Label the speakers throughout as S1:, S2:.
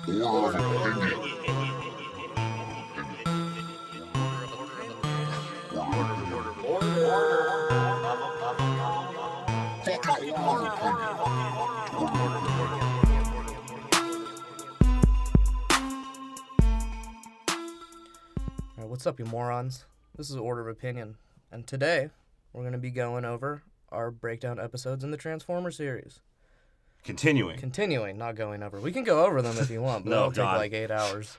S1: Alright, what's up, you morons? This is Order of Opinion, and today we're going to be going over our breakdown episodes in the Transformer series.
S2: Continuing,
S1: not going over. We can go over them if you want, but that'll take like 8 hours.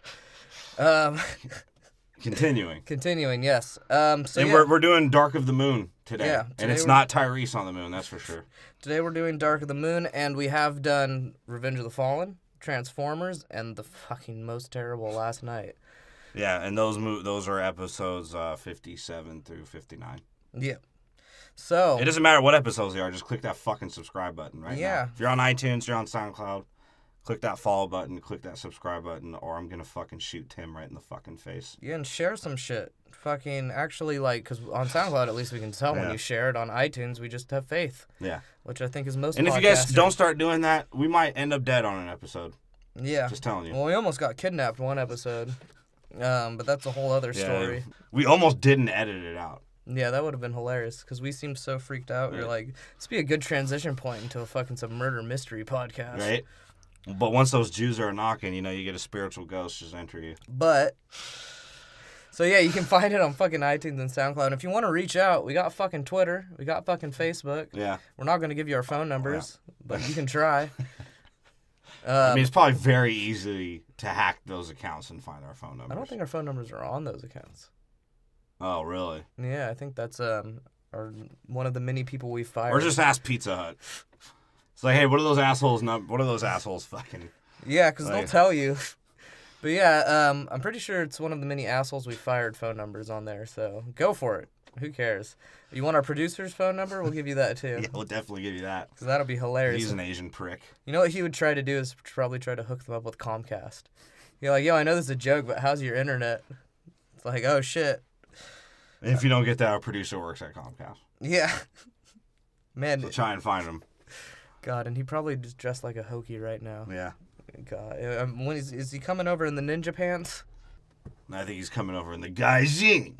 S1: Continuing, yes.
S2: We're doing Dark of the Moon today.
S1: Yeah,
S2: and it's not Tyrese on the moon, that's for sure.
S1: Today we're doing Dark of the Moon, and we have done Revenge of the Fallen, Transformers, and the fucking most terrible Last Night.
S2: Yeah, and those are episodes 57 through 59.
S1: Yeah. So
S2: it doesn't matter what episodes they are, just click that fucking subscribe button right now. If you're on iTunes, you're on Soundcloud, click that follow button, click that subscribe button, or I'm gonna fucking shoot Tim right in the fucking face.
S1: Yeah, and share some shit. Fucking actually, like, because on SoundCloud at least we can tell when you share it. On iTunes we just have faith. Yeah. Which I think is most.
S2: And if you guys don't start doing that, we might end up dead on an episode.
S1: Yeah.
S2: Just telling you.
S1: Well, we almost got kidnapped one episode. But that's a whole other story.
S2: We almost didn't edit it out.
S1: Yeah, that would have been hilarious because we seemed so freaked out. We were like, this would be a good transition point into some murder mystery podcast.
S2: Right. But once those Jews are knocking, you get a spiritual ghost just enter you.
S1: So yeah, you can find it on fucking iTunes and SoundCloud. And if you want to reach out, we got fucking Twitter. We got fucking Facebook. Yeah. We're not going to give you our phone numbers, but you can try.
S2: It's probably very easy to hack those accounts and find our phone numbers.
S1: I don't think our phone numbers are on those accounts.
S2: Oh, really?
S1: Yeah, I think that's one of the many people we fired.
S2: Or just ask Pizza Hut. It's like, hey, what are those assholes fucking...
S1: Yeah, because they'll tell you. But yeah, I'm pretty sure it's one of the many assholes we fired phone numbers on there, so go for it. Who cares? You want our producer's phone number? We'll give you that, too.
S2: Yeah, we'll definitely give you that.
S1: Because that'll be hilarious.
S2: He's an Asian prick.
S1: You know what he would try to do is probably try to hook them up with Comcast. You're like, yo, I know this is a joke, but how's your internet? It's like, oh, shit.
S2: If you don't get that, our producer works at Comcast.
S1: Yeah. Man.
S2: So try and find him.
S1: God, and he probably just dressed like a hokey right now.
S2: Yeah.
S1: God. Is he coming over in the ninja pants?
S2: I think he's coming over in the gaijin.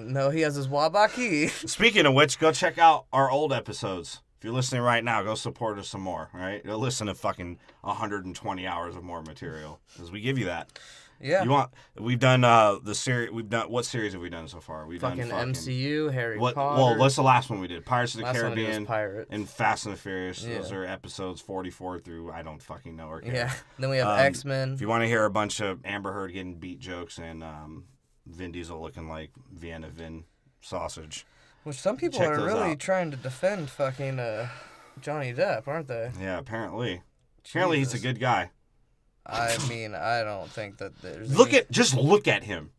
S1: No, he has his wabaki.
S2: Speaking of which, go check out our old episodes. If you're listening right now, go support us some more, all right? Go listen to fucking 120 hours of more material, because we give you that. Yeah. We've done the series. What series have we done so far? We've done
S1: MCU, Harry Potter.
S2: Well, what's the last one we did? Pirates of the
S1: Caribbean.
S2: Caribbean.
S1: Pirates.
S2: And Fast and the Furious. Yeah. Those are episodes 44 through I don't fucking know or care.
S1: Yeah. Then we have X-Men.
S2: If you want to hear a bunch of Amber Heard getting beat jokes and Vin Diesel looking like Vienna Vin sausage.
S1: Which some people are really trying to defend fucking Johnny Depp, aren't they?
S2: Yeah, apparently. Jesus. Apparently he's a good guy.
S1: I mean, I don't think that there's...
S2: Just look at him.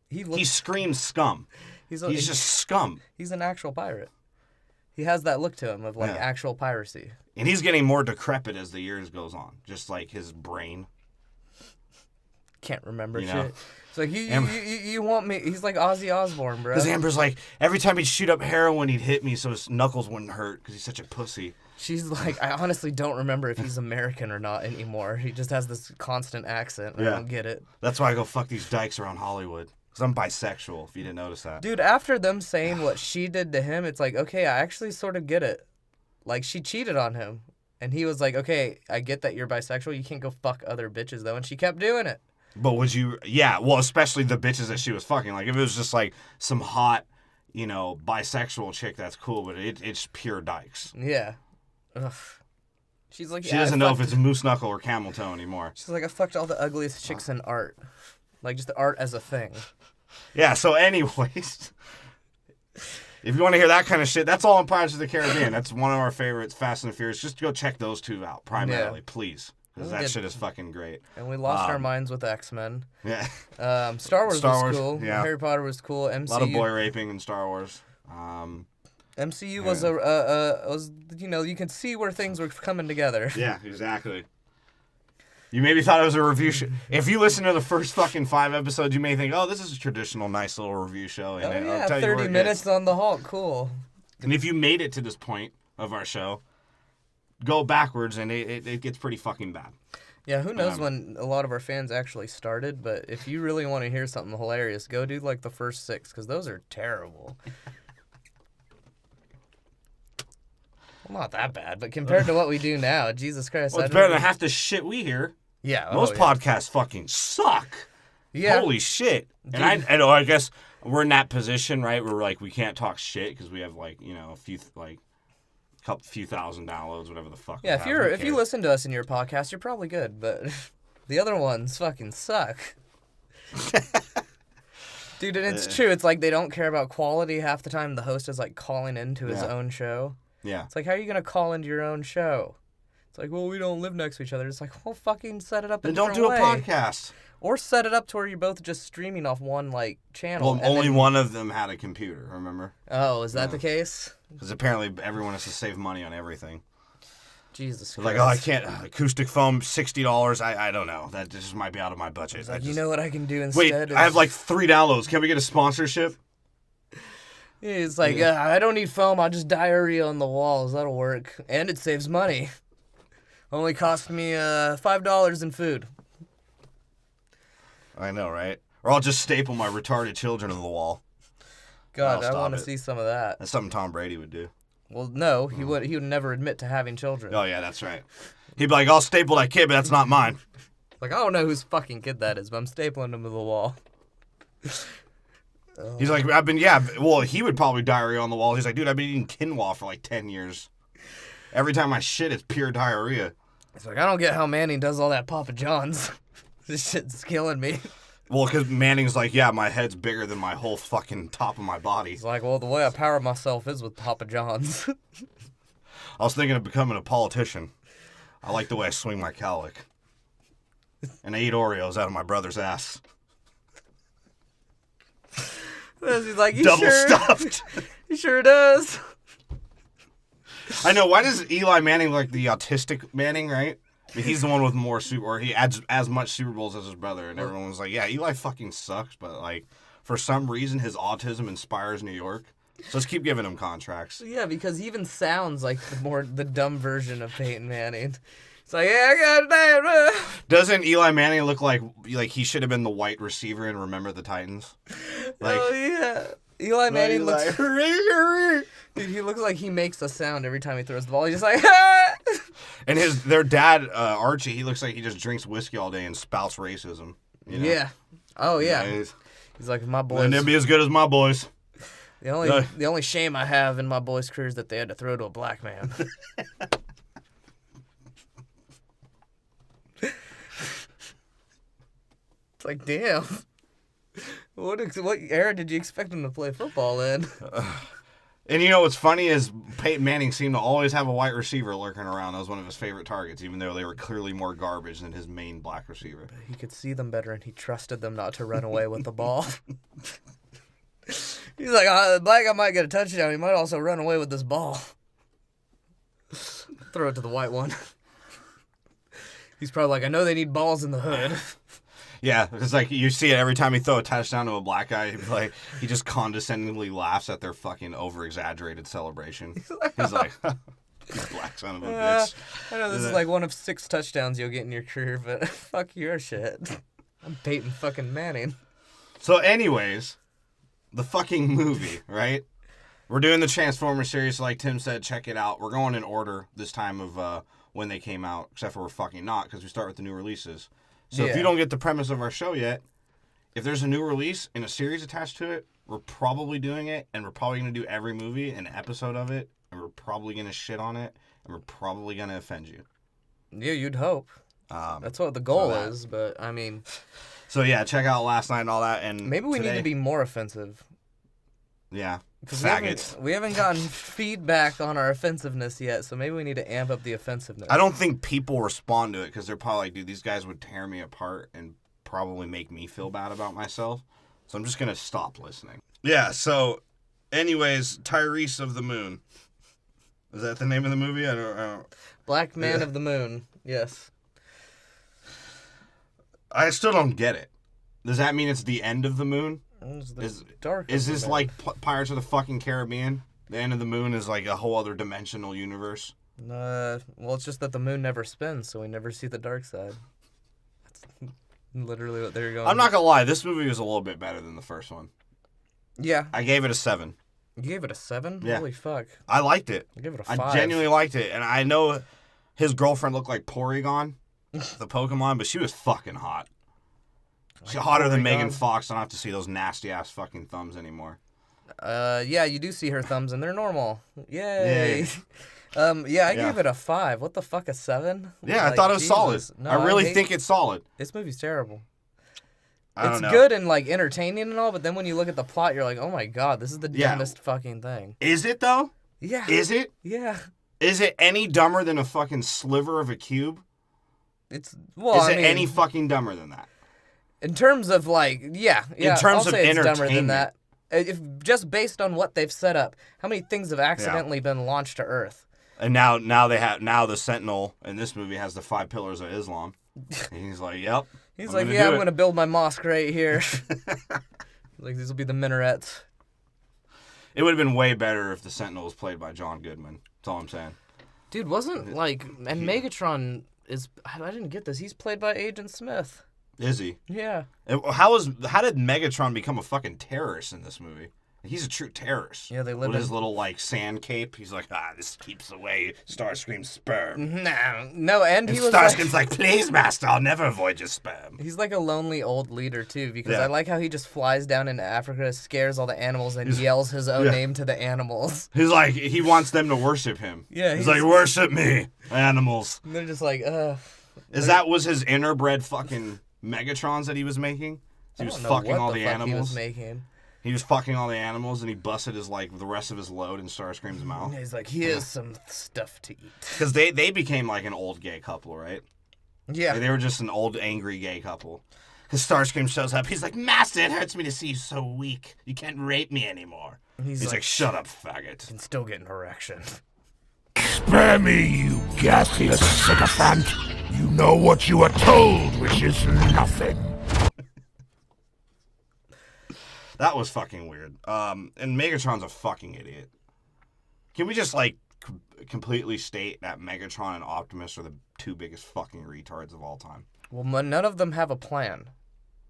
S2: He screams scum. He's just scum.
S1: He's an actual pirate. He has that look to him of, actual piracy.
S2: And he's getting more decrepit as the years goes on. Just like his brain.
S1: Can't remember shit. It's like, you want me... He's like Ozzy Osbourne, bro.
S2: Because Amber's like, every time he'd shoot up heroin, he'd hit me so his knuckles wouldn't hurt because he's such a pussy.
S1: She's like, I honestly don't remember if he's American or not anymore. He just has this constant accent. I don't get it.
S2: That's why I go fuck these dykes around Hollywood. Because I'm bisexual, if you didn't notice that.
S1: Dude, after them saying what she did to him, it's like, okay, I actually sort of get it. Like, she cheated on him. And he was like, okay, I get that you're bisexual. You can't go fuck other bitches, though. And she kept doing it.
S2: But would you... Yeah, well, especially the bitches that she was fucking. Like, if it was just, like, some hot, bisexual chick, that's cool. But it's pure dykes.
S1: Yeah. Ugh. She's like,
S2: she doesn't know if it's moose knuckle or camel toe anymore.
S1: She's like, I fucked all the ugliest chicks in art. Like, just art as a thing.
S2: Yeah, so anyways, if you want to hear that kind of shit, that's all in Pirates of the Caribbean. That's one of our favorites, Fast and the Furious. Just go check those two out, primarily, please. Because that shit is fucking great.
S1: And we lost our minds with X-Men.
S2: Yeah.
S1: Star Wars was cool. Yeah. Harry Potter was cool. MCU.
S2: A lot of boy raping in Star Wars.
S1: MCU was you can see where things were coming together.
S2: Yeah, exactly. You maybe thought it was a review show. If you listen to the first fucking 5 episodes, you may think, oh, this is a traditional, nice little review show. And
S1: I'll tell 30 minutes on the Hulk, cool.
S2: And if you made it to this point of our show, go backwards, and it gets pretty fucking bad.
S1: Yeah, who knows when a lot of our fans actually started, but if you really want to hear something hilarious, go do, like, the first 6, because those are terrible. Well, not that bad, but compared to what we do now, Jesus Christ.
S2: Well, it's better than half the shit we hear.
S1: Yeah.
S2: Most podcasts fucking suck.
S1: Yeah.
S2: Holy shit. And I guess we're in that position, right, where, like, we can't talk shit because we have, like, you know, a few thousand downloads, whatever the fuck.
S1: Yeah, if you listen to us in your podcast, you're probably good, but the other ones fucking suck. Dude, and it's true. It's like they don't care about quality half the time. The host is, like, calling into his own show.
S2: Yeah.
S1: It's like, how are you going to call into your own show? It's like, well, we don't live next to each other. It's like, well, fucking set it up in a different way.
S2: Then don't do a podcast.
S1: Or set it up to where you're both just streaming off one, like, channel.
S2: Well, only one of them had a computer, remember?
S1: Oh, is that the case?
S2: Because apparently everyone has to save money on everything.
S1: Jesus Christ.
S2: Like, oh, I can't. Acoustic foam, $60. I don't know. That just might be out of my budget.
S1: Like, you know what I can do instead?
S2: Wait, I have like 3 downloads. Can we get a sponsorship?
S1: Yeah, it's like, I don't need foam. I'll just diarrhea on the walls. That'll work. And it saves money. Only cost me $5 in food.
S2: I know, right? Or I'll just staple my retarded children to the wall.
S1: God, I want to see some of that.
S2: That's something Tom Brady would do.
S1: Well, no, he would never admit to having children.
S2: Oh, yeah, that's right. He'd be like, I'll staple that kid, but that's not mine.
S1: Like, I don't know whose fucking kid that is, but I'm stapling him to the wall.
S2: He's like, he would probably diarrhea on the wall. He's like, dude, I've been eating quinoa for like 10 years. Every time I shit, it's pure diarrhea.
S1: It's like, I don't get how Manning does all that Papa John's. This shit's killing me.
S2: Well, because Manning's like, yeah, my head's bigger than my whole fucking top of my body.
S1: He's like, well, the way I power myself is with Papa John's.
S2: I was thinking of becoming a politician. I like the way I swing my cowlick. And I eat Oreos out of my brother's ass.
S1: He's like,
S2: Double stuffed.
S1: He sure does.
S2: I know. Why does Eli Manning look like the autistic Manning, right? I mean, he's the one with more he adds as much Super Bowls as his brother, and everyone was like, yeah, Eli fucking sucks, but, like, for some reason, his autism inspires New York. So let's keep giving him contracts.
S1: Yeah, because he even sounds like the dumb version of Peyton Manning. It's like, yeah, I got it.
S2: Doesn't Eli Manning look like he should have been the white receiver in Remember the Titans? Like,
S1: oh, yeah. Eli Manning looks... Dude, he looks like he makes a sound every time he throws the ball. He's just like, ah!
S2: And their dad, Archie, he looks like he just drinks whiskey all day and spouts racism. You know?
S1: Yeah. Oh, yeah. He's like, my boys...
S2: They'll be as good as my boys.
S1: The only shame I have in my boys' career is that they had to throw to a black man. It's like, damn. What era did you expect him to play football in?
S2: And you know what's funny is Peyton Manning seemed to always have a white receiver lurking around. That was one of his favorite targets, even though they were clearly more garbage than his main black receiver.
S1: But he could see them better, and he trusted them not to run away with the ball. He's like, the black guy might get a touchdown. He might also run away with this ball. Throw it to the white one. He's probably like, I know they need balls in the hood.
S2: Yeah, it's like you see it every time he throw a touchdown to a black guy. Like he just condescendingly laughs at their fucking over-exaggerated celebration. He's like, you black son of a bitch.
S1: I know this is like one of 6 touchdowns you'll get in your career, but fuck your shit. I'm Peyton fucking Manning.
S2: So anyways, the fucking movie, right? We're doing the Transformers series, so like Tim said, check it out. We're going in order this time of when they came out, except for we're fucking not, because we start with the new releases. So if you don't get the premise of our show yet, if there's a new release and a series attached to it, we're probably doing it, and we're probably going to do every movie, an episode of it, and we're probably going to shit on it, and we're probably going to offend you.
S1: Yeah, you'd hope. That's what the goal is, but I mean...
S2: So yeah, check out Last Night and all that, and
S1: maybe we need to be more offensive.
S2: Yeah.
S1: Faggots. We haven't gotten feedback on our offensiveness yet, so maybe we need to amp up the offensiveness.
S2: I don't think people respond to it because they're probably like, dude, these guys would tear me apart and probably make me feel bad about myself. So I'm just going to stop listening. Yeah, so anyways, Tyrese of the Moon. Is that the name of the movie? I don't...
S1: Black Man of the Moon, yes.
S2: I still don't get it. Does that mean it's the end of the moon? Is this like Pirates of the fucking Caribbean? The end of the moon is like a whole other dimensional universe?
S1: Well, it's just that the moon never spins, so we never see the dark side. That's literally what they're going.
S2: I'm not gonna lie, this movie was a little bit better than the first one.
S1: Yeah.
S2: I gave it a 7.
S1: You gave it a 7?
S2: Yeah.
S1: Holy fuck.
S2: I liked it.
S1: I gave it a 5.
S2: I genuinely liked it, and I know his girlfriend looked like Porygon, the Pokemon, but she was fucking hot. She's hotter than Megan Fox. I don't have to see those nasty ass fucking thumbs anymore.
S1: Yeah, you do see her thumbs, and they're normal. Yay. Yeah. I gave it a 5. What the fuck, a 7?
S2: Yeah, I thought it was solid. No, I really think it's solid.
S1: This movie's terrible.
S2: It's
S1: good and like entertaining and all, but then when you look at the plot, you're like, oh my god, this is the dumbest fucking thing.
S2: Is it though?
S1: Yeah.
S2: Is it?
S1: Yeah.
S2: Is it any dumber than a fucking sliver of a cube?
S1: Is
S2: it any fucking dumber than that?
S1: In terms of like, yeah.
S2: In terms
S1: of
S2: entertainment.
S1: It's dumber than that. If just based on what they've set up, how many things have accidentally been launched to Earth?
S2: And now the Sentinel in this movie has the 5 pillars of Islam. And he's like, yep.
S1: He's like, yeah, I'm going to build my mosque right here. Like, these will be the minarets.
S2: It would have been way better if the Sentinel was played by John Goodman. That's all I'm saying.
S1: Dude, and Megatron is, I didn't get this. He's played by Agent Smith.
S2: Is he?
S1: Yeah.
S2: How did Megatron become a fucking terrorist in this movie? He's a true terrorist.
S1: Yeah, they live
S2: with his little like sand cape. He's like, this keeps away Starscream's sperm.
S1: No, and he was
S2: Starscream's like, please, master, I'll never avoid your sperm.
S1: He's like a lonely old leader too, because I like how he just flies down into Africa, scares all the animals, and yells his own name to the animals.
S2: He's like, he wants them to worship him.
S1: Yeah,
S2: he's like, worship me, animals.
S1: And they're just like,
S2: was his interbred fucking Megatrons that he was making? He was fucking all the animals.
S1: He was making.
S2: He was fucking all the animals, and he busted the rest of his load in Starscream's mouth.
S1: He's like, here's some stuff to eat.
S2: Because they became like an old gay couple, right?
S1: Yeah.
S2: They were just an old angry gay couple. Because Starscream shows up, he's like, Master, it hurts me to see you so weak. You can't rape me anymore. He's like, shut up, faggot.
S1: You can still get an erection.
S3: Spare me, you gaseous sycophant. You know what you are told, which is nothing.
S2: That was fucking weird. And Megatron's a fucking idiot. Can we just, like, completely state that Megatron and Optimus are the 2 biggest fucking retards of all time?
S1: Well, none of them have a plan.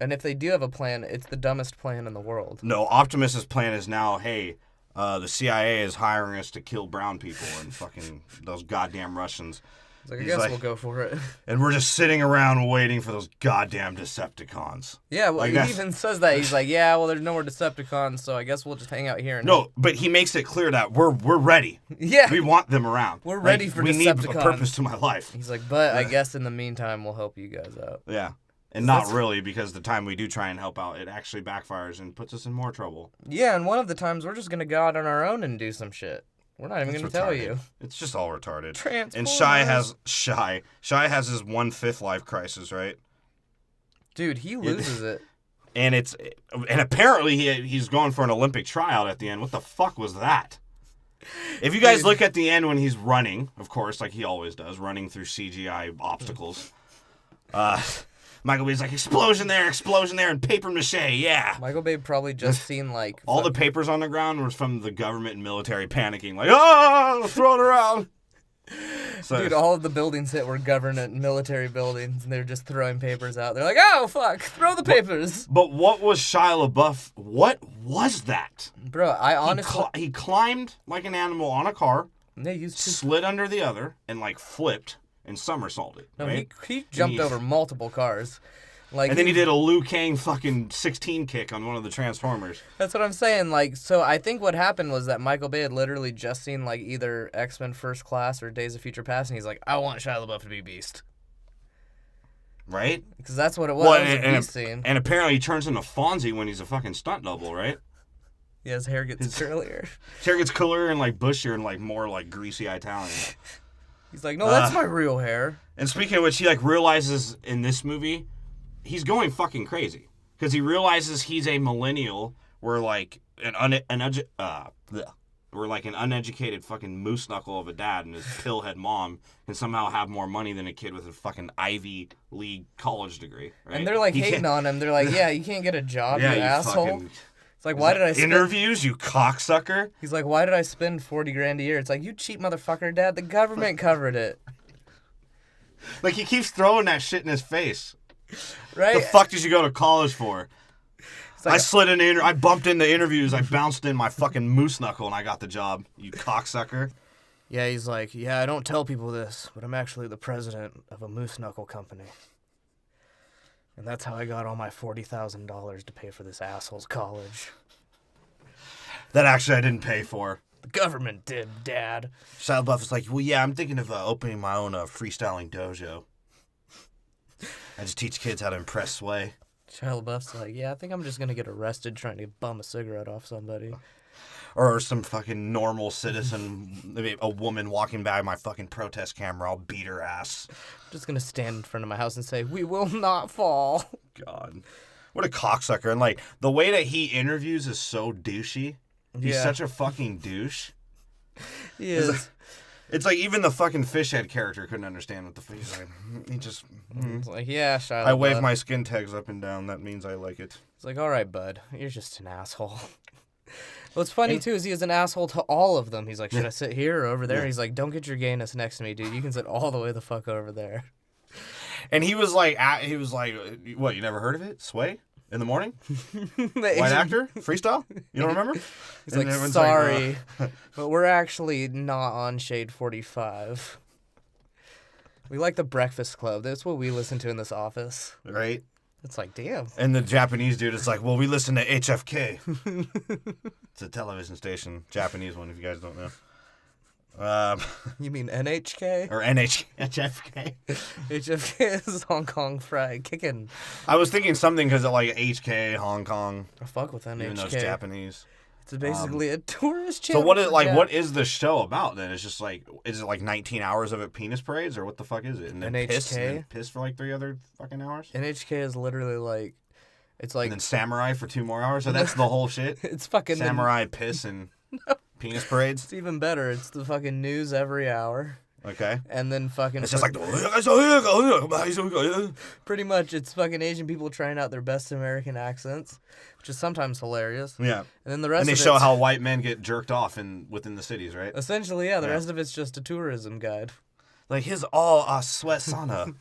S1: And if they do have a plan, it's the dumbest plan in the world.
S2: No, Optimus's plan is now, hey, the CIA is hiring us to kill brown people and fucking those goddamn Russians.
S1: He's like, I guess we'll go for it.
S2: And we're just sitting around waiting for those goddamn Decepticons.
S1: Yeah, well, he even says that. He's like, yeah, well, there's no more Decepticons, so I guess we'll just hang out here.
S2: No, but he makes it clear that we're ready.
S1: Yeah.
S2: We want them around.
S1: We're ready for Decepticons.
S2: We need a purpose to my life.
S1: He's like, but I guess in the meantime, we'll help you guys out.
S2: Yeah. And not really, because the time we do try and help out, it actually backfires and puts us in more trouble.
S1: Yeah, and one of the times we're just going to go out on our own and do some shit. We're not even going to tell you.
S2: It's just all retarded.
S1: Transformers.
S2: And Shy has his 1/5 life crisis, right?
S1: Dude, he loses it.
S2: And apparently he's going for an Olympic tryout at the end. What the fuck was that? If you guys look at the end when he's running, of course, like he always does, running through CGI obstacles. Michael Bay's like, explosion there, and paper mache, yeah.
S1: Michael Bay probably just seen, like...
S2: all the papers on the ground was from the government and military panicking, like, oh, throw it around.
S1: So, dude, all of the buildings hit were government and military buildings, and they were just throwing papers out. They're like, oh, fuck, throw the papers.
S2: But what was Shia LaBeouf? What was that?
S1: Bro, I honestly...
S2: He climbed like an animal on a car,
S1: slid
S2: under the other, and, like, flipped. And somersaulted.
S1: No,
S2: right?
S1: he jumped over multiple cars.
S2: And then he did a Liu Kang fucking 16 kick on one of the Transformers.
S1: That's what I'm saying. Like, so I think what happened was that Michael Bay had literally just seen like either X-Men First Class or Days of Future Past, and he's like, I want Shia LaBeouf to be Beast.
S2: Right?
S1: Because that's what it was. Well, it was a Beast scene.
S2: And apparently he turns into Fonzie when he's a fucking stunt double, right?
S1: Yeah, his hair gets curlier.
S2: His hair gets cooler and like bushier and like more like greasy Italian.
S1: He's like, no, that's my real hair.
S2: And speaking of which, he like realizes in this movie, he's going fucking crazy because he realizes he's a millennial. Where like we're like an uneducated fucking moose knuckle of a dad, and his pillhead mom can somehow have more money than a kid with a fucking Ivy League college degree. Right?
S1: And they're like hating on him. They're like, yeah, you can't get a job, you asshole. It's like, why did I spend...
S2: Interviews, you cocksucker?
S1: He's like, why did I spend $40,000 a year? It's like, you cheap motherfucker, Dad. The government covered it.
S2: Like, he keeps throwing that shit in his face.
S1: Right?
S2: The fuck did you go to college for? Like, I bumped into interviews. I bounced in my fucking moose knuckle and I got the job. You cocksucker.
S1: Yeah, he's like, yeah, I don't tell people this, but I'm actually the president of a moose knuckle company. And that's how I got all my $40,000 to pay for this asshole's college.
S2: That actually I didn't pay for.
S1: The government did, Dad.
S2: Shia LaBeouf is like, well, yeah, I'm thinking of opening my own freestyling dojo. I just teach kids how to impress Sway.
S1: Shia LaBeouf's like, yeah, I think I'm just going to get arrested trying to bum a cigarette off somebody.
S2: Or some fucking normal citizen, maybe a woman walking by my fucking protest camera, I'll beat her ass.
S1: I'm just going to stand in front of my house and say, we will not fall.
S2: God. What a cocksucker. And, like, the way that he interviews is so douchey. He's such a fucking douche.
S1: He is.
S2: It's like even the fucking fish head character couldn't understand what the fish is like. He just...
S1: It's like, yeah, Shia LaBeouf.
S2: I wave my skin tags up and down. That means I like it.
S1: It's like, all right, bud. You're just an asshole. What's funny, too, is he is an asshole to all of them. He's like, should I sit here or over there? Yeah. He's like, don't get your gayness next to me, dude. You can sit all the way the fuck over there.
S2: And he was like, what, you never heard of it? Sway? In the morning? White actor? Freestyle? You don't remember?
S1: He's like, sorry, but we're actually not on Shade 45. We like the Breakfast Club. That's what we listen to in this office.
S2: Right?
S1: It's like, damn.
S2: And the Japanese dude is like, well, we listen to HFK. It's a television station. Japanese one, if you guys don't know.
S1: You mean NHK?
S2: Or HFK?
S1: HFK is Hong Kong Fried Chicken.
S2: I was thinking something because of like HK, Hong Kong.
S1: I fuck with NHK.
S2: Even though it's Japanese.
S1: It's basically a tourist channel.
S2: So what is the show about then? It's just like, is it like 19 hours of it penis parades or what the fuck is it? And then
S1: NHK?
S2: Piss for like 3 other fucking hours?
S1: NHK is literally like, it's like...
S2: And then Samurai for 2 more hours? So that's the whole shit?
S1: It's fucking...
S2: Samurai, piss, and... Penis parades?
S1: It's even better. It's the fucking news every hour.
S2: Okay.
S1: And then fucking...
S2: It's just like...
S1: Pretty much, it's fucking Asian people trying out their best American accents, which is sometimes hilarious.
S2: Yeah.
S1: And then the rest
S2: and they show how white men get jerked off within the cities, right?
S1: Essentially, yeah. The rest of it's just a tourism guide.
S2: Like, here's all our sweat sauna.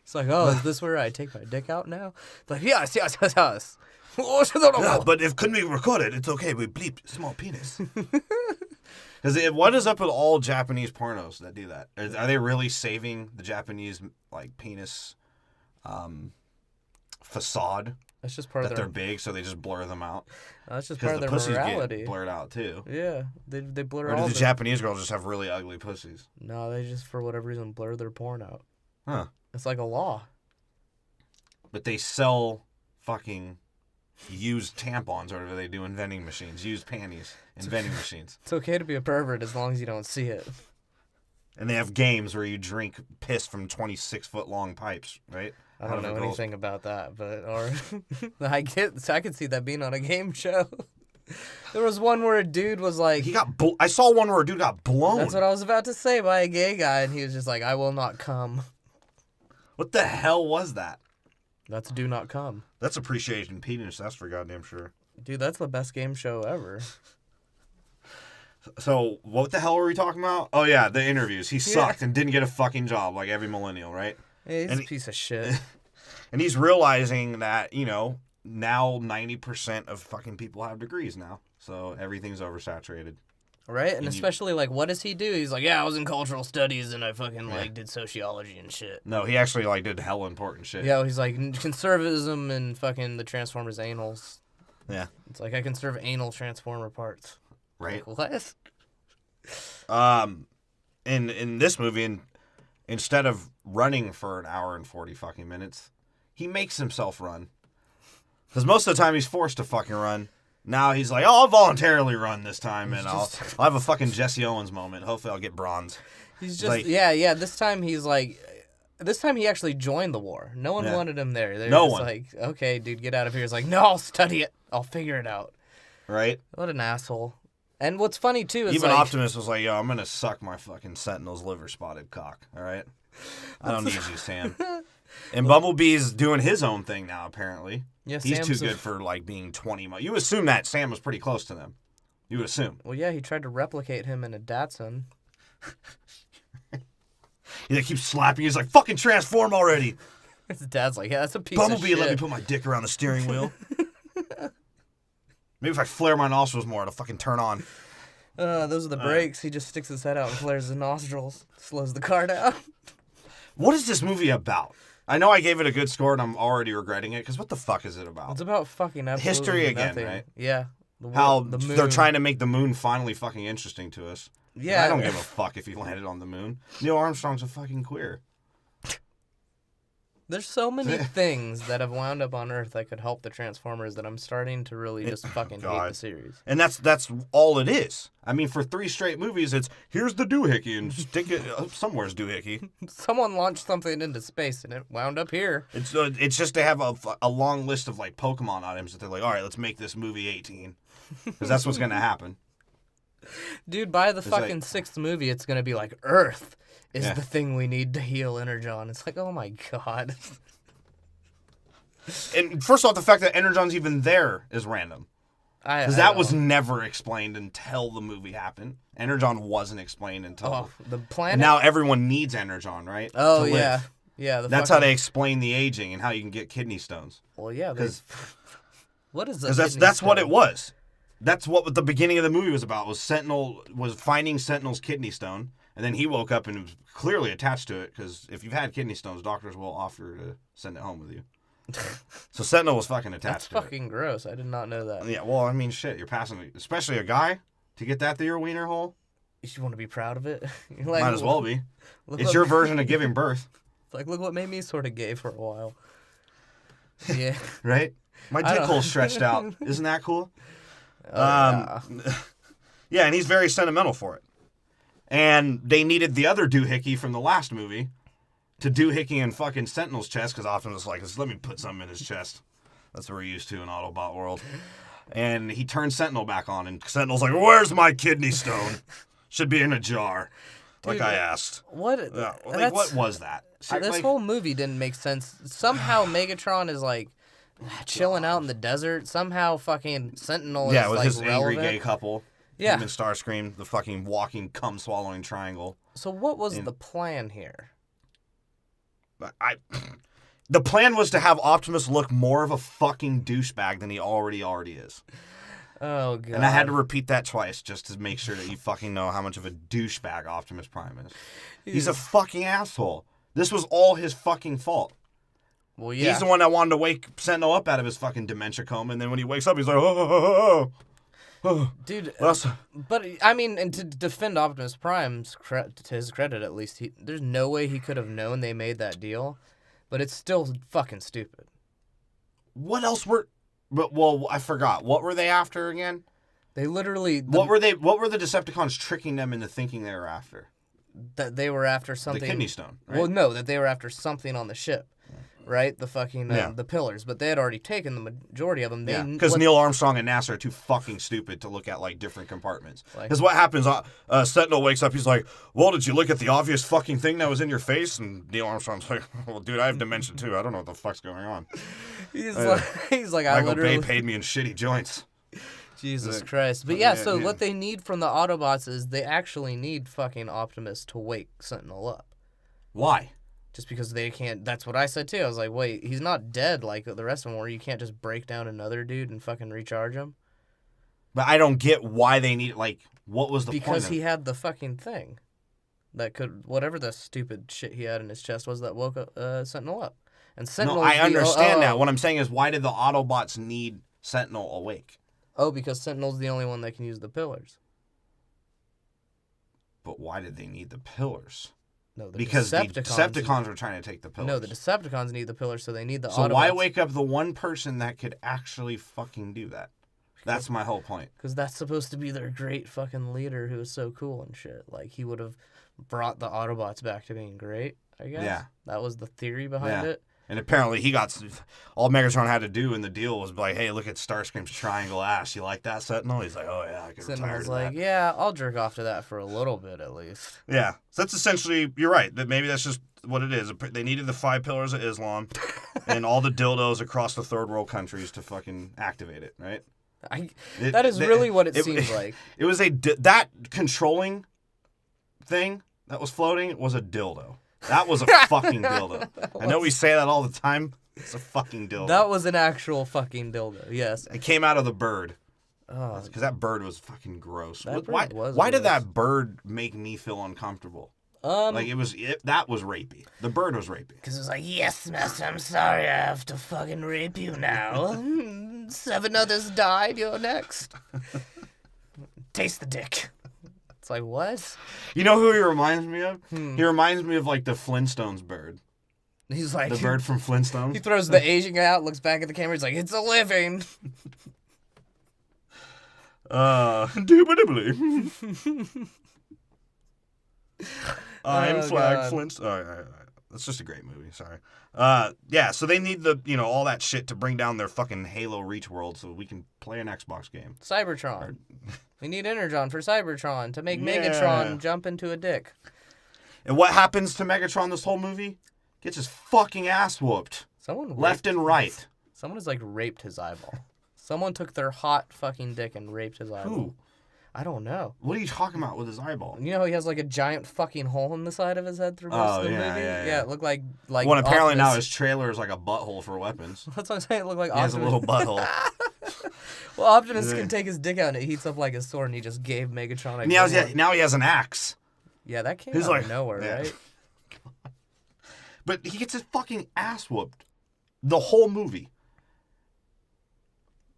S1: It's like, oh, is this where I take my dick out now? It's like, yes.
S2: Yeah, but if couldn't be recorded, it's okay. We bleeped small penis. Because what is up with all Japanese pornos that do that? Are they really saving the Japanese like penis facade?
S1: That's just part of
S2: they're big, so they just blur them out.
S1: That's just part of their morality.
S2: Get blurred out too.
S1: Yeah, they blur.
S2: Or do the Japanese girls just have really ugly pussies?
S1: No, they just for whatever reason blur their porn out.
S2: Huh?
S1: It's like a law.
S2: But they sell fucking used tampons or whatever they do in vending machines, used panties in vending machines.
S1: It's okay to be a pervert as long as you don't see it.
S2: And they have games where you drink piss from 26-foot long pipes, right?
S1: I don't know anything about that, but I could see that being on a game show. There was one where a dude was like...
S2: I saw one where a dude got blown.
S1: That's what I was about to say, by a gay guy, and he was just like, I will not come.
S2: What the hell was that?
S1: That's do not come.
S2: That's appreciation penis, that's for goddamn sure.
S1: Dude, that's the best game show ever.
S2: So, what the hell were we talking about? Oh, yeah, the interviews. He sucked and didn't get a fucking job like every millennial, right?
S1: Yeah, he's a piece of shit.
S2: And he's realizing that, now 90% of fucking people have degrees now. So, everything's oversaturated.
S1: Right? And especially, like, what does he do? He's like, yeah, I was in cultural studies and I fucking, did sociology and shit.
S2: No, he actually, did hella important shit.
S1: Yeah, he's like, conservatism and fucking the Transformers anals.
S2: Yeah.
S1: It's like, I conserve anal Transformer parts.
S2: Right.
S1: Like,
S2: what? In this movie, instead of running for an hour and 40 fucking minutes, he makes himself run. Because most of the time he's forced to fucking run. Now he's like, I'll voluntarily run this time, and I'll have a fucking Jesse Owens moment. Hopefully I'll get bronze.
S1: He's just, this time he's like, this time he actually joined the war. No one wanted him there. They're just like, okay, dude, get out of here. He's like, no, I'll study it. I'll figure it out.
S2: Right?
S1: What an asshole. And what's funny, too, is
S2: even Optimus was like, yo, I'm going to suck my fucking Sentinel's liver-spotted cock, all right? I don't need you, Sam. And Bumblebee's doing his own thing now, apparently.
S1: Yeah,
S2: he's
S1: Sam's
S2: too good for like being 20 miles. You assume that Sam was pretty close to them. You would assume.
S1: Well, yeah, he tried to replicate him in a Datsun.
S2: He keeps slapping. He's like, fucking transform already.
S1: His dad's like, yeah, that's a piece
S2: Bumblebee,
S1: of shit.
S2: let me put my dick around the steering wheel. Maybe if I flare my nostrils more, it'll fucking turn on.
S1: Those are the brakes. He just sticks his head out and flares his nostrils. Slows the car down.
S2: What is this movie about? I know I gave it a good score and I'm already regretting it, because what the fuck is it about?
S1: It's about fucking absolutely
S2: history again,
S1: nothing.
S2: right?
S1: Yeah.
S2: How
S1: the moon.
S2: they're trying to make the moon finally fucking interesting to us.
S1: Yeah.
S2: I don't give a fuck if he landed on the moon. Neil Armstrong's a fucking queer.
S1: There's so many things that have wound up on Earth that could help the Transformers that I'm starting to really just fucking hate the series.
S2: And that's all it is. I mean, for 3 straight movies, it's here's the doohickey and stick it somewhere's doohickey.
S1: Someone launched something into space and it wound up here.
S2: It's just they have a long list of like Pokemon items that they're like, all right, let's make this movie 18, because that's what's gonna happen.
S1: Dude, by the fucking 6th movie, it's gonna be like Earth is the thing we need to heal Energon. It's like, oh my god.
S2: And first off, the fact that Energon's even there is random. Because that was never explained until the movie happened. Energon wasn't explained until...
S1: the planet?
S2: And now everyone needs Energon, right?
S1: Oh,
S2: to
S1: yeah.
S2: live.
S1: Yeah.
S2: That's how they explain the aging and how you can get kidney stones.
S1: Well, yeah. What is that?
S2: Because that's what it was. That's what the beginning of the movie was about, was finding Sentinel's kidney stone. And then he woke up and was clearly attached to it, because if you've had kidney stones, doctors will offer to send it home with you. So Sentinel was fucking attached to it.
S1: That's fucking gross. I did not know that.
S2: Yeah, well, I mean, shit, you're passing, especially a guy, to get that through your wiener hole.
S1: You want to be proud of it?
S2: Like, might as well be. It's your version of giving birth.
S1: Like, look what made me sort of gay for a while. Yeah.
S2: Right? My dick hole's stretched out. Isn't that cool?
S1: Yeah,
S2: and he's very sentimental for it. And they needed the other doohickey from the last movie to doohickey in fucking Sentinel's chest, because Optimus was like, let me put something in his chest. That's what we're used to in Autobot world. And he turned Sentinel back on, and Sentinel's like, where's my kidney stone? Should be in a jar. Dude, like I asked.
S1: What?
S2: What was that?
S1: This whole movie didn't make sense. Somehow Megatron is like chilling out in the desert. Somehow fucking Sentinel is
S2: with
S1: like
S2: his
S1: relevant.
S2: angry gay couple.
S1: Yeah.
S2: Him and Starscream, the fucking walking, cum-swallowing triangle.
S1: So what was the plan here?
S2: The plan was to have Optimus look more of a fucking douchebag than he already is.
S1: Oh, God.
S2: And I had to repeat that twice just to make sure that you fucking know how much of a douchebag Optimus Prime is. He's a fucking asshole. This was all his fucking fault.
S1: Well, yeah.
S2: He's the one that wanted to wake Sentinel up out of his fucking dementia coma, and then when he wakes up, he's like, oh.
S1: Dude, but I mean, and to defend Optimus Prime's, to his credit at least, there's no way he could have known they made that deal, but it's still fucking stupid.
S2: What else were... Well, I forgot. What were they after again?
S1: They literally...
S2: What were the Decepticons tricking them into thinking they were after?
S1: That they were after something...
S2: The kidney stone, right?
S1: Well, no, that they were after something on the ship. Right? The fucking, the pillars. But they had already taken the majority of them.
S2: Because Neil Armstrong and NASA are too fucking stupid to look at, like, different compartments. Because what happens, Sentinel wakes up, he's like, well, did you look at the obvious fucking thing that was in your face? And Neil Armstrong's like, well, dude, I have dementia too. I don't know what the fuck's going on. He's like, I Michael
S1: literally...
S2: Bay paid me in shitty joints.
S1: Jesus Christ. But what they need from the Autobots is they actually need fucking Optimus to wake Sentinel up.
S2: Why?
S1: Just because they can't... That's what I said, too. I was like, wait, he's not dead like the rest of them, where you can't just break down another dude and fucking recharge him?
S2: But I don't get why they need... Like, what was the point
S1: Because he had the fucking thing that could... Whatever the stupid shit he had in his chest was that woke Sentinel up. And Sentinel...
S2: No, I understand that. What I'm saying is, why did the Autobots need Sentinel awake?
S1: Oh, because Sentinel's the only one that can use the pillars.
S2: But why did they need the pillars?
S1: No,
S2: because the Decepticons were trying to take the pillars.
S1: No, the Decepticons need the pillars, so they need the Autobots.
S2: So why wake up the one person that could actually fucking do that? That's my whole point.
S1: Because that's supposed to be their great fucking leader who is so cool and shit. Like, he would have brought the Autobots back to being great, I guess.
S2: Yeah.
S1: That was the theory behind it.
S2: And apparently all Megatron had to do in the deal was be like, hey, look at Starscream's triangle ass. You like that, Sentinel? He's like, oh, yeah, I can retire to
S1: like,
S2: that.
S1: yeah, I'll jerk off to that for a little bit at least.
S2: Yeah. So that's essentially, you're right, that maybe that's just what it is. They needed the 5 pillars of Islam and all the dildos across the third world countries to fucking activate it, right?
S1: That is really what it seems like.
S2: It was that controlling thing that was floating was a dildo. That was a fucking dildo. I know we say that all the time. It's a fucking dildo.
S1: That was an actual fucking dildo, yes.
S2: It came out of the bird.
S1: Oh,
S2: because that bird was fucking gross.
S1: Why
S2: did that bird make me feel uncomfortable? Like that was rapey. The bird was rapey.
S1: Because it was like, yes, master, I'm sorry, I have to fucking rape you now. 7 others died, you're next. Taste the dick. It's like, what?
S2: You know who he reminds me of? He reminds me of like the Flintstones bird.
S1: He's like...
S2: The bird from Flintstones.
S1: He throws the Asian guy out, looks back at the camera, he's like, it's a living.
S2: Indubitably. I'm Flag Flintstone. All right. That's just a great movie. Sorry. Yeah. So they need all that shit to bring down their fucking Halo Reach world, so we can play an Xbox game.
S1: Cybertron. We need Energon for Cybertron to make Megatron jump into a dick.
S2: And what happens to Megatron this whole movie? Gets his fucking ass whooped. Left and right.
S1: Someone has raped his eyeball. Someone took their hot fucking dick and raped his eyeball.
S2: Who?
S1: I don't know.
S2: What are you talking about with his eyeball?
S1: You know he has a giant fucking hole in the side of his head through most of the movie? Yeah, it looked like
S2: Well, apparently now his trailer is like a butthole for weapons.
S1: That's what I'm saying. It looked like
S2: Optimus. He has a little butthole.
S1: Well, Optimus can take his dick out and it heats up like a sword, and he just gave Megatron a
S2: now he has an axe.
S1: Yeah, that came out of nowhere, right?
S2: But he gets his fucking ass whooped the whole movie.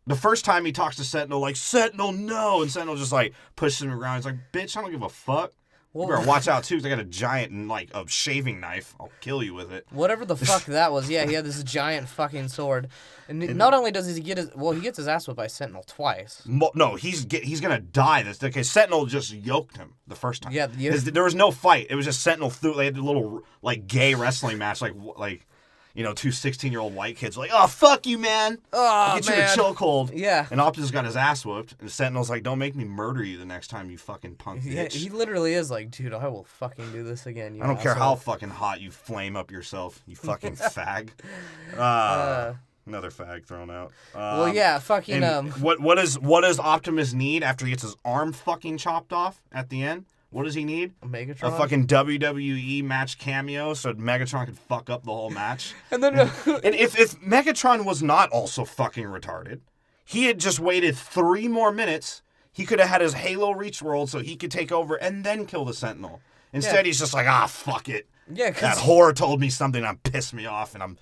S2: The first time he talks to Sentinel, like, Sentinel, no! And Sentinel just, pushes him around. He's like, bitch, I don't give a fuck. Well, you better watch out, too, because I got a giant, a shaving knife. I'll kill you with it.
S1: Whatever the fuck that was, yeah, he had this giant fucking sword. And not only does he get he gets his ass whipped by Sentinel twice.
S2: No, he's gonna die. Okay, Sentinel just yoked him the first time.
S1: Yeah.
S2: There was no fight. It was just Sentinel they had a little, gay wrestling match, two 16-year-old white kids like, oh, fuck you, man. I'll get you a chokehold.
S1: Yeah.
S2: And Optimus got his ass whooped, and Sentinel's like, don't make me murder you the next time, you fucking punk bitch.
S1: Yeah, he literally is like, dude, I will fucking do this again.
S2: I don't care how fucking hot you flame up yourself, you fucking fag. Another fag thrown out.
S1: Well, yeah, fucking...
S2: What does Optimus need after he gets his arm fucking chopped off at the end? What does he need?
S1: Megatron?
S2: A fucking WWE match cameo so Megatron could fuck up the whole match.
S1: And then...
S2: and if Megatron was not also fucking retarded, he had just waited 3 more minutes, he could have had his Halo Reach world so he could take over and then kill the Sentinel. Instead, he's just like, fuck it.
S1: Yeah,
S2: that whore told me something that pissed me off, and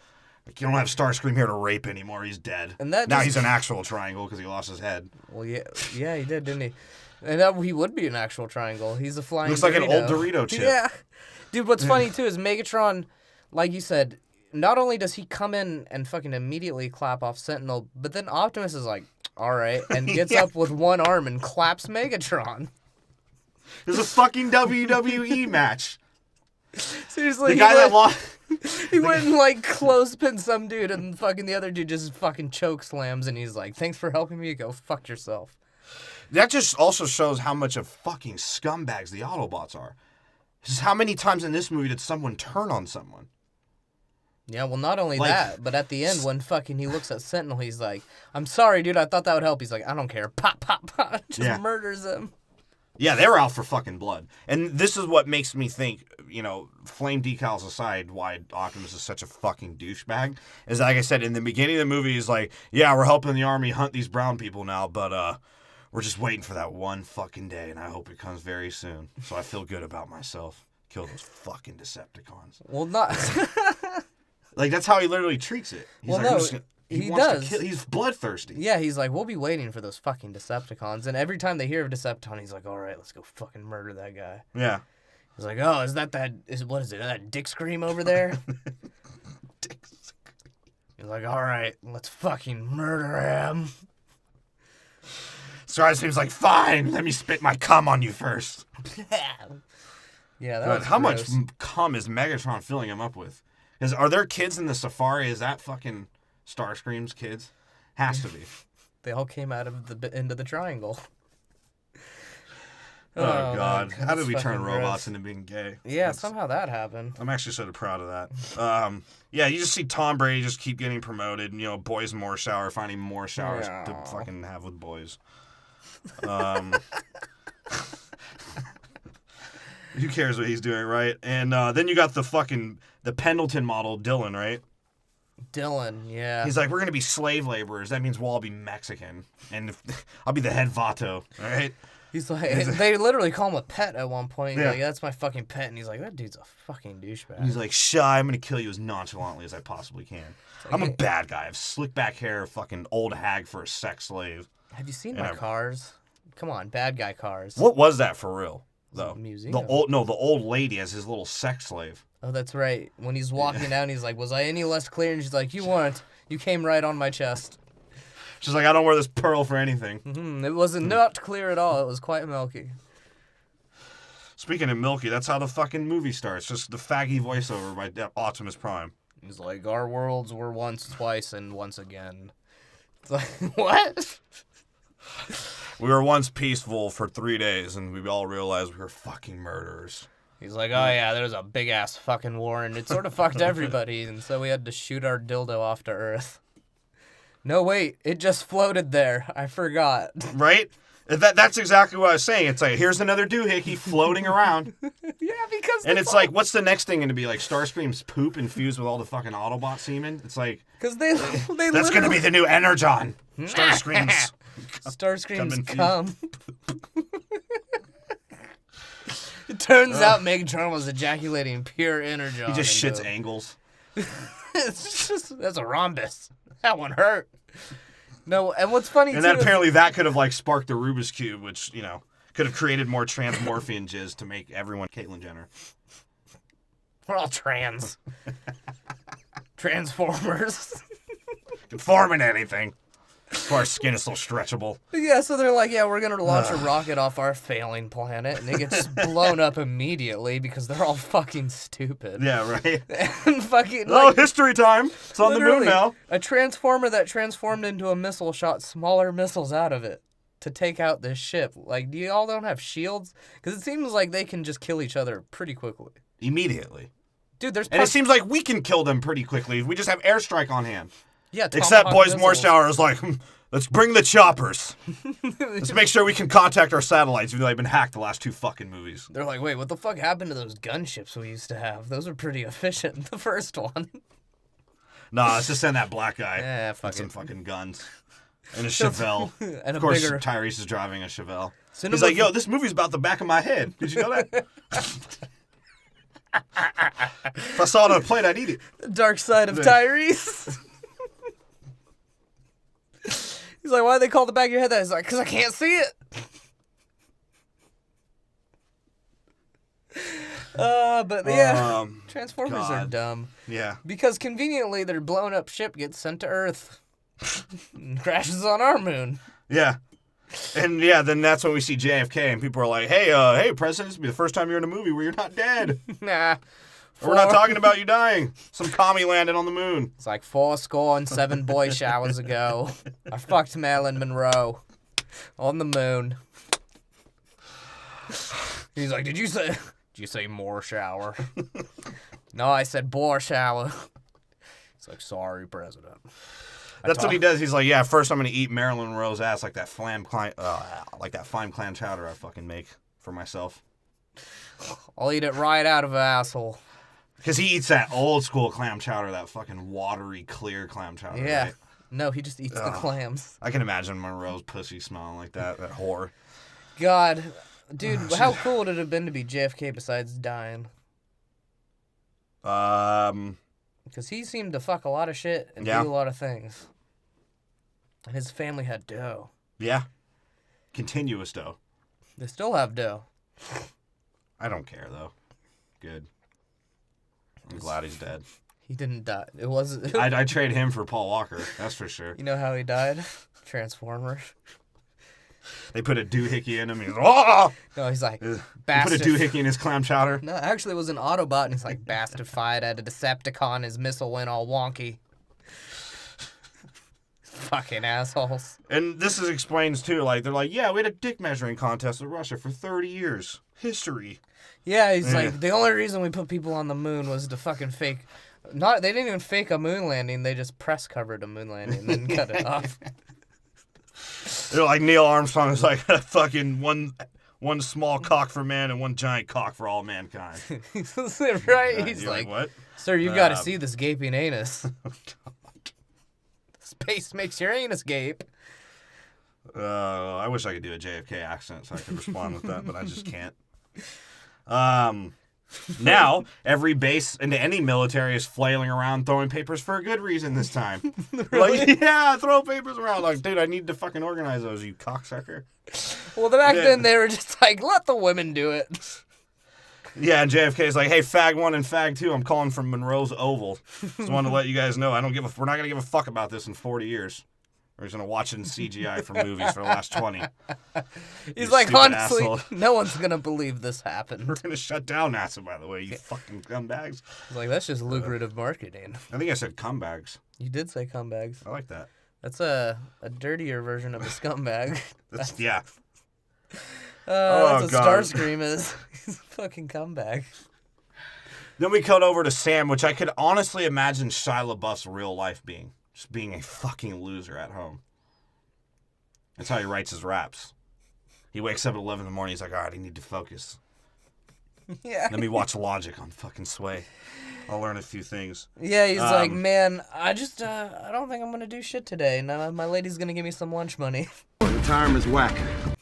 S2: you don't have Starscream here to rape anymore. He's dead. And now he's an actual triangle because he lost his head.
S1: Well, yeah, he did, didn't he? And he would be an actual triangle. He's a flying
S2: Looks like an old Dorito chip.
S1: Yeah. Dude, what's funny, too, is Megatron, like you said, not only does he come in and fucking immediately clap off Sentinel, but then Optimus is like, all right, and gets up with one arm and claps Megatron.
S2: There's a fucking WWE match.
S1: Seriously.
S2: The guy that lost...
S1: He went and, clothespin some dude, and fucking the other dude just fucking choke slams, and he's like, thanks for helping me, go fuck yourself.
S2: That just also shows how much of fucking scumbags the Autobots are. Just how many times in this movie did someone turn on someone?
S1: Yeah, well, not only that, but at the end, when fucking he looks at Sentinel, he's like, I'm sorry, dude, I thought that would help. He's like, I don't care. Pop, pop, pop. Just murders him.
S2: Yeah, they were out for fucking blood. And this is what makes me think, flame decals aside, why Optimus is such a fucking douchebag. Is like I said, in the beginning of the movie, he's like, yeah, we're helping the army hunt these brown people now, but we're just waiting for that one fucking day, and I hope it comes very soon. So I feel good about myself. Kill those fucking Decepticons.
S1: Well, not...
S2: that's how he literally treats it. He's
S1: he does.
S2: He's bloodthirsty.
S1: Yeah, he's like, we'll be waiting for those fucking Decepticons. And every time they hear of Decepticon, he's like, all right, let's go fucking murder that guy.
S2: Yeah.
S1: He's like, oh, what is it, that Dick Scream over there?
S2: Dick Scream.
S1: He's like, all right, let's fucking murder him.
S2: Starscream's like, fine, let me spit my cum on you first.
S1: Yeah, that was
S2: How much cum is Megatron filling him up with? Are there kids in the safari? Is that fucking Starscream's kids? Has to be.
S1: They all came out of the end of the triangle.
S2: Oh God! How did we turn
S1: gross.
S2: robots into being gay?
S1: Yeah, somehow that happened.
S2: I'm actually sort of proud of that. Yeah, you just see Tom Brady just keep getting promoted. You know, boys more shower, finding more showers to fucking have with boys. Who cares what he's doing, right? And then you got the Pendleton model, Dylan, right?
S1: Dylan, yeah.
S2: He's like, we're gonna be slave laborers. That means we'll all be Mexican, and I'll be the head vato, right?
S1: He's like, they literally call him a pet at one point. He's
S2: Yeah.
S1: like, that's my fucking pet. And he's like, that dude's a fucking douchebag.
S2: He's like, shy, I'm going to kill you as nonchalantly as I possibly can.
S1: Like,
S2: I'm a bad guy. I have slick back hair, fucking old hag for a sex slave.
S1: Have you seen my cars? Come on, bad guy cars.
S2: What was that for real, though?
S1: Museum.
S2: The old lady as his little sex slave.
S1: Oh, that's right. When he's walking down, he's like, was I any less clear? And she's like, you weren't. You came right on my chest.
S2: She's like, I don't wear this pearl for anything.
S1: Mm-hmm. It wasn't not clear at all. It was quite milky.
S2: Speaking of milky, that's how the fucking movie starts. Just the faggy voiceover by Optimus Prime.
S1: He's like, our worlds were once, twice, and once again. It's like, what?
S2: We were once peaceful for 3 days, and we all realized we were fucking murderers.
S1: He's like, oh yeah, there was a big-ass fucking war, and it sort of fucked everybody, and so we had to shoot our dildo off to Earth. No, wait, it just floated there. I forgot.
S2: Right? That's exactly what I was saying. It's like, here's another doohickey floating around.
S1: Yeah, because...
S2: And it's like, what's the next thing going to be? Like, Starscream's poop infused with all the fucking Autobot semen? It's like...
S1: Because they
S2: that's going to be the new Energon. Starscream's...
S1: Starscream's cum. It turns out Megatron was ejaculating pure Energon.
S2: He just shits angles.
S1: It's just... That's a rhombus. That one hurt. No, and what's funny
S2: and
S1: too...
S2: then apparently that could have, like, sparked the Rubik's Cube, which, you know, could have created more transmorphian jizz to make everyone Caitlyn Jenner.
S1: We're all trans. Transformers.
S2: Can form in anything. Our skin is so stretchable.
S1: Yeah, so they're like, yeah, we're going to launch a rocket off our failing planet, and it gets blown up immediately because they're all fucking stupid.
S2: Yeah, right?
S1: And fucking...
S2: history time! It's on the moon now.
S1: A transformer that transformed into a missile shot smaller missiles out of it to take out this ship. Like, do y'all don't have shields? Because it seems like they can just kill each other pretty quickly.
S2: Immediately.
S1: Dude, there's...
S2: And it seems like we can kill them pretty quickly. We just have airstrike on hand.
S1: Yeah,
S2: except Boys More Shower is like, let's bring the choppers. Let's make sure we can contact our satellites, even though they've been hacked the last 2 fucking movies.
S1: They're like, wait, what the fuck happened to those gunships we used to have? Those were pretty efficient, the first one.
S2: Nah, let's just send that black guy.
S1: Yeah, fuck
S2: with some
S1: it.
S2: fucking guns. And a Chevelle.
S1: And
S2: of course, Tyrese is driving a Chevelle.
S1: Send
S2: He's like, yo, this movie's about the back of my head. Did you know that? If I saw it on a plate, I'd eat it.
S1: The dark side of Tyrese. He's like, why do they call the back of your head that? He's like, because I can't see it. But yeah, Transformers are dumb.
S2: Yeah.
S1: Because conveniently, their blown up ship gets sent to Earth. And crashes on our moon.
S2: Yeah. And yeah, then that's when we see JFK and people are like, hey, President, this will be the first time you're in a movie where you're not dead.
S1: Nah.
S2: We're not talking about you dying. Some commie landed on the moon.
S1: It's like 407 boy showers ago. I fucked Marilyn Monroe on the moon. He's like, did you say more shower? No, I said bore shower. It's like, sorry, President.
S2: That's what he does. He's like, yeah, first I'm gonna eat Marilyn Monroe's ass like that fine clam chowder I fucking make for myself.
S1: I'll eat it right out of an asshole.
S2: Because he eats that old school clam chowder, that fucking watery, clear clam chowder.
S1: Yeah.
S2: Right?
S1: No, he just eats the clams.
S2: I can imagine Monroe's pussy smelling like that whore.
S1: God. Dude, how cool would it have been to be JFK besides dying? Because he seemed to fuck a lot of shit and do a lot of things. And his family had dough.
S2: Yeah. Continuous dough.
S1: They still have dough.
S2: I don't care, though. Good. I'm glad he's dead.
S1: He didn't die. It wasn't...
S2: I'd trade him for Paul Walker, that's for sure.
S1: You know how he died? Transformers.
S2: They put a doohickey in him. He's oh!
S1: No, he's like,
S2: They
S1: bastard.
S2: put a doohickey in his clam chowder.
S1: No, actually, it was an Autobot, and he's like, bastified at a Decepticon. His missile went all wonky. Fucking assholes.
S2: And this explains, too, like, they're like, yeah, we had a dick measuring contest with Russia for 30 years. History.
S1: Yeah, he's like, the only reason we put people on the moon was to fucking fake... They didn't even fake a moon landing, they just press covered a moon landing and then cut it off.
S2: They're like, Neil Armstrong is like a fucking one small cock for man and one giant cock for all mankind.
S1: Right? He's like,
S2: what?
S1: Sir, you've got to see this gaping anus. Space makes your anus gape.
S2: I wish I could do a JFK accent so I could respond with that, but I just can't. Now, every base into any military is flailing around throwing papers for a good reason this time.
S1: Really?
S2: Like, yeah, throw papers around. Like, dude, I need to fucking organize those, you cocksucker.
S1: Well, back then they were just like, let the women do it.
S2: Yeah, and JFK's like, hey, fag 1 and fag 2, I'm calling from Monroe's Oval. Just wanted to let you guys know, we're not going to give a fuck about this in 40 years. We're just going to watch it in CGI for movies for the last 20.
S1: He's like, honestly, no one's going to believe this happened.
S2: We're going to shut down NASA, by the way, you fucking scumbags.
S1: He's like, that's just lucrative marketing.
S2: I think I said cumbags.
S1: You did say cumbags.
S2: I like that.
S1: That's a dirtier version of a scumbag.
S2: Yeah.
S1: That's what Starscream is. He's a fucking comeback.
S2: Then we cut over to Sam, which I could honestly imagine Shia LaBeouf's real life being. Just being a fucking loser at home. That's how he writes his raps. He wakes up at 11 in the morning, he's like, all right, I need to focus.
S1: Yeah.
S2: Let me watch Logic on fucking Sway. I'll learn a few things.
S1: Yeah, he's like, man, I just, I don't think I'm going to do shit today. Now my lady's going to give me some lunch money.
S3: Your time is whack.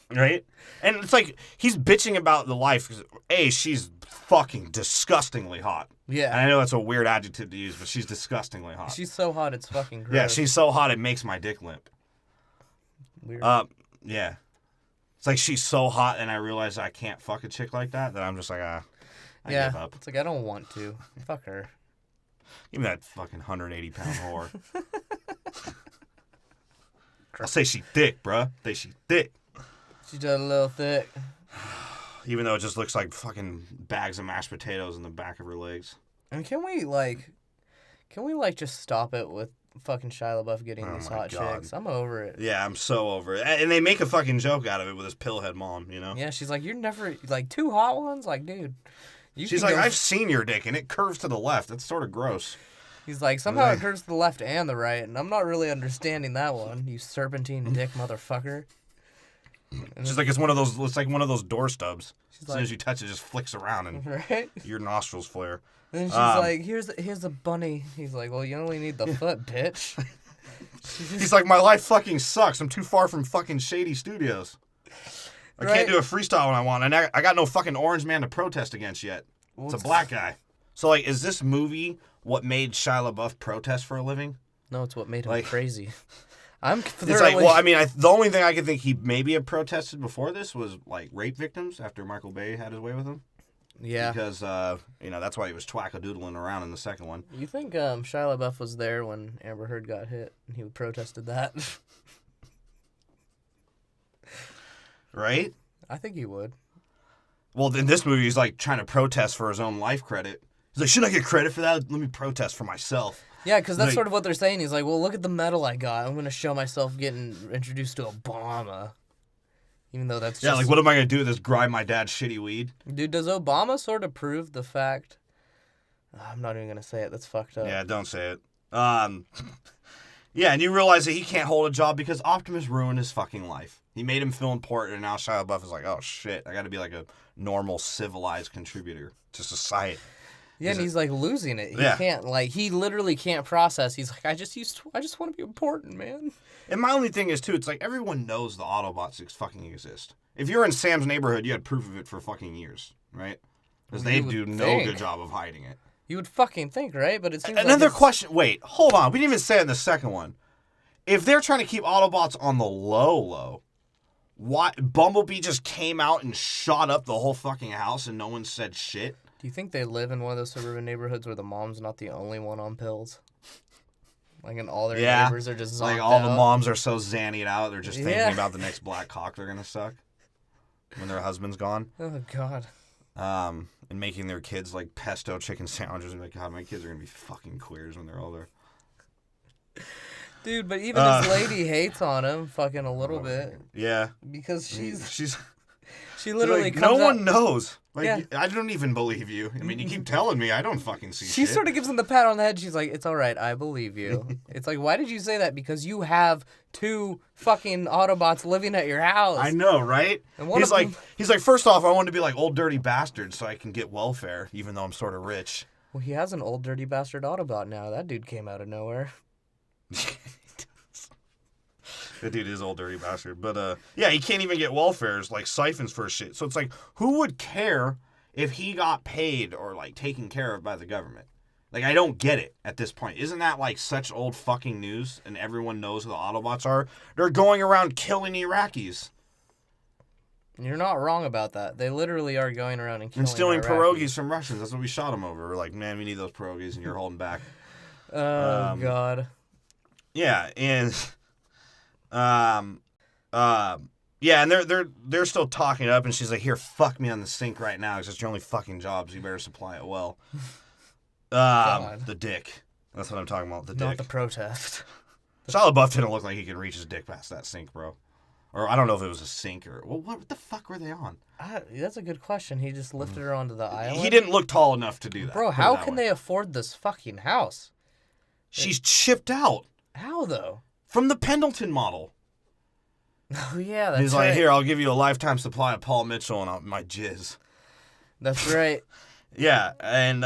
S2: Right? And it's like, he's bitching about the life. A, she's fucking disgustingly hot.
S1: Yeah.
S2: And I know that's a weird adjective to use, but she's disgustingly hot.
S1: She's so hot, it's fucking gross.
S2: Yeah, she's so hot, it makes my dick limp.
S1: Weird.
S2: Yeah. It's like she's so hot, and I realize I can't fuck a chick like that I'm just like, I give up.
S1: It's like, I don't want to. Fuck her.
S2: Give me that fucking 180-pound whore. I'll say she thick, bruh. Say she thick.
S1: She's just a little thick.
S2: Even though it just looks like fucking bags of mashed potatoes in the back of her legs.
S1: And can we just stop it with fucking Shia LaBeouf getting these hot chicks? I'm over it.
S2: Yeah, I'm so over it. And they make a fucking joke out of it with his pillhead mom, you know?
S1: Yeah, she's like, you're never, like, 2 hot ones? Like, dude.
S2: She's like, I've seen your dick, and it curves to the left. That's sort of gross.
S1: He's like, somehow it curves to the left and the right, and I'm not really understanding that one, you serpentine dick motherfucker.
S2: She's like, it's like one of those door stubs. As soon
S1: like,
S2: as you touch it, it just flicks around, and
S1: right?
S2: your nostrils flare.
S1: And she's like, here's a bunny. He's like, well, you only need the foot, bitch.
S2: He's like, my life fucking sucks. I'm too far from fucking shady studios. I can't do a freestyle when I want, and I got no fucking orange man to protest against yet. It's a black guy. So, like, is this movie what made Shia LaBeouf protest for a living?
S1: No, it's what made him crazy. It's
S2: like, well, I mean, the only thing I could think he maybe have protested before this was, like, rape victims after Michael Bay had his way with him.
S1: Yeah.
S2: Because, that's why he was twackadoodling around in the second one.
S1: You think Shia LaBeouf was there when Amber Heard got hit and he protested that?
S2: Right?
S1: I think he would.
S2: Well, in this movie, he's, like, trying to protest for his own life credit. He's like, should I get credit for that? Let me protest for myself.
S1: Yeah, because that's sort of what they're saying. He's like, well, look at the medal I got. I'm going to show myself getting introduced to Obama. Even though that's just...
S2: Yeah, like, what am I going to do with this grind my dad's shitty weed?
S1: Dude, does Obama sort of prove the fact... I'm not even going to say it. That's fucked up.
S2: Yeah, don't say it. Yeah, and you realize that he can't hold a job because Optimus ruined his fucking life. He made him feel important, and now Shia LaBeouf is like, oh, shit, I got to be like a normal, civilized contributor to society.
S1: Yeah, and he's like losing it. He can't, like, he literally can't process. He's like, I just want to be important, man.
S2: And my only thing is, too, it's like everyone knows the Autobots fucking exist. If you're in Sam's neighborhood, you had proof of it for fucking years, right? Because they do no good job of hiding it.
S1: You would fucking think, right? But it seems
S2: Another question. Wait, hold on. We didn't even say it in the second one. If they're trying to keep Autobots on the low, why Bumblebee just came out and shot up the whole fucking house and no one said shit?
S1: Do you think they live in one of those suburban neighborhoods where the mom's not the only one on pills? Like, and all their neighbors are just zonked
S2: like, all
S1: out.
S2: the moms are so zannied out, they're just thinking about the next black cock they're going to suck when their husband's gone.
S1: Oh, God.
S2: And making their kids, like, pesto chicken sandwiches. And like, God, my kids are going to be fucking queers when they're older.
S1: Dude, but even his lady hates on him fucking a little bit.
S2: Yeah.
S1: Because she
S2: literally
S1: like,
S2: comes no one knows. Like,
S1: yeah.
S2: I don't even believe you. I mean, you keep telling me. I don't fucking see
S1: She
S2: shit.
S1: sort of gives him the pat on the head. She's like, it's all right. I believe you. It's like, why did you say that? Because you have 2 fucking Autobots living at your house.
S2: I know, right?
S1: And
S2: he's like, first off, I want to be like old dirty bastard so I can get welfare, even though I'm sort of rich.
S1: Well, he has an old dirty bastard Autobot now. That dude came out of nowhere.
S2: That dude is old dirty bastard. But, yeah, he can't even get welfare. It's like siphons for shit. So it's like, who would care if he got paid or, like, taken care of by the government? Like, I don't get it at this point. Isn't that, like, such old fucking news and everyone knows who the Autobots are? They're going around killing Iraqis.
S1: You're not wrong about that. They literally are going around and killing
S2: and stealing
S1: Iraqis.
S2: pierogies from Russians. That's what we shot them over. We're like, man, we need those pierogies and you're holding back.
S1: Oh, God.
S2: Yeah, and... yeah, and they're still talking it up, and she's like, "Here, fuck me on the sink right now, because it's your only fucking job, so you better supply it well." The dick. That's what I'm talking about. The dick.
S1: Not the protest.
S2: Shia LaBeouf didn't look like he could reach his dick past that sink, bro. Or I don't know if it was a sink or what the fuck were they on?
S1: That's a good question. He just lifted her onto the island.
S2: He didn't look tall enough to do that.
S1: Bro, how can they afford this fucking house?
S2: She's chipped out.
S1: How though?
S2: From the Pendleton model.
S1: Oh, yeah, that's
S2: He's like, here, I'll give you a lifetime supply of Paul Mitchell and my jizz.
S1: That's right.
S2: Yeah, and,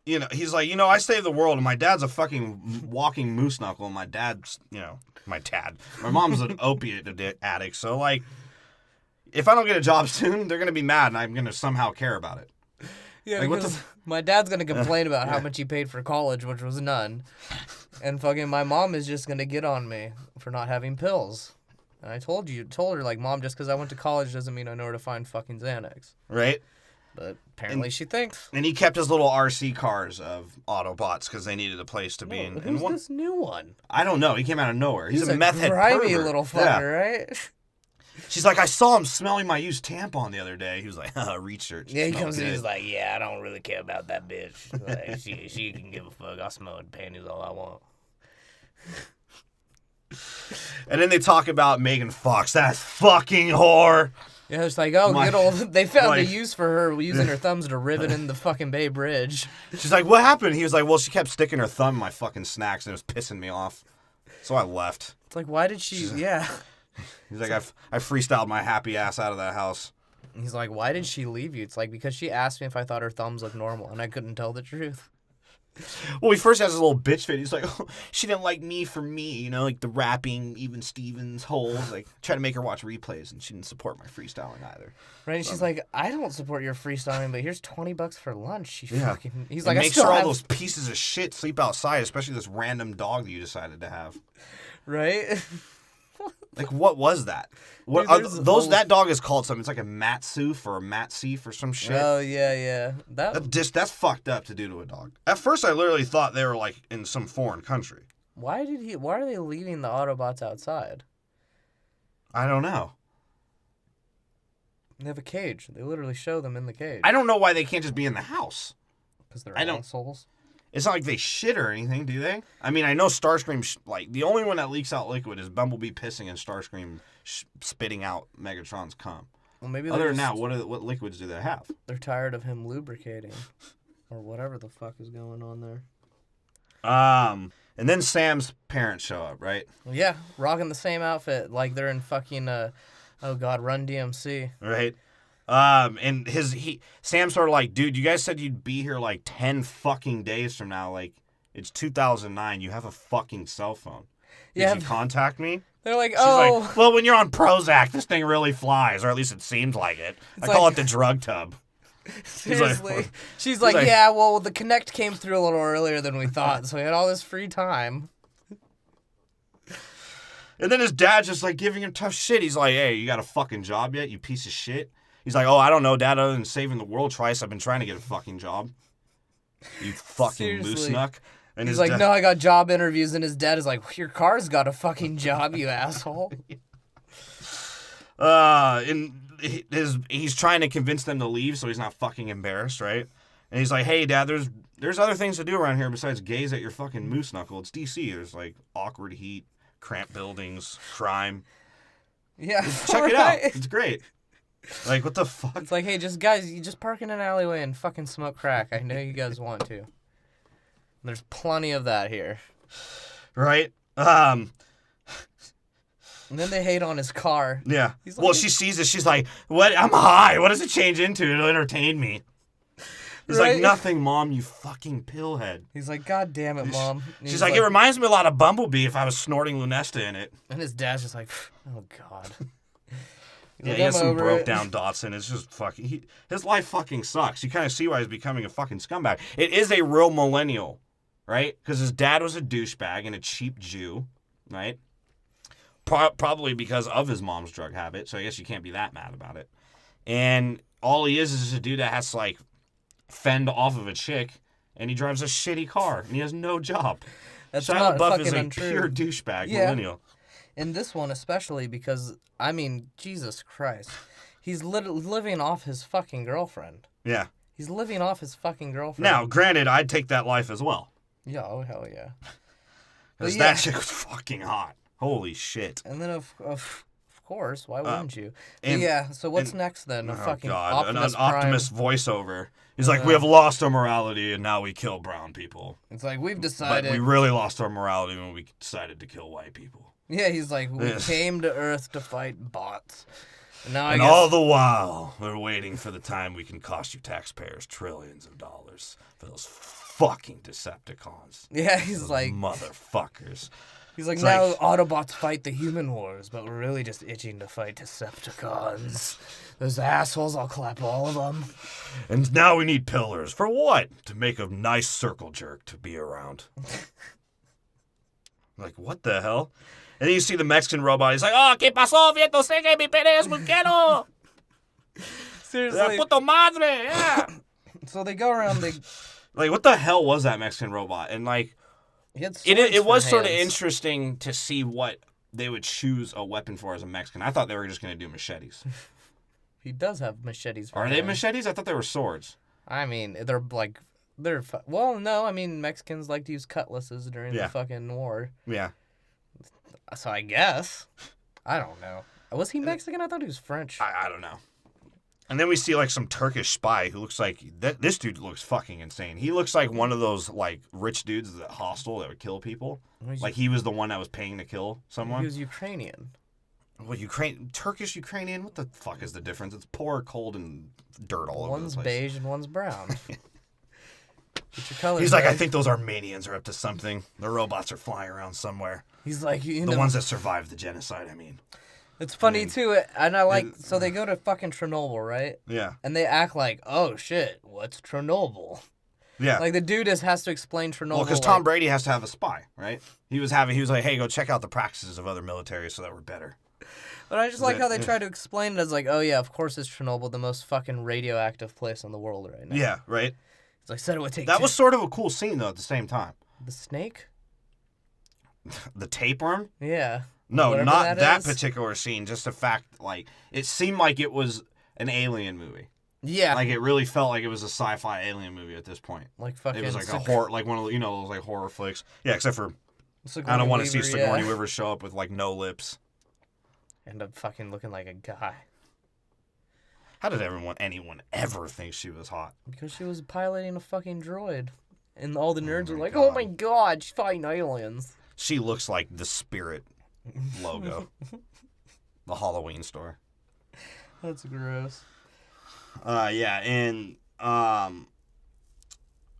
S2: you know, he's like, I saved the world, and my dad's a fucking walking moose knuckle, and my dad's, my dad. My mom's an opiate addict, so, like, if I don't get a job soon, they're going to be mad, and I'm going to somehow care about it.
S1: Yeah, like, because my dad's going to complain about how much he paid for college, which was none. And fucking my mom is just going to get on me for not having pills. And I told her, like, Mom, just because I went to college doesn't mean I know where to find fucking Xanax.
S2: Right?
S1: But apparently she thinks.
S2: And he kept his little RC cars of Autobots because they needed a place to be in.
S1: Who's this new one?
S2: I don't know. He came out of nowhere. He's a meth head
S1: grimy
S2: pervert.
S1: Little fucker, right?
S2: She's like, I saw him smelling my used tampon the other day. He was like, research.
S1: Yeah, he comes in, he's like, yeah, I don't really care about that bitch. Like, she can give a fuck. I'll smell her panties all I want.
S2: And then they talk about Megan Fox, that fucking whore.
S1: Yeah, it's like, good old. They found a use for her using her thumbs to rivet in the fucking Bay Bridge.
S2: She's like, what happened? He was like, well, she kept sticking her thumb in my fucking snacks and it was pissing me off. So I left.
S1: It's like, why did she? Yeah.
S2: He's like, I freestyled my happy ass out of that house.
S1: He's like, why did she leave you? It's like, because she asked me if I thought her thumbs looked normal, and I couldn't tell the truth.
S2: Well, he first has his little bitch fit. He's like, oh, she didn't like me for me, like the rapping, even Stevens holes. Like, try to make her watch replays, and she didn't support my freestyling either.
S1: Right? And she's like, I don't support your freestyling, but here's $20 for lunch. He's like,
S2: make sure all those pieces of shit sleep outside, especially this random dog that you decided to have.
S1: Right?
S2: Like, what was that? What that dog is called something. It's like a Matsoof or a Matsief or some shit.
S1: Oh yeah.
S2: That's fucked up to do to a dog. At first, I literally thought they were like in some foreign country.
S1: Why are they leaving the Autobots outside?
S2: I don't know.
S1: They have a cage. They literally show them in the cage.
S2: I don't know why they can't just be in the house.
S1: Because they're assholes.
S2: It's not like they shit or anything, do they? I mean, I know Starscream, the only one that leaks out liquid is Bumblebee pissing and Starscream spitting out Megatron's cum.
S1: Well, maybe
S2: other than that, what liquids do they have?
S1: They're tired of him lubricating. Or whatever the fuck is going on there.
S2: And then Sam's parents show up, right?
S1: Yeah, rocking the same outfit like they're in fucking, Run DMC.
S2: Right. And Sam's sort of like, dude, you guys said you'd be here like 10 fucking days from now. Like, it's 2009. You have a fucking cell phone. Did you contact me?
S1: They're like,
S2: She's like, well, when you're on Prozac, this thing really flies, or at least it seems like it. I call it the drug tub.
S1: Seriously. She's like, yeah, well, the Connect came through a little earlier than we thought, so we had all this free time.
S2: And then his dad's just like giving him tough shit. He's like, hey, you got a fucking job yet, you piece of shit? He's like, oh, I don't know, Dad, other than saving the world twice, I've been trying to get a fucking job. You fucking moose nuck. And
S1: he's like, no, I got job interviews, and his dad is like, your car's got a fucking job, you asshole.
S2: He's trying to convince them to leave so he's not fucking embarrassed, right? And he's like, hey, Dad, there's other things to do around here besides gaze at your fucking moose knuckle. It's D.C. There's, like, awkward heat, cramped buildings, crime.
S1: Yeah.
S2: Check it out. It's great. Like, what the fuck?
S1: It's like, hey, guys, you just park in an alleyway and fucking smoke crack. I know you guys want to. There's plenty of that here.
S2: Right?
S1: And then they hate on his car.
S2: Yeah. Well, she sees it. She's like, what? I'm high. What does it change into? It'll entertain me. He's like, nothing, Mom, you fucking pillhead.
S1: He's like, God damn it, Mom.
S2: She's like, it reminds me a lot of Bumblebee if I was snorting Lunesta in it.
S1: And his dad's just like, oh, God.
S2: Yeah, he has some broke down Datsun. It's just fucking... his life fucking sucks. You kind of see why he's becoming a fucking scumbag. It is a real millennial, right? Because his dad was a douchebag and a cheap Jew, right? Probably because of his mom's drug habit, so I guess you can't be that mad about it. And all he is a dude that has to, like, fend off of a chick, and he drives a shitty car, and he has no job.
S1: That's
S2: Shia
S1: not
S2: LaBeouf
S1: fucking
S2: is a
S1: untrue.
S2: pure douchebag millennial.
S1: In this one especially because, I mean, Jesus Christ. He's living off his fucking girlfriend.
S2: Yeah.
S1: He's living off his fucking girlfriend.
S2: Now, granted, I'd take that life as well.
S1: Yeah, oh, hell yeah.
S2: Because that chick was fucking hot. Holy shit.
S1: And then, of course, why wouldn't you? Yeah, so what's next then? Fucking
S2: God.
S1: Optimus
S2: An Optimus voiceover. He's like, we have lost our morality, and now we kill brown people.
S1: It's like, we've decided...
S2: But we really lost our morality when we decided to kill white people.
S1: Yeah, he's like, we came to Earth to fight bots. And
S2: all the while, we're waiting for the time we can cost you taxpayers trillions of dollars for those fucking Decepticons.
S1: Yeah, he's
S2: those
S1: like...
S2: motherfuckers.
S1: He's like, now Autobots fight the human wars, but we're really just itching to fight Decepticons. Those assholes, I'll clap all of them.
S2: And now we need pillars. For what? To make a nice circle jerk to be around. Like, what the hell? And then you see the Mexican robot. He's like, oh, ¿qué pasó, vieto? Sé que mi pene es muy bueno.
S1: Seriously.
S2: Puto madre, yeah.
S1: So they go around,
S2: Like, what the hell was that Mexican robot? And, like, it was sort of interesting to see what they would choose a weapon for as a Mexican. I thought they were just going to do machetes.
S1: He does have machetes for
S2: Are they machetes? I thought they were swords.
S1: I mean, they're like... Well, no, I mean, Mexicans like to use cutlasses during the fucking war.
S2: Yeah.
S1: So I guess. I don't know. Was he Mexican? I thought he was French.
S2: I don't know. And then we see, like, some Turkish spy who looks like... This dude looks fucking insane. He looks like one of those, like, rich dudes that hostile that would kill people. Like, he was the one that was paying to kill someone.
S1: He was Ukrainian.
S2: Well, Turkish, Ukrainian? What the fuck is the difference? It's poor, cold, and dirt all over the place.
S1: One's beige and one's brown. Get your colors.
S2: He's like, I think those Armenians are up to something. The robots are flying around somewhere.
S1: He's like,
S2: the ones that survived the genocide, I mean.
S1: It's funny, too, and I like, so they go to fucking Chernobyl, right?
S2: Yeah.
S1: And they act like, oh, shit, what's Chernobyl?
S2: Yeah.
S1: Like, the dude has to explain Chernobyl.
S2: Well, because Tom Brady has to have a spy, right? He was like, hey, go check out the practices of other militaries so that we're better.
S1: But I just like how they try to explain it as like, oh, yeah, of course it's Chernobyl, the most fucking radioactive place in the world right now.
S2: Yeah, right?
S1: It's like, said it would take
S2: That was sort of a cool scene, though, at the same time.
S1: The snake?
S2: The tapeworm?
S1: Yeah.
S2: No, not that particular scene. Just the fact, like, it seemed like it was an alien movie.
S1: Yeah.
S2: Like, it really felt like it was a sci-fi alien movie at this point.
S1: Like fucking...
S2: It was like a horror, like one of the, those, like, horror flicks. Yeah, except for, I don't want to see Sigourney Weaver show up with, like, no lips.
S1: End up fucking looking like a guy.
S2: How did anyone ever think she was hot?
S1: Because she was piloting a fucking droid. And all the nerds were like, oh my god, she's fighting aliens.
S2: She looks like the Spirit logo. The Halloween store.
S1: That's gross.
S2: Yeah, and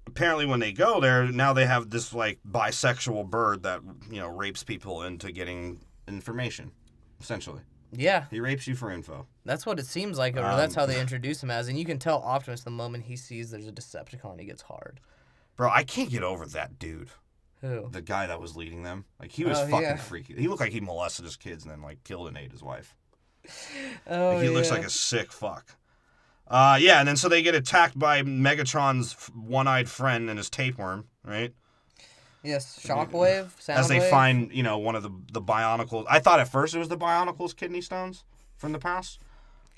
S2: apparently when they go there, now they have this, like, bisexual bird that, rapes people into getting information, essentially.
S1: Yeah.
S2: He rapes you for info.
S1: That's what it seems like, or that's how they introduce him as. And you can tell Optimus the moment he sees there's a Decepticon, he gets hard.
S2: Bro, I can't get over that dude.
S1: Who?
S2: The guy that was leading them. Like, he was fucking freaky. He looked like he molested his kids and then, like, killed and ate his wife.
S1: Oh,
S2: like, he looks like a sick fuck. Yeah, and then so they get attacked by Megatron's one-eyed friend and his tapeworm, right?
S1: Yes, Shockwave, Soundwave.
S2: As they find, one of the Bionicles. I thought at first it was the Bionicles kidney stones from the past.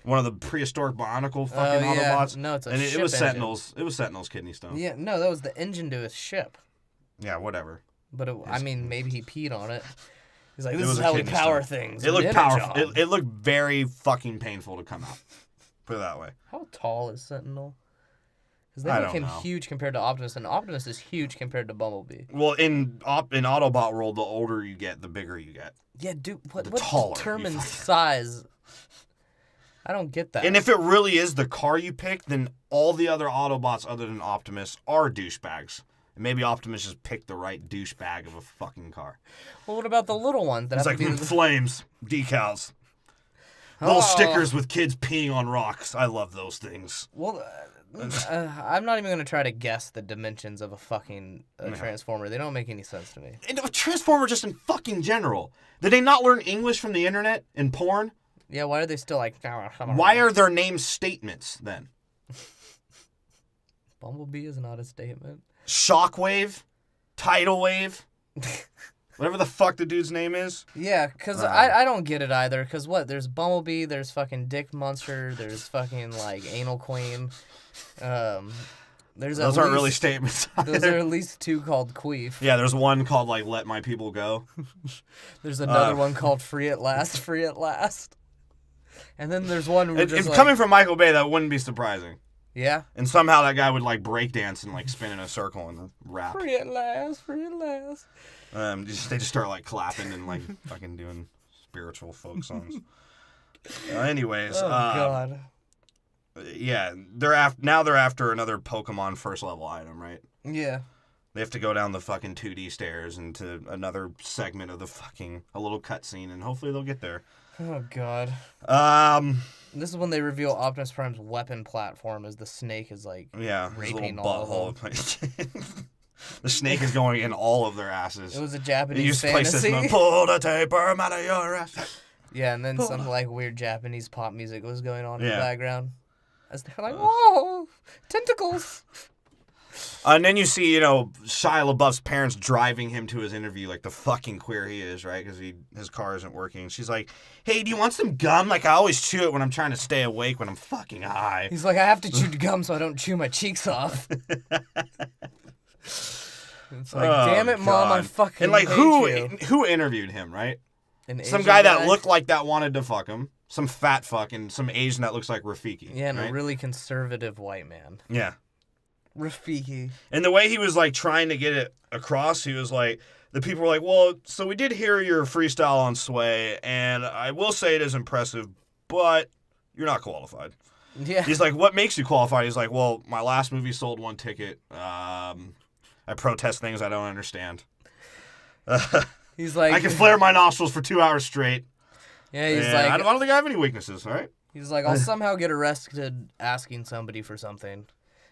S2: One of the prehistoric Bionicle fucking Autobots.
S1: No, it's a
S2: and
S1: ship
S2: it was
S1: engine.
S2: Sentinels. It was Sentinels kidney stones.
S1: Yeah, no, that was the engine to his ship.
S2: Yeah, whatever.
S1: But maybe he peed on it. He's like,
S2: It
S1: this
S2: was
S1: is
S2: a
S1: how we
S2: kidney
S1: power
S2: stone.
S1: things.
S2: It looked
S1: Energon.
S2: powerful. It looked very fucking painful to come out. Put it that way.
S1: How tall is Sentinel? Because
S2: I
S1: they
S2: don't
S1: make him
S2: know.
S1: huge compared to Optimus, and Optimus is huge compared to Bumblebee.
S2: Well, in Autobot world, the older you get, the bigger you get.
S1: Yeah, dude, what
S2: taller you
S1: determines
S2: fucking-
S1: size? I don't get that.
S2: And if it really is the car you pick, then all the other Autobots other than Optimus are douchebags. And maybe Optimus just picked the right douchebag of a fucking car.
S1: Well, what about the little ones? That
S2: It's
S1: have
S2: like
S1: to be
S2: flames, decals, little stickers with kids peeing on rocks. I love those things.
S1: Well, I'm not even going to try to guess the dimensions of a fucking Transformer. They don't make any sense to me.
S2: And a Transformer just in fucking general. Did they not learn English from the internet and porn?
S1: Yeah, why are they still like...
S2: Why are their names statements then?
S1: Bumblebee is not a statement.
S2: Shockwave? Tidal Wave? Whatever the fuck the dude's name is.
S1: Yeah, because I don't get it either. Because what? There's Bumblebee, there's fucking Dick Monster, there's fucking, like, Anal Queen.
S2: Those aren't really statements.
S1: Those are at least two called Queef.
S2: Yeah, there's one called, like, Let My People Go.
S1: There's another one called Free at Last, Free at Last. And then there's one where just
S2: coming from Michael Bay, that wouldn't be surprising.
S1: Yeah?
S2: And somehow that guy would, like, break dance and, like, spin in a circle and rap.
S1: Free at last, free at last.
S2: They just start, like, clapping and, like, fucking doing spiritual folk songs. Anyways.
S1: Oh, God.
S2: Yeah, they're after another Pokemon first level item, right?
S1: Yeah.
S2: They have to go down the fucking 2D stairs into another segment of a little cutscene, and hopefully they'll get there.
S1: Oh, God. This is when they reveal Optimus Prime's weapon platform as the snake is, like,
S2: yeah,
S1: raping all of them.
S2: The snake is going in all of their asses.
S1: It was a Japanese fantasy.
S2: Pull the taper out of your ass.
S1: Yeah, and then some, like, weird Japanese pop music was going on in the background. As they're like, whoa, tentacles.
S2: And then you see, Shia LaBeouf's parents driving him to his interview like the fucking queer he is, right? Because his car isn't working. She's like, hey, do you want some gum? Like, I always chew it when I'm trying to stay awake when I'm fucking high.
S1: He's like, I have to chew gum so I don't chew my cheeks off. It's like, damn it, Mom, I fucking
S2: and like,
S1: hate you.
S2: who interviewed him, right? Some
S1: Asian
S2: guy that looked like that wanted to fuck him. Some fat fuck and some Asian that looks like Rafiki.
S1: Yeah, and
S2: right?
S1: a really conservative white man.
S2: Yeah.
S1: Rafiki.
S2: And the way he was like trying to get it across, he was like, the people were like, well, so we did hear your freestyle on Sway, and I will say it is impressive, but you're not qualified.
S1: Yeah.
S2: He's like, what makes you qualified? He's like, well, my last movie sold 1 ticket. I protest things I don't understand.
S1: He's like,
S2: I can flare my nostrils for 2 hours straight.
S1: Yeah, he's like,
S2: I don't think I have any weaknesses, all right?
S1: He's like, I'll somehow get arrested asking somebody for something.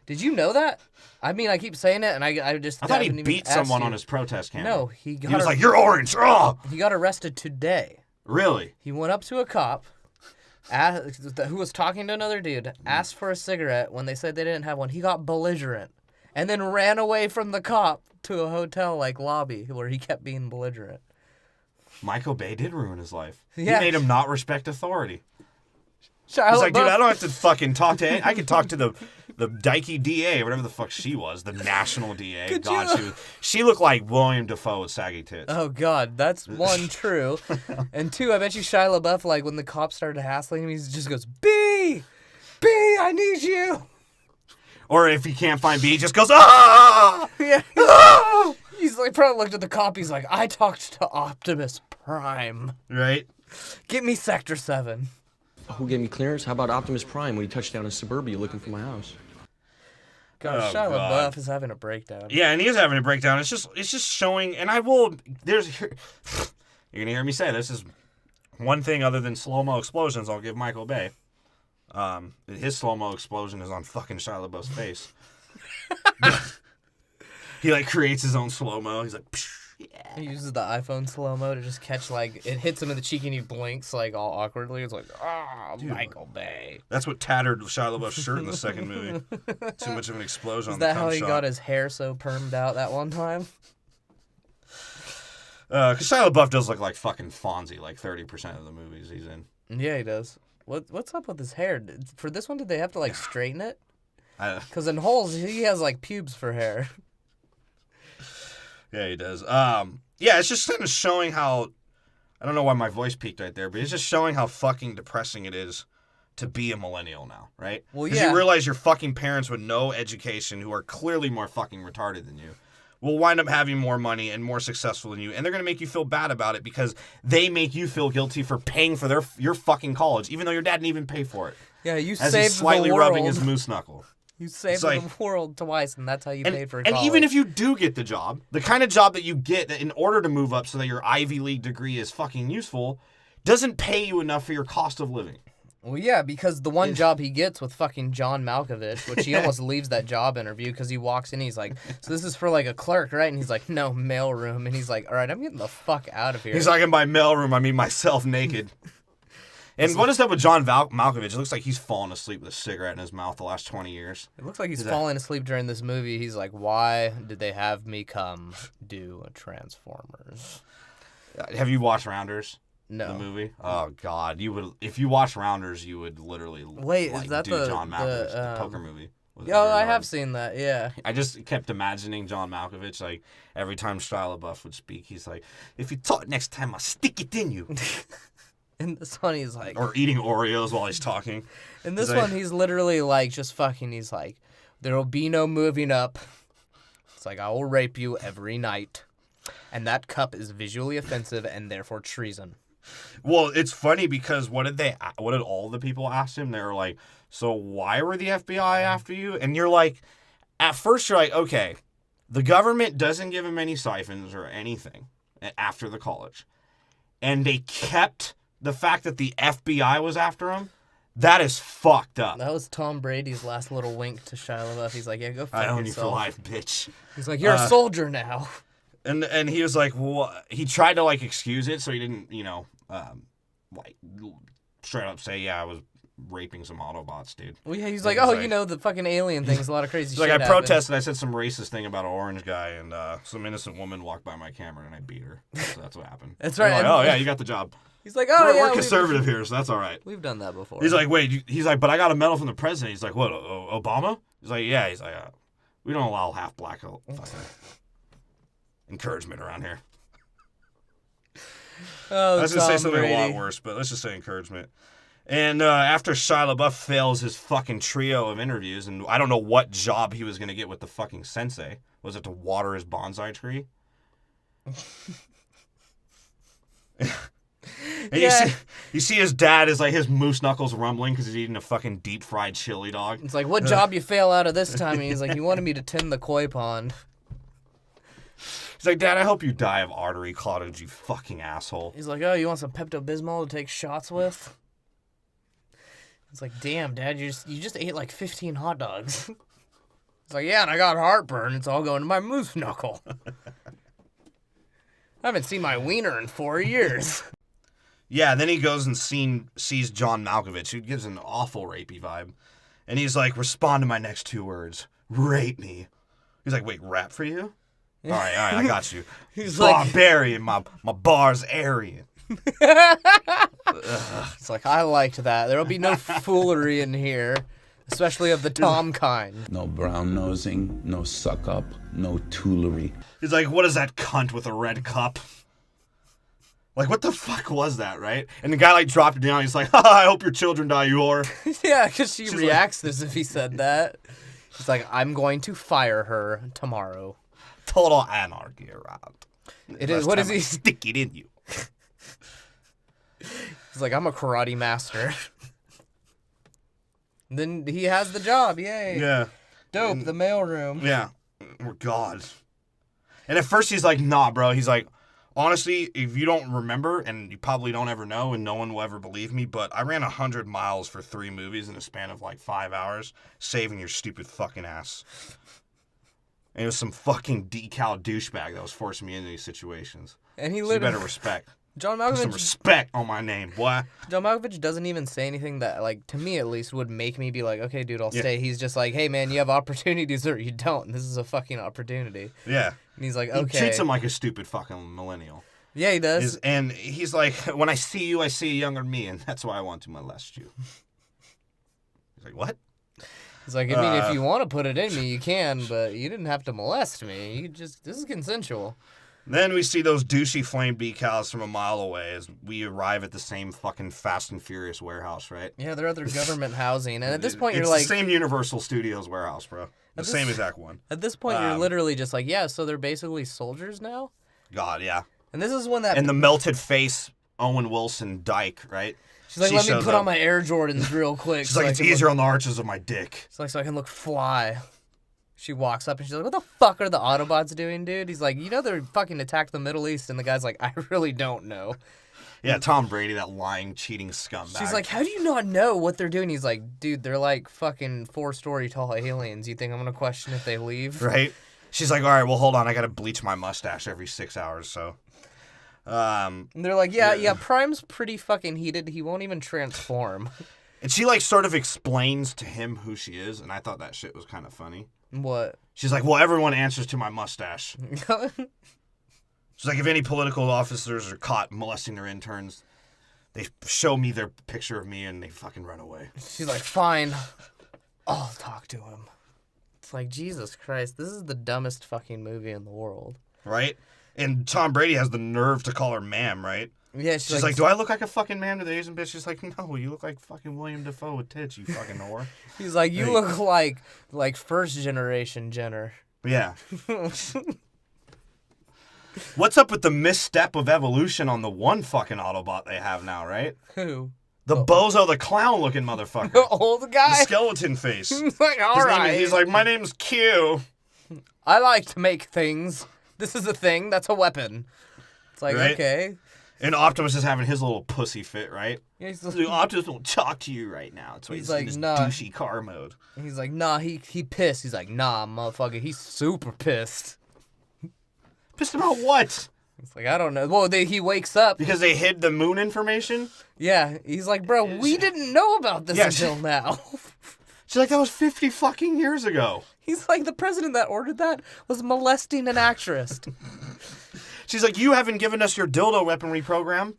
S1: Did you know that? I mean, I keep saying it, and I
S2: thought he beat someone on his protest camera.
S1: No,
S2: he was like, you're orange. Oh!
S1: He got arrested today.
S2: Really?
S1: He went up to a cop who was talking to another dude, asked for a cigarette. When they said they didn't have one, he got belligerent and then ran away from the cop to a hotel lobby where he kept being belligerent.
S2: Michael Bay did ruin his life.
S1: Yeah.
S2: He made him not respect authority. He's
S1: Shia
S2: like, dude,
S1: LaBeouf.
S2: I don't have to fucking talk to I can talk to the dykey DA, whatever the fuck she was, the national DA.
S1: Could
S2: God,
S1: you-
S2: she looked like William Dafoe with saggy tits.
S1: Oh, God, that's one, true. And two, I bet you Shia LaBeouf, like, when the cops started hassling him, he just goes, B, I need you.
S2: Or if he can't find B, he just goes, ah!
S1: Yeah.
S2: Ah!
S1: He's like, probably looked at the cop, he's like, I talked to Optimus Prime.
S2: Right?
S1: Get me Sector 7.
S4: Who gave me clearance? How about Optimus Prime when he touched down in suburbia looking for my house?
S1: God,
S2: Oh,
S1: Shia
S2: God.
S1: LaBeouf is having a breakdown.
S2: Yeah, and he is having a breakdown. It's just showing, and I will, you're going to hear me say this is one thing other than slow-mo explosions I'll give Michael Bay. His slow-mo explosion is on fucking Shia LaBeouf's face. He, like, creates his own slow-mo. He's like, psh, yeah.
S1: He uses the iPhone slow-mo to just catch, like, it hits him in the cheek and he blinks, like, all awkwardly. It's like, Michael Bay.
S2: That's what tattered Shia LaBeouf's shirt in the second movie. Too much of an explosion
S1: Is
S2: on the
S1: that
S2: cum
S1: how he
S2: shot.
S1: got his hair so permed out that one time?
S2: Because Shia LaBeouf does look like fucking Fonzie, like 30% of the movies he's in.
S1: Yeah, he does. What's up with his hair? For this one, did they have to, like, straighten it? Because in Holes, he has, like, pubes for hair.
S2: Yeah, he does. Yeah, it's just kind of showing how... I don't know why my voice peaked right there, but it's just showing how fucking depressing it is to be a millennial now, right?
S1: Well, yeah.
S2: Because you realize your fucking parents with no education, who are clearly more fucking retarded than you, will wind up having more money and more successful than you, and they're going to make you feel bad about it because they make you feel guilty for paying for your fucking college, even though your dad didn't even pay for it.
S1: Yeah, you
S2: as
S1: saved
S2: he's slightly
S1: the world.
S2: rubbing his moose knuckle.
S1: You saved the world twice, and that's how you paid for college.
S2: And even if you do get the job, the kind of job that you get that in order to move up so that your Ivy League degree is fucking useful, doesn't pay you enough for your cost of living.
S1: Well, yeah, because the one job he gets with fucking John Malkovich, which he almost leaves that job interview because he walks in, he's like, so this is for like a clerk, right? And he's like, no, mailroom. And he's like, all right, I'm getting the fuck out of here.
S2: He's like, in my mailroom, I mean myself naked. And what is that with John Malkovich? It looks like he's fallen asleep with a cigarette in his mouth the last 20 years.
S1: It looks like he's falling asleep during this movie. He's like, why did they have me come do a Transformers?
S2: Have you watched Rounders?
S1: No.
S2: The movie? Oh, God. You would, if you watched Rounders, you would literally
S1: is that
S2: do John Malkovich, the poker movie.
S1: Yeah, I have seen that, yeah.
S2: I just kept imagining John Malkovich, like, every time Shia LaBeouf would speak, he's like, if you talk next time, I'll stick it in you.
S1: In this one, he's like...
S2: Or eating Oreos while he's talking.
S1: In this one, he's literally like, just fucking, he's like, there'll be no moving up. It's like, I will rape you every night. And that cup is visually offensive and therefore treason.
S2: Well, it's funny because what did all the people ask him? They were like, so why were the FBI after you? And you're like, at first you're like, okay, the government doesn't give him any siphons or anything after the college. And they kept the fact that the FBI was after him. That is fucked up.
S1: That was Tom Brady's last little wink to Shia LaBeouf. He's like, yeah, go fuck yourself.
S2: I own you for life, bitch.
S1: He's like, you're a soldier now.
S2: And he was like, well, he tried to, like, excuse it so he didn't, like, straight up say, yeah, I was raping some Autobots, dude.
S1: Well, yeah, he's like, oh, you know, the fucking alien thing's a lot of crazy shit.
S2: Like, I protested, I said some racist thing about an orange guy, and some innocent woman walked by my camera, and I beat her. So that's what happened.
S1: That's right.
S2: Like, oh, yeah, you got the job.
S1: He's like, oh,
S2: we're conservative here, so that's all right.
S1: We've done that before.
S2: He's like, wait, he's like, but I got a medal from the president. He's like, what, Obama? He's like, yeah. He's like, we don't allow half-black fucking encouragement around here.
S1: Oh,
S2: I was going to say something a lot worse, but let's just say encouragement. And after Shia LaBeouf fails his fucking trio of interviews, and I don't know what job he was going to get with the fucking sensei. Was it to water his bonsai tree? And
S1: yeah.
S2: you see his dad is like, his moose knuckles rumbling because he's eating a fucking deep fried chili dog.
S1: It's like, what job you fail out of this time? And he's like, you wanted me to tend the koi pond.
S2: He's like, Dad, I hope you die of artery clottage, you fucking asshole.
S1: He's like, oh, you want some Pepto-Bismol to take shots with? It's like, damn, Dad, you just ate like 15 hot dogs. It's like, yeah, and I got heartburn. It's all going to my moose knuckle. I haven't seen my wiener in 4 years.
S2: Yeah, then he goes and sees John Malkovich, who gives an awful rapey vibe. And he's like, respond to my next 2 words. Rape me. He's like, wait, rap for you? All right, I got you.
S1: He's
S2: barbarian, my bar's Aryan.
S1: It's like, I liked that. There'll be no foolery in here, especially of the Tom kind.
S5: No brown nosing, no suck up, no toolery.
S2: He's like, what is that cunt with a red cup? Like, what the fuck was that, right? And the guy, like, dropped it down. He's like, I hope your children die, you whore.
S1: Yeah, because she reacts as if he said that. He's like, I'm going to fire her tomorrow.
S2: Total anarchy around.
S1: It is. What is he?
S2: Stick it in you.
S1: He's like, I'm a karate master. Then he has the job. Yay.
S2: Yeah.
S1: Dope. The mailroom.
S2: Yeah. Oh, God. And at first he's like, nah, bro. He's like, honestly, if you don't remember, and you probably don't ever know, and no one will ever believe me, but I ran 100 miles for 3 movies in a span of like 5 hours, saving your stupid fucking ass. And it was some fucking decal douchebag that was forcing me into these situations.
S1: And he
S2: so
S1: literally
S2: you better respect.
S1: John
S2: Put some
S1: Malkovich.
S2: respect on my name, boy.
S1: John Malkovich doesn't even say anything that, like, to me at least, would make me be like, okay, dude, I'll stay. He's just like, hey, man, you have opportunities or you don't. This is a fucking opportunity.
S2: Yeah.
S1: And he's like, okay.
S2: He treats him like a stupid fucking millennial.
S1: Yeah, he does.
S2: And he's like, when I see you, I see a younger me, and that's why I want to molest you. He's like, what?
S1: He's like, I mean, if you want to put it in me, you can, but you didn't have to molest me. This is consensual.
S2: Then we see those douchey flame decals from a mile away as we arrive at the same fucking Fast and Furious warehouse, right?
S1: Yeah, they're other government housing. And at this point,
S2: it's
S1: you're like...
S2: the same Universal Studios warehouse, bro. The same exact one.
S1: At this point, you're literally just like, yeah, so they're basically soldiers now?
S2: God, yeah.
S1: And this is when that...
S2: And the melted face Owen Wilson dyke, right?
S1: She's like, let me put on my Air Jordans real quick.
S2: She's like, it's easier on the arches of my dick.
S1: It's like, so I can look fly. She walks up and she's like, what the fuck are the Autobots doing, dude? He's like, you know they're fucking attacked the Middle East. And the guy's like, I really don't know.
S2: Yeah, Tom Brady, that lying, cheating scumbag.
S1: She's like, how do you not know what they're doing? He's like, dude, they're like fucking 4-story tall aliens. You think I'm going to question if they leave?
S2: Right? She's like, all right, well, hold on. I got to bleach my mustache every 6 hours, so...
S1: And they're like, yeah, Prime's pretty fucking heated. He won't even transform.
S2: And she, like, sort of explains to him who she is, and I thought that shit was kind of funny.
S1: What?
S2: She's like, well, everyone answers to my mustache. She's like, if any political officers are caught molesting their interns, they show me their picture of me and they fucking run away.
S1: She's like, fine. I'll talk to him. It's like, Jesus Christ, this is the dumbest fucking movie in the world.
S2: Right? And Tom Brady has the nerve to call her ma'am, right?
S1: Yeah,
S2: she's like, do I look like a fucking ma'am to the Asian bitch? She's like, no, you look like fucking William Dafoe with tits, you fucking whore.
S1: He's like, you look like first generation Jenner.
S2: Yeah. What's up with the misstep of evolution on the one fucking Autobot they have now, right?
S1: Who?
S2: The bozo, the clown-looking motherfucker.
S1: The old guy?
S2: The skeleton face.
S1: He's like, all right.
S2: He's like, my name's Q.
S1: I like to make things. This is a thing. That's a weapon. It's like, right? Okay.
S2: And Optimus is having his little pussy fit, right?
S1: Yeah, he's
S2: like, Optimus won't talk to you right now. That's why he's like, in his douchey car mode.
S1: He's like, nah, he pissed. He's like, nah, motherfucker, he's super pissed.
S2: Pissed about what?
S1: It's like, I don't know. Well, he wakes up.
S2: Because they hid the moon information?
S1: Yeah. He's like, bro, we didn't know about this until now.
S2: She's like, that was 50 fucking years ago.
S1: He's like, the president that ordered that was molesting an actress.
S2: She's like, you haven't given us your dildo weaponry program,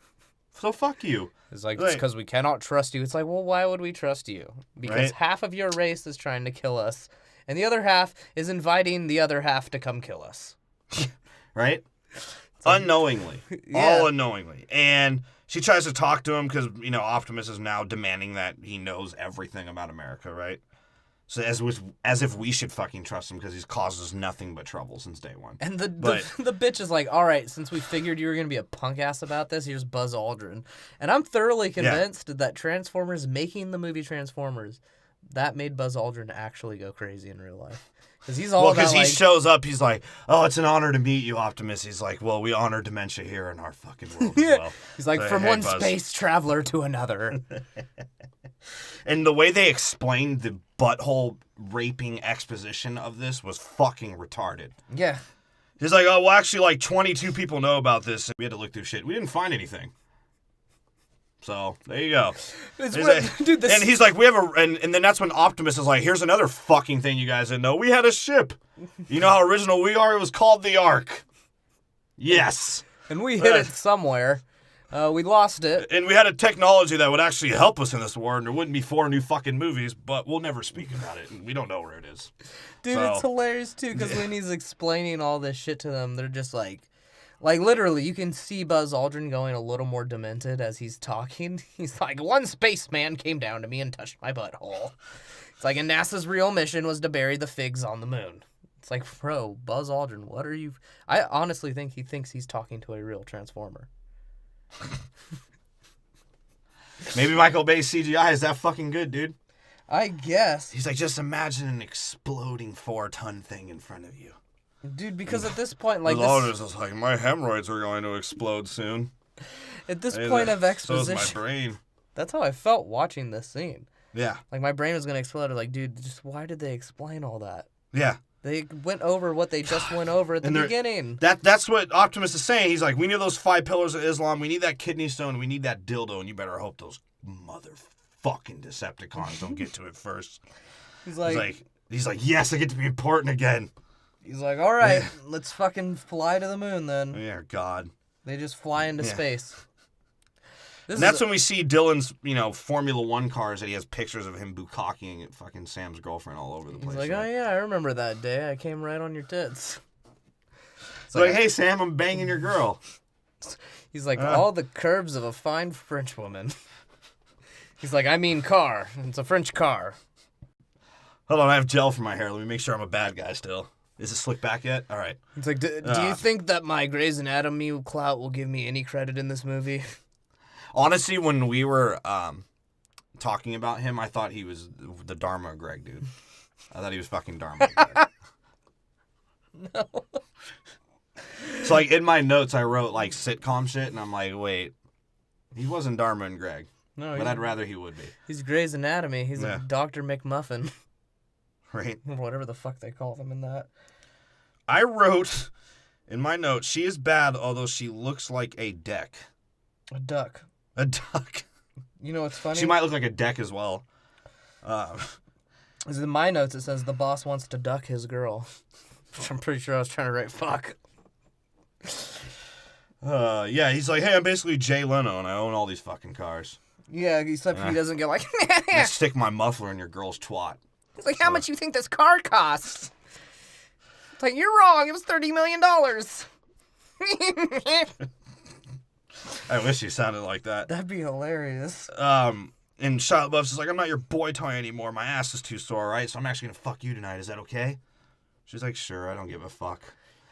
S2: so fuck you.
S1: It's like, it's because we cannot trust you. It's like, well, why would we trust you? Because half of your race is trying to kill us, and the other half is inviting the other half to come kill us.
S2: Right? Like, unknowingly. Yeah. All unknowingly. And she tries to talk to him because, you know, Optimus is now demanding that he knows everything about America, right? So as if we should fucking trust him because he's caused us nothing but trouble since day one.
S1: And the bitch is like, all right, since we figured you were going to be a punk ass about this, here's Buzz Aldrin. And I'm thoroughly convinced that Transformers, making the movie Transformers, that made Buzz Aldrin actually go crazy in real life. Because he's all
S2: because he shows up, he's like, oh, it's an honor to meet you, Optimus. He's like, well, we honor dementia here in our fucking world as well.
S1: He's like, from one space traveler to another.
S2: And the way they explained the butthole raping exposition of this was fucking retarded.
S1: Yeah.
S2: He's like, oh, well, actually, like, 22 people know about this. We had to look through shit. We didn't find anything. So, there you go. And he's like, we have and then that's when Optimus is like, here's another fucking thing you guys didn't know. We had a ship. You know how original we are? It was called the Ark. Yes.
S1: And we hid it somewhere. We lost it.
S2: And we had a technology that would actually help us in this war, and there wouldn't be 4 new fucking movies, but we'll never speak about it. And we don't know where it is.
S1: Dude, it's hilarious, too, because when he's explaining all this shit to them, they're just like, literally, you can see Buzz Aldrin going a little more demented as he's talking. He's like, one spaceman came down to me and touched my butthole. It's like, and NASA's real mission was to bury the figs on the moon. It's like, bro, Buzz Aldrin, what are you... I honestly think he thinks he's talking to a real Transformer.
S2: Maybe Michael Bay's CGI is that fucking good, dude.
S1: I guess.
S2: He's like, just imagine an exploding 4-ton thing in front of you.
S1: Dude, because at this point, like,
S2: this is like, my hemorrhoids are going to explode soon.
S1: At this point of exposition,
S2: so is my brain.
S1: That's how I felt watching this scene.
S2: Yeah.
S1: Like, my brain was going to explode. Like, dude, just why did they explain all that?
S2: Yeah.
S1: They went over what they just went over at the beginning.
S2: That's what Optimus is saying. He's like, we need those 5 pillars of Islam. We need that kidney stone. We need that dildo. And you better hope those motherfucking Decepticons don't get to it first. He's like, yes, I get to be important again.
S1: He's like, all right, let's fucking fly to the moon then.
S2: Yeah, God.
S1: They just fly into space.
S2: And that's when we see Dylan's, Formula 1 cars that he has pictures of him bukkakking at fucking Sam's girlfriend all over the place.
S1: He's like, oh yeah, I remember that day. I came right on your tits.
S2: It's like, hey Sam, I'm banging your girl.
S1: He's like, all the curves of a fine French woman. He's like, I mean car. It's a French car.
S2: Hold on, I have gel for my hair. Let me make sure I'm a bad guy still. Is it slicked back yet? All right.
S1: It's like, do you think that my Grey's Anatomy clout will give me any credit in this movie?
S2: Honestly, when we were talking about him, I thought he was the Dharma Greg dude. I thought he was fucking Dharma Greg.
S1: No.
S2: So, like, in my notes, I wrote, like, sitcom shit, and I'm like, wait, he wasn't Dharma and Greg. No, but I'd rather he would be.
S1: He's Grey's Anatomy. He's a Dr. McMuffin.
S2: Right.
S1: Whatever the fuck they call them in that.
S2: I wrote in my notes, she is bad, although she looks like a deck.
S1: A duck.
S2: A duck.
S1: You know what's funny?
S2: She might look like a deck as well.
S1: In my notes, it says the boss wants to duck his girl. Which I'm pretty sure I was trying to write fuck.
S2: Yeah, he's like, hey, I'm basically Jay Leno, and I own all these fucking cars.
S1: Yeah, except he doesn't get like...
S2: stick my muffler in your girl's twat.
S1: He's like, how much you think this car costs? It's like, you're wrong. It was $30 million.
S2: I wish he sounded like that.
S1: That'd be hilarious.
S2: And Shia LaBeouf's is like, I'm not your boy toy anymore. My ass is too sore, right? So I'm actually going to fuck you tonight. Is that okay? She's like, sure, I don't give a fuck.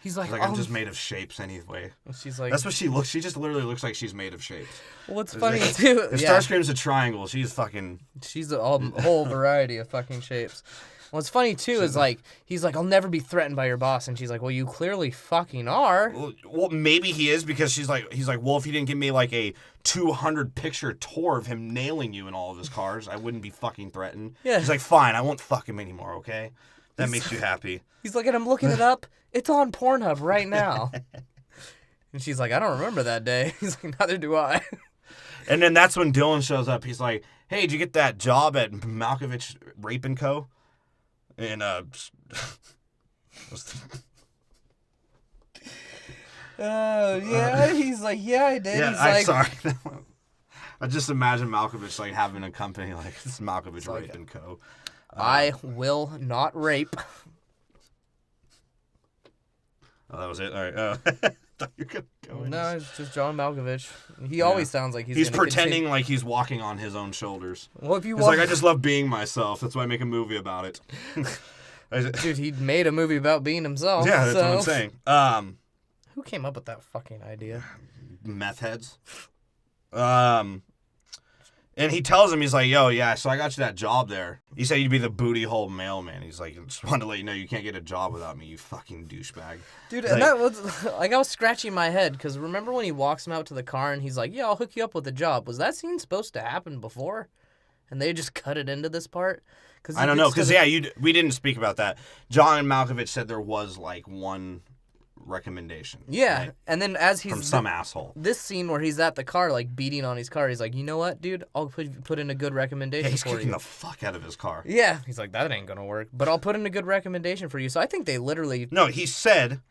S1: He's like,
S2: I'm just made of shapes anyway.
S1: She's like...
S2: That's what she looks... She just literally looks like she's made of shapes.
S1: Well, what's funny, too...
S2: If Starscream's a triangle, she's fucking...
S1: She's a whole variety of fucking shapes. What's funny, too, is, like, he's like, I'll never be threatened by your boss. And she's like, well, you clearly fucking are.
S2: Well, maybe he is, because he's like, well, if he didn't give me, like, a 200-picture tour of him nailing you in all of his cars, I wouldn't be fucking threatened.
S1: Yeah.
S2: He's like, fine, I won't fuck him anymore, okay? That makes you happy.
S1: He's like, and I'm looking it up. It's on Pornhub right now. And she's like, I don't remember that day. He's like, neither do I.
S2: And then that's when Dylan shows up. He's like, hey, did you get that job at Malkovich Rape & Co.? And,
S1: yeah, he's like, yeah, I did.
S2: Yeah,
S1: he's
S2: I'm
S1: like,
S2: sorry. I just imagine Malkovich, like, having a company like this Malkovich Rape & Co.
S1: I will not rape.
S2: Oh, that was it? All right. Thought you could go in.
S1: No, it's just John Malkovich. He always sounds like
S2: he's pretending like he's walking on his own shoulders.
S1: Well, if you
S2: he's like, I just love being myself. That's why I make a movie about it.
S1: Dude, he made a movie about being himself.
S2: Yeah, that's what I'm saying.
S1: Who came up with that fucking idea?
S2: Meth heads. And he tells him, he's like, yo, yeah, so I got you that job there. He said you'd be the booty hole mailman. He's like, I just wanted to let you know you can't get a job without me, you fucking douchebag.
S1: Dude,
S2: like,
S1: and that was, like, I was scratching my head, because remember when he walks him out to the car and he's like, yeah, I'll hook you up with a job. Was that scene supposed to happen before? And they just cut it into this part?
S2: I don't know, because, we didn't speak about that. John Malkovich said there was, like, one recommendation.
S1: Yeah,
S2: right?
S1: And then as he's...
S2: From some asshole.
S1: This scene where he's at the car, like, beating on his car, he's like, you know what, dude? I'll put in a good recommendation for you.
S2: He's kicking the fuck out of his car.
S1: Yeah. He's like, that ain't gonna work. But I'll put in a good recommendation for you. So I think they literally...
S2: No, he said,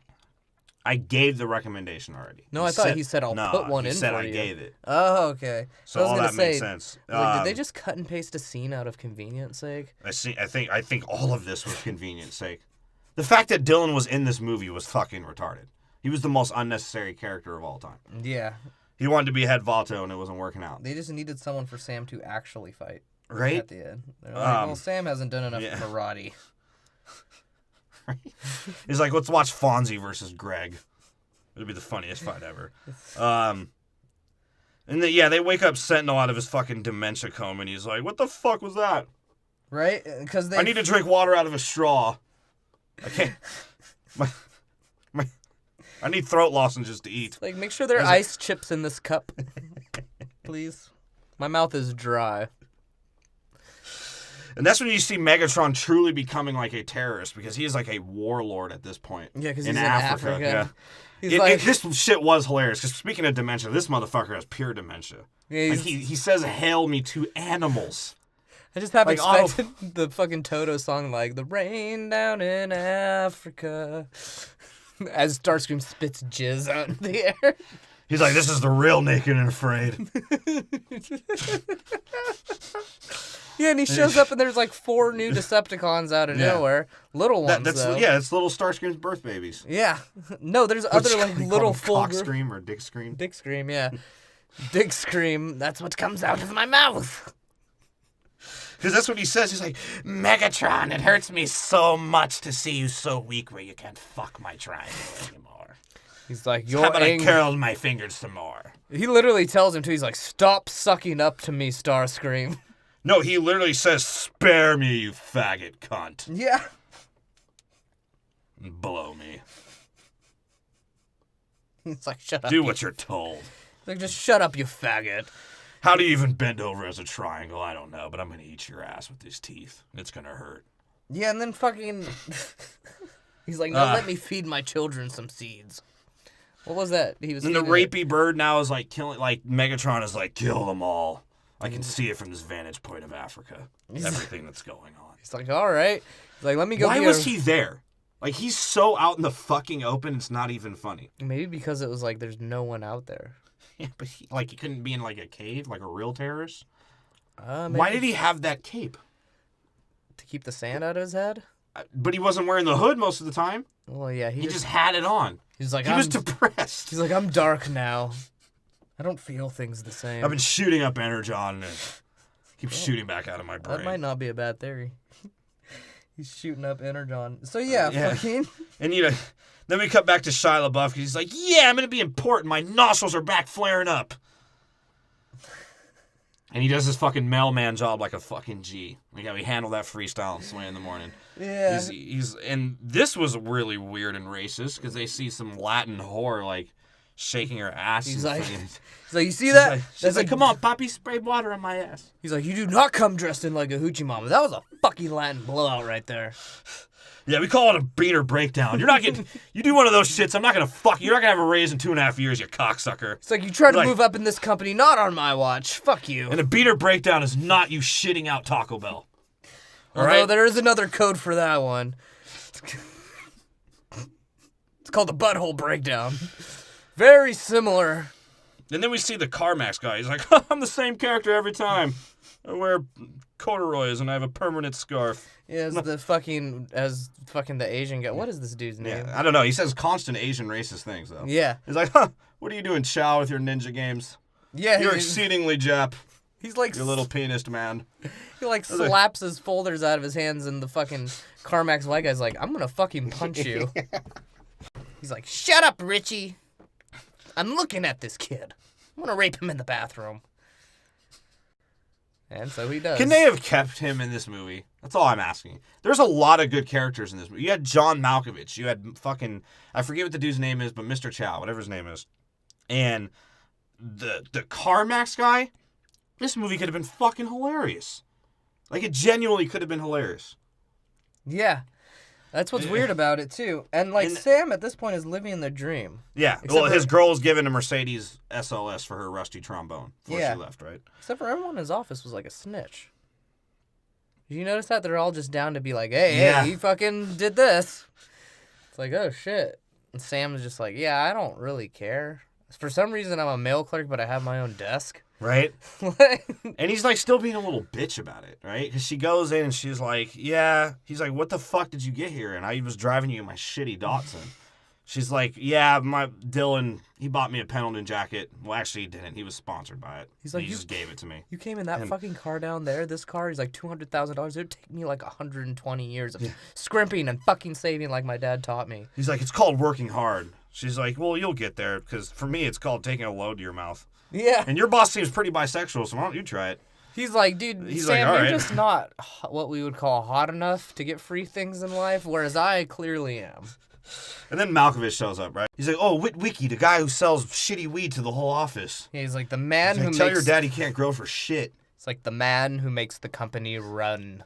S2: I gave the recommendation already.
S1: No, I thought he said, I'll put one in for you.
S2: he said I gave it.
S1: Oh, okay.
S2: So I was all that makes sense.
S1: Like, did they just cut and paste a scene out of convenience sake?
S2: I think all of this was convenience sake. The fact that Dylan was in this movie was fucking retarded. He was the most unnecessary character of all time.
S1: Yeah.
S2: He wanted to be head Vato, and it wasn't working out.
S1: They just needed someone for Sam to actually fight.
S2: Right?
S1: At the end. They're like, well, Sam hasn't done enough karate.
S2: Right? He's like, let's watch Fonzie versus Greg. It'll be the funniest fight ever. And they wake up Sentinel out of his fucking dementia coma, and he's like, what the fuck was that?
S1: Right? Because
S2: I need to drink water out of a straw. I can't... I need throat lozenges to eat.
S1: Like, make sure there are ice chips in this cup. Please. My mouth is dry.
S2: And that's when you see Megatron truly becoming like a terrorist because he is like a warlord at this point.
S1: Yeah, because he's in Africa.
S2: Yeah.
S1: He's
S2: this shit was hilarious because speaking of dementia, this motherfucker has pure dementia.
S1: Yeah,
S2: like he says, "Hail me to animals."
S1: I just have expected the fucking Toto song, like the rain down in Africa, as Starscream spits jizz out in the air.
S2: He's like, "This is the real Naked and Afraid."
S1: Yeah, and he shows up and there's like 4 new Decepticons out of nowhere. Little ones, though.
S2: Yeah, it's little Starscream's birth babies.
S1: Yeah. No, there's other like little full
S2: Cockscream or Dick Scream.
S1: Dick Scream, yeah. Dick Scream, that's what comes out of my mouth.
S2: Because that's what he says. He's like, Megatron, it hurts me so much to see you so weak where you can't fuck my triangle anymore.
S1: He's like,
S2: How about I curl my fingers some more?
S1: He literally tells him to, he's like, stop sucking up to me, Starscream.
S2: No, he literally says, spare me, you faggot cunt.
S1: Yeah.
S2: Blow me.
S1: He's like, shut up.
S2: Do what you're told.
S1: He's like, just shut up, you faggot.
S2: How do you even bend over as a triangle? I don't know, but I'm going to eat your ass with these teeth. It's going to hurt.
S1: Yeah, and then fucking... He's like, no, let me feed my children some seeds. What was that? He was.
S2: And the rapey bird now is like killing... Like, Megatron is like, kill them all. I can see it from this vantage point of Africa. Everything that's going on.
S1: He's like, all right. He's like, let me go.
S2: Why was he there? Like, he's so out in the fucking open, it's not even funny.
S1: Maybe because it was like, there's no one out there.
S2: Yeah, but he couldn't be in like a cave, like a real terrorist.
S1: Maybe.
S2: Why did he have that cape?
S1: To keep the sand out of his head?
S2: But he wasn't wearing the hood most of the time.
S1: Well, yeah,
S2: he just had it on.
S1: He's like,
S2: he was depressed.
S1: He's like, I'm dark now. I don't feel things the same.
S2: I've been shooting up Energon and keep shooting back out of my brain.
S1: That might not be a bad theory. He's shooting up Energon. So yeah, fucking.
S2: And then we cut back to Shia LaBeouf because he's like, yeah, I'm gonna be important. My nostrils are back flaring up. And he does his fucking mailman job like a fucking G. Like how he handled that freestyle and Sway in the morning.
S1: Yeah.
S2: And this was really weird and racist because they see some Latin whore like shaking her ass.
S1: He's like, you see that?
S2: She's like, come on, Poppy, spray water on my ass.
S1: He's like, you do not come dressed in like a hoochie mama. That was a fucking Latin blowout right there.
S2: Yeah, we call it a beater breakdown. You're not getting, you do one of those shits, I'm not going to fuck you. You're not going to have a raise in 2.5 years, you cocksucker.
S1: It's like, you try to move up in this company, not on my watch. Fuck you.
S2: And a beater breakdown is not you shitting out Taco Bell.
S1: Although there is another code for that one. It's called the butthole breakdown. Very similar.
S2: And then we see the CarMax guy. He's like, I'm the same character every time. I wear corduroys and I have a permanent scarf.
S1: Yeah, as the fucking the Asian guy. What is this dude's name?
S2: Yeah, I don't know. He says constant Asian racist things, though.
S1: Yeah.
S2: He's like, what are you doing, Chow, with your ninja games?
S1: Yeah.
S2: You're exceedingly Jap.
S1: He's like...
S2: You little penis man.
S1: He like slaps his folders out of his hands and the fucking CarMax white guy's like, I'm gonna fucking punch you. He's like, shut up, Richie. I'm looking at this kid. I'm gonna rape him in the bathroom. And so he does.
S2: Can they have kept him in this movie? That's all I'm asking. There's a lot of good characters in this movie. You had John Malkovich. You had fucking... I forget what the dude's name is, but Mr. Chow, whatever his name is. And the CarMax guy, this movie could have been fucking hilarious. Like, it genuinely could have been hilarious.
S1: Yeah. That's what's weird about it, too. And, Sam, at this point, is living the dream.
S2: Yeah. Well, his girl was given a Mercedes SLS for her rusty trombone before she left, right?
S1: Except for everyone in his office was like a snitch. Did you notice that? They're all just down to be like, hey, you fucking did this. It's like, oh, shit. And Sam's just like, yeah, I don't really care. For some reason, I'm a mail clerk, but I have my own desk.
S2: Right? And he's like still being a little bitch about it, right? Because she goes in and she's like, yeah. He's like, what the fuck did you get here? And I was driving you in my shitty Datsun. She's like, yeah, my Dylan, he bought me a Pendleton jacket. Well, actually, he didn't. He was sponsored by it. He's like, he just gave it to me.
S1: You came in that fucking car down there, this car, he's like $200,000. It would take me like 120 years of scrimping and fucking saving like my dad taught me.
S2: He's like, it's called working hard. She's like, well, you'll get there, because for me, it's called taking a load to your mouth.
S1: Yeah.
S2: And your boss seems pretty bisexual, so why don't you try it?
S1: He's like, dude, Sam, you're just not what we would call hot enough to get free things in life, whereas I clearly am.
S2: And then Malkovich shows up, right? He's like, oh, Witwicky, the guy who sells shitty weed to the whole office.
S1: Yeah, he's like, the man who
S2: tell your dad he can't grow for shit.
S1: It's like the man who makes the company run.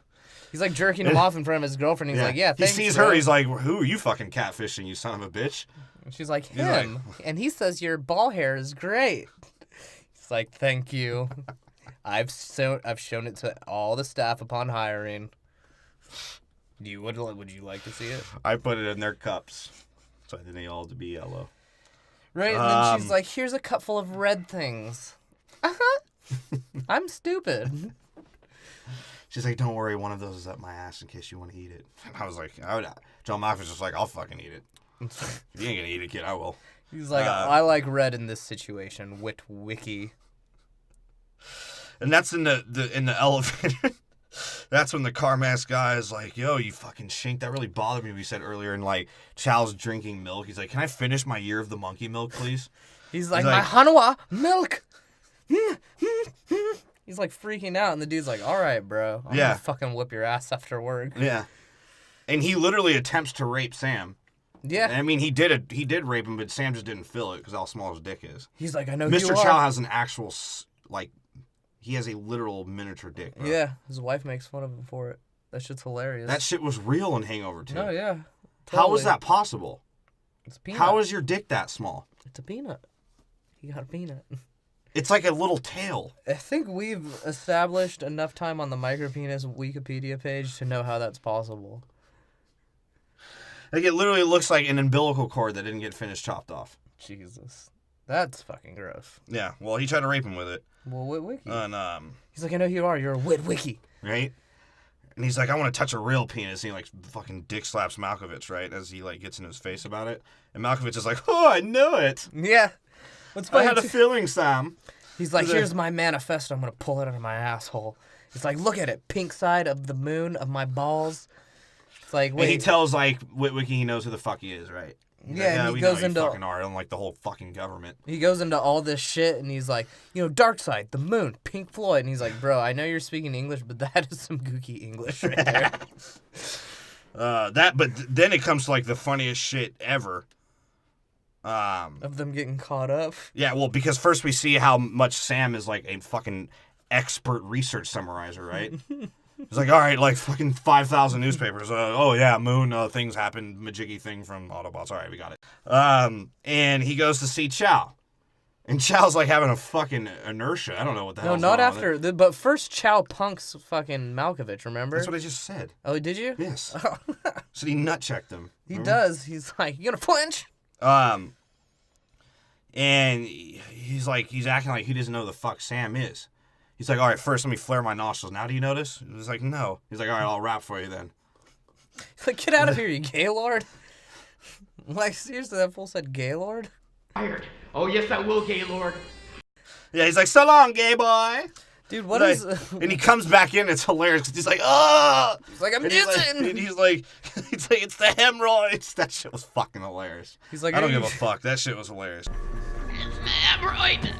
S1: He's like jerking him off in front of his girlfriend. He's like, yeah, thanks,
S2: He sees
S1: bro.
S2: her. He's like, who are you fucking catfishing, you son of a bitch?
S1: And she's like, him. And he says, your ball hair is great. He's like, thank you. I've shown it to all the staff upon hiring. Would you like to see it?
S2: I put it in their cups. So I didn't need all to be yellow.
S1: Right, and then she's like, here's a cup full of red things. Uh-huh. I'm stupid.
S2: She's like, don't worry, one of those is up my ass in case you want to eat it. And I was like, John Malkovich was just like, I'll fucking eat it. If you ain't gonna eat it, kid, I will.
S1: He's like, I like red in this situation. Wit wiki.
S2: And that's in the elevator. That's when the car mask guy is like, yo, you fucking shink. That really bothered me. We said earlier, and like Chow's drinking milk. He's like, can I finish my year of the monkey milk, please?
S1: He's like, my Hanwha milk. He's like freaking out, and the dude's like, all right, bro. I'm gonna fucking whip your ass after work.
S2: Yeah. And he literally attempts to rape Sam.
S1: Yeah.
S2: I mean, he did rape him, but Sam just didn't feel it because how small his dick is.
S1: He's like, I know
S2: Mr.
S1: you are.
S2: Chow has an actual, like, he has a literal miniature dick, bro.
S1: Yeah, his wife makes fun of him for it. That shit's hilarious.
S2: That shit was real in Hangover 2.
S1: Oh, yeah. Totally.
S2: How is that possible?
S1: It's a peanut.
S2: How is your dick that small?
S1: It's a peanut. You got a peanut.
S2: It's like a little tail.
S1: I think we've established enough time on the micropenis Wikipedia page to know how that's possible.
S2: Like, it literally looks like an umbilical cord that didn't get finished chopped off.
S1: Jesus. That's fucking gross.
S2: Yeah, well, he tried to rape him with it.
S1: Well, wit wiki.
S2: And,
S1: He's like, I know who you are. You're a wit wiki.
S2: right? And he's like, I want to touch a real penis. And he, like, fucking dick slaps Malkovich, right? As he, like, gets in his face about it. And Malkovich is like, oh, I knew it.
S1: Yeah. What's
S2: I
S1: funny
S2: had a feeling, Sam.
S1: He's like, here's my manifesto. I'm going to pull it out of my asshole. He's like, look at it. Pink side of the moon of my balls. It's like, wait.
S2: And he tells, like, Witwicky he knows who the fuck he is, right?
S1: Yeah, and he
S2: we
S1: goes
S2: know
S1: into...
S2: you fucking are, unlike the whole fucking government.
S1: He goes into all this shit, and he's like, dark side, the moon, Pink Floyd. And he's like, bro, I know you're speaking English, but that is some gooky English right there.
S2: But then it comes to, like, the funniest shit ever.
S1: Of them getting caught up.
S2: Yeah, well, because first we see how much Sam is, like, a fucking expert research summarizer, right? He's like, all right, like, fucking 5,000 newspapers. Oh, yeah, moon, things happened, Majiggy thing from Autobots. All right, we got it. And he goes to see Chow. And Chow's, like, having a fucking inertia. I don't know what the hell.
S1: No, not after. But first, Chow punks fucking Malkovich, remember?
S2: That's what I just said.
S1: Oh, did you?
S2: Yes. So he nut-checked him.
S1: He does. He's like, you gonna flinch?
S2: And he's acting like he doesn't know who the fuck Sam is. He's like, all right, first let me flare my nostrils. Now do you notice? He's like, no. He's like, all right, I'll rap for you then.
S1: He's like, get out of here, you Gaylord. Like, seriously, that fool said Gaylord?
S6: Oh, yes, I will, Gaylord.
S2: Yeah, he's like, so long, gay boy.
S1: Dude, what is...
S2: And he comes back in, it's hilarious, because he's like, oh!
S1: He's like, I'm
S2: and
S1: jizzing!
S2: He's like, it's the hemorrhoids. That shit was fucking hilarious.
S1: He's like,
S2: I don't give a fuck. That shit was hilarious.
S6: It's the hemorrhoid.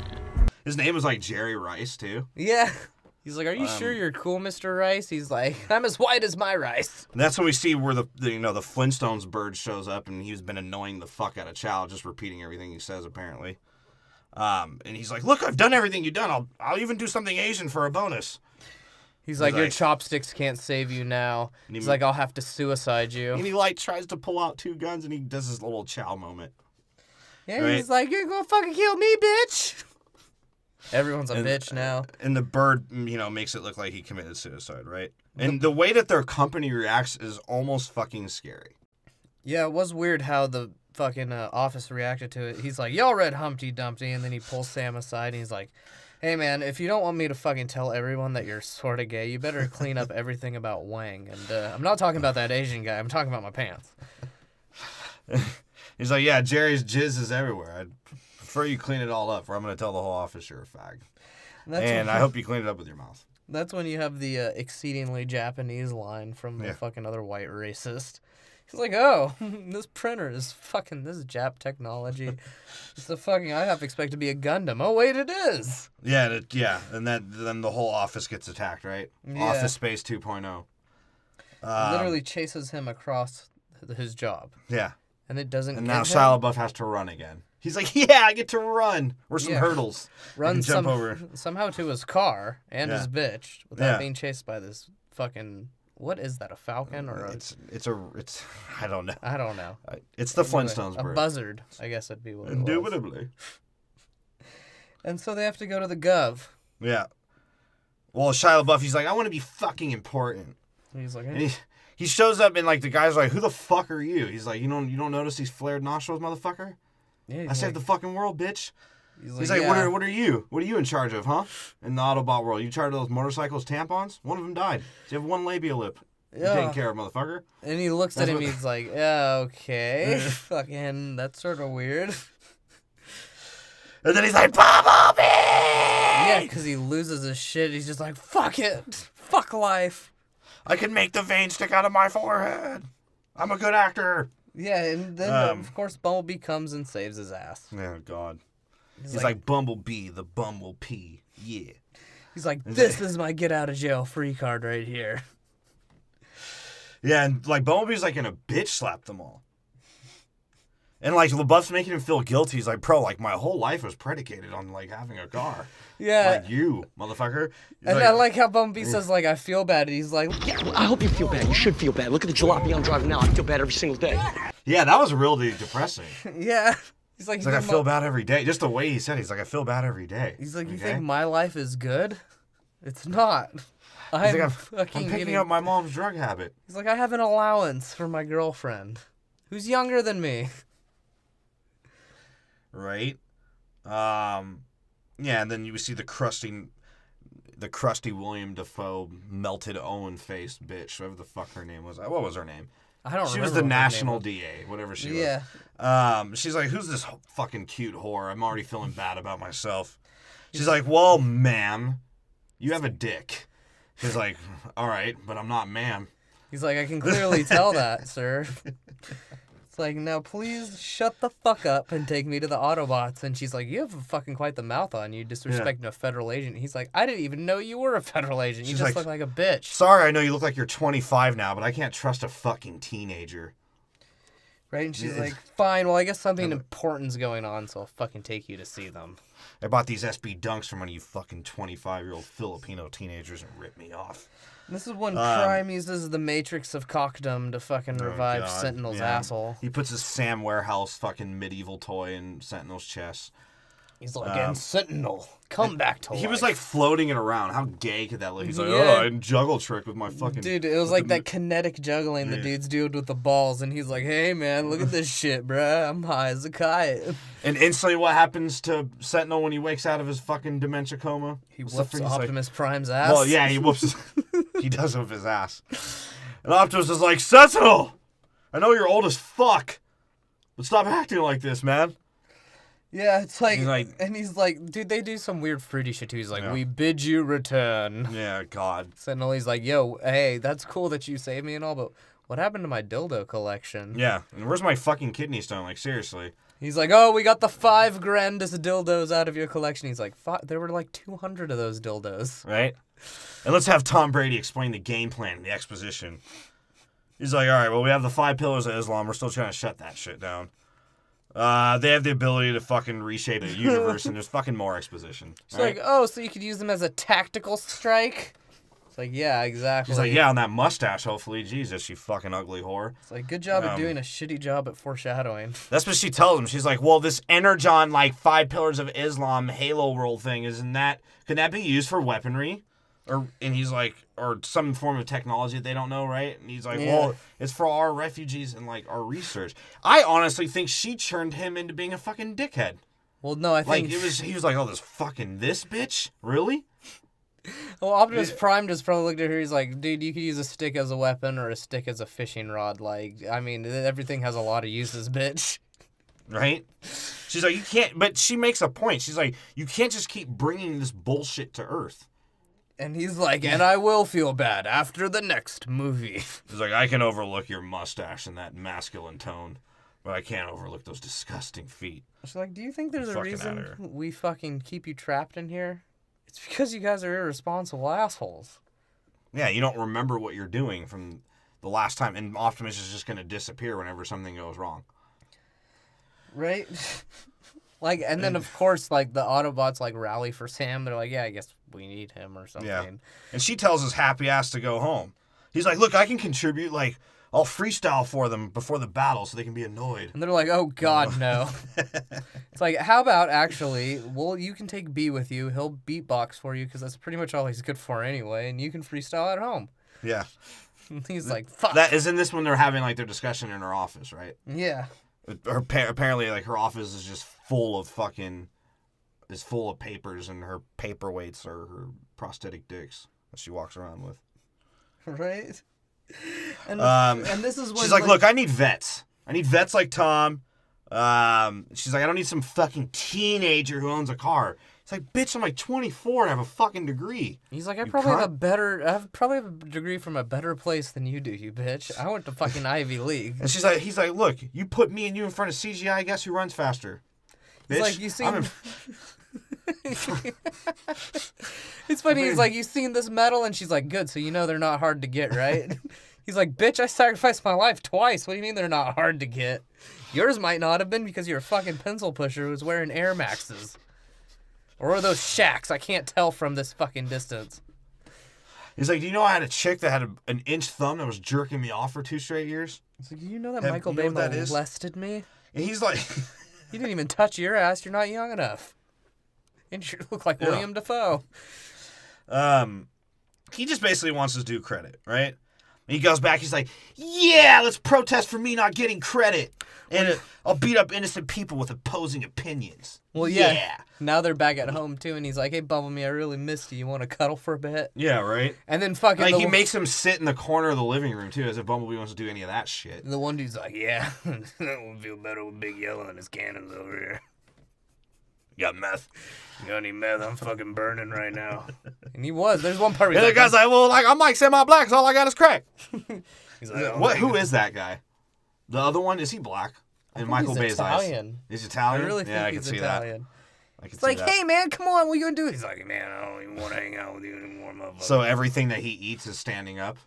S2: His name was like Jerry Rice, too.
S1: Yeah. He's like, are you sure you're cool, Mr. Rice? He's like, I'm as white as my rice.
S2: And that's when we see where the Flintstones bird shows up, and he's been annoying the fuck out of Chow, just repeating everything he says, apparently. And he's like, look, I've done everything you've done. I'll even do something Asian for a bonus.
S1: He's like, your chopsticks can't save you now. He's like, I'll have to suicide you.
S2: And he, like, tries to pull out two guns, and he does his little Chow moment.
S1: Yeah,
S2: right?
S1: He's like, you're gonna fucking kill me, bitch. Everyone's a bitch now.
S2: And the bird, makes it look like he committed suicide, right? And the way that their company reacts is almost fucking scary.
S1: Yeah, it was weird how the fucking office reacted to it. He's like, y'all read Humpty Dumpty, and then he pulls Sam aside, and he's like, hey, man, if you don't want me to fucking tell everyone that you're sort of gay, you better clean up everything about Wang. And I'm not talking about that Asian guy. I'm talking about my pants.
S2: He's like, yeah, Jerry's jizz is everywhere. I'd prefer you clean it all up, or I'm going to tell the whole office you're a fag. And I hope you clean it up with your mouth.
S1: That's when you have the exceedingly Japanese line from the fucking other white racist. He's like, oh, this printer is fucking, this is Jap technology. It's I half expect to be a Gundam. Oh, wait, it is.
S2: Yeah, and then the whole office gets attacked, right?
S1: Yeah.
S2: Office Space 2.0.
S1: Literally chases him across his job.
S2: Yeah.
S1: And it doesn't.
S2: And now Shia LaBeouf has to run again. He's like, yeah, I get to run. Or some hurdles.
S1: Run
S2: jump over.
S1: somehow to his car and his bitch without being chased by this fucking What is that? A falcon or a?
S2: It's. I don't know.
S1: I don't know.
S2: It's the Flintstones
S1: A
S2: bird.
S1: buzzard, I guess it'd be what it was.
S2: Indubitably.
S1: And so they have to go to the Gov.
S2: Yeah. Well, Shia LaBeouf, he's like, I want to be fucking important.
S1: And he's like, hey.
S2: And he shows up and like the guy's like, who the fuck are you? He's like, you don't notice these flared nostrils, motherfucker?
S1: Yeah,
S2: I saved the fucking world, bitch. He's like,
S1: yeah.
S2: what are you? What are you in charge of, huh? In the Autobot world, you in charge of those motorcycles, tampons? One of them died. So you have one labia lip. You're taking care of, motherfucker.
S1: And he looks at him, he's like, yeah, okay. Fucking, that's sort of weird.
S2: And then he's like, Bumblebee!
S1: Yeah, because he loses his shit. He's just like, fuck it. Fuck life.
S2: I can make the veins stick out of my forehead. I'm a good actor.
S1: Yeah, and then, of course, Bumblebee comes and saves his ass.
S2: Oh, God. He's like Bumblebee, the Bumblebee. Yeah.
S1: He's like, this is my get out of jail free card right here.
S2: Yeah, and like Bumblebee's like gonna bitch slap them all. And like LaBeouf's making him feel guilty. He's like, bro, like my whole life was predicated on like having a car.
S1: Yeah.
S2: Like you, motherfucker. He's
S1: And
S2: like,
S1: I like how Bumblebee says, like, I feel bad. And he's like,
S4: Yeah, I hope you feel bad. You should feel bad. Look at the jalopy I'm driving now. I feel bad every single day.
S2: yeah, that was really depressing.
S1: yeah. He's like,
S2: I feel bad every day. Just the way he said it, he's like, I feel bad every day.
S1: He's like, you think my life is good? It's not. I'm
S2: picking up my mom's drug habit.
S1: He's like, I have an allowance for my girlfriend, who's younger than me.
S2: Right? Yeah, and then you see the crusty William Dafoe melted Owen faced bitch, whatever the fuck her name was. What was her name?
S1: I don't remember.
S2: She was the national DA, whatever she was.
S1: Yeah.
S2: She's like, who's this fucking cute whore? I'm already feeling bad about myself. She's like, well, ma'am, you have a dick. He's like, all right, but I'm not ma'am.
S1: He's like, I can clearly tell that, sir. It's like, now please shut the fuck up and take me to the Autobots. And she's like, you have fucking quite the mouth on you, disrespecting a federal agent. He's like, I didn't even know you were a federal agent. You just look like a bitch.
S2: Sorry, I know you look like you're 25 now, but I can't trust a fucking teenager.
S1: Right? And she's like, fine, well, I guess something important's going on, so I'll fucking take you to see them.
S2: I bought these SB Dunks from one of you fucking 25-year-old Filipino teenagers and ripped me off.
S1: This is when Prime uses the Matrix of cockdom to fucking revive Sentinel's asshole.
S2: He puts his Sam Warehouse fucking medieval toy in Sentinel's chest.
S1: He's like, and Sentinel, come back to life.
S2: He was like floating it around. How gay could that look? He's like, oh, I can juggle trick with my fucking...
S1: Dude, it was like that kinetic juggling the dude's doing with the balls, and he's like, hey, man, look at this shit, bruh. I'm high as a kite.
S2: And instantly what happens to Sentinel when he wakes out of his fucking dementia coma?
S1: He whoops Optimus Prime's ass.
S2: Well, yeah, he whoops... he does whip his ass. And Optimus is like, Sentinel! I know you're old as fuck, but stop acting like this, man.
S1: Yeah, it's like, and he's like, dude, they do some weird fruity shit too. He's like, we bid you return.
S2: Yeah, God.
S1: Sentinel, he's like, yo, hey, that's cool that you saved me and all, but what happened to my dildo collection?
S2: Yeah, and where's my fucking kidney stone? Like, seriously.
S1: He's like, oh, we got the 5 grandest dildos out of your collection. He's like, there were like 200 of those dildos.
S2: Right? And let's have Tom Brady explain the game plan, the exposition. He's like, all right, well, we have the 5 pillars of Islam. We're still trying to shut that shit down. They have the ability to fucking reshape a universe, and there's fucking more exposition.
S1: It's like, oh, so you could use them as a tactical strike? It's like, yeah, exactly.
S2: He's like, yeah, on that mustache, hopefully. Jesus, you fucking ugly whore.
S1: It's like, good job of doing a shitty job at foreshadowing.
S2: That's what she tells him. She's like, well, this Energon, like, 5 pillars of Islam Halo world thing, could that be used for weaponry? And he's like, or some form of technology that they don't know, right? And he's like, well, it's for our refugees and, like, our research. I honestly think she churned him into being a fucking dickhead.
S1: Well, no, I think...
S2: Like, he was like, oh, this bitch? Really?
S1: Well, Optimus Prime just probably looked at her, he's like, dude, you could use a stick as a weapon or a stick as a fishing rod. Like, I mean, everything has a lot of uses, bitch.
S2: Right? She's like, you can't... But she makes a point. She's like, you can't just keep bringing this bullshit to Earth.
S1: And he's like, and I will feel bad after the next movie.
S2: He's like, I can overlook your mustache and that masculine tone, but I can't overlook those disgusting feet.
S1: She's like, do you think there's a reason we fucking keep you trapped in here? It's because you guys are irresponsible assholes.
S2: Yeah, you don't remember what you're doing from the last time, and Optimus is just going to disappear whenever something goes wrong.
S1: Right? Like, and then, of course, like, the Autobots, like, rally for Sam. They're like, yeah, I guess we need him or something.
S2: Yeah. And she tells his happy ass to go home. He's like, look, I can contribute. Like, I'll freestyle for them before the battle so they can be annoyed.
S1: And they're like, oh, God, no. It's like, how about actually, well, you can take B with you. He'll beatbox for you because that's pretty much all he's good for anyway. And you can freestyle at home.
S2: Yeah.
S1: He's like, fuck.
S2: That isn't this when they're having like their discussion in her office, right?
S1: Yeah.
S2: Apparently, like her office is just full of papers, and her paperweights are her prosthetic dicks that she walks around with.
S1: Right. And this is when
S2: she's like, look, I need vets. I need vets like Tom. She's like, I don't need some fucking teenager who owns a car. It's like, bitch, I'm like 24 and I have a fucking degree.
S1: He's like, I probably have a degree from a better place than you do, you bitch. I went to fucking Ivy League.
S2: And he's like, look, you put me and you in front of CGI, guess who runs faster? Bitch,
S1: he's like, you seen... It's funny, he's like, you seen this medal? And she's like, good, so you know they're not hard to get, right? He's like, bitch, I sacrificed my life twice. What do you mean they're not hard to get? Yours might not have been because you're a fucking pencil pusher who was wearing Air Maxes. Or are those Shacks? I can't tell from this fucking distance.
S2: He's like, do you know I had a chick that had an inch thumb that was jerking me off for 2 straight years?
S1: He's like, do you know that Michael Bay molested me?
S2: And he's like...
S1: He didn't even touch your ass. You're not young enough. And you look like William Dafoe.
S2: He just basically wants his due credit, right? And he goes back, he's like, yeah, let's protest for me not getting credit. And I'll beat up innocent people with opposing opinions.
S1: Well, yeah. Now they're back at home, too, and he's like, hey, Bumblebee, I really missed you. You want to cuddle for a bit?
S2: Yeah, right?
S1: And then fucking...
S2: Like, he makes him sit in the corner of the living room, too, as if Bumblebee wants to do any of that shit.
S1: And the one dude's like, yeah, that would feel better with Big Yellow and his cannons over here.
S2: You got meth?
S1: You got any meth? I'm fucking burning right now. And he was. There's one part where
S2: he's like, the guy's like, well, like, I'm like semi-black, so all I got is crack.
S1: He's like,
S2: who is that guy? The other one, is he black? In Michael Bay's eyes. He's Italian?
S1: I really think he's Italian.
S2: It's
S1: like, hey, man, come on, what are you going to do? He's like, man, I don't even want to hang out with you anymore, motherfucker.
S2: So everything that he eats is standing up?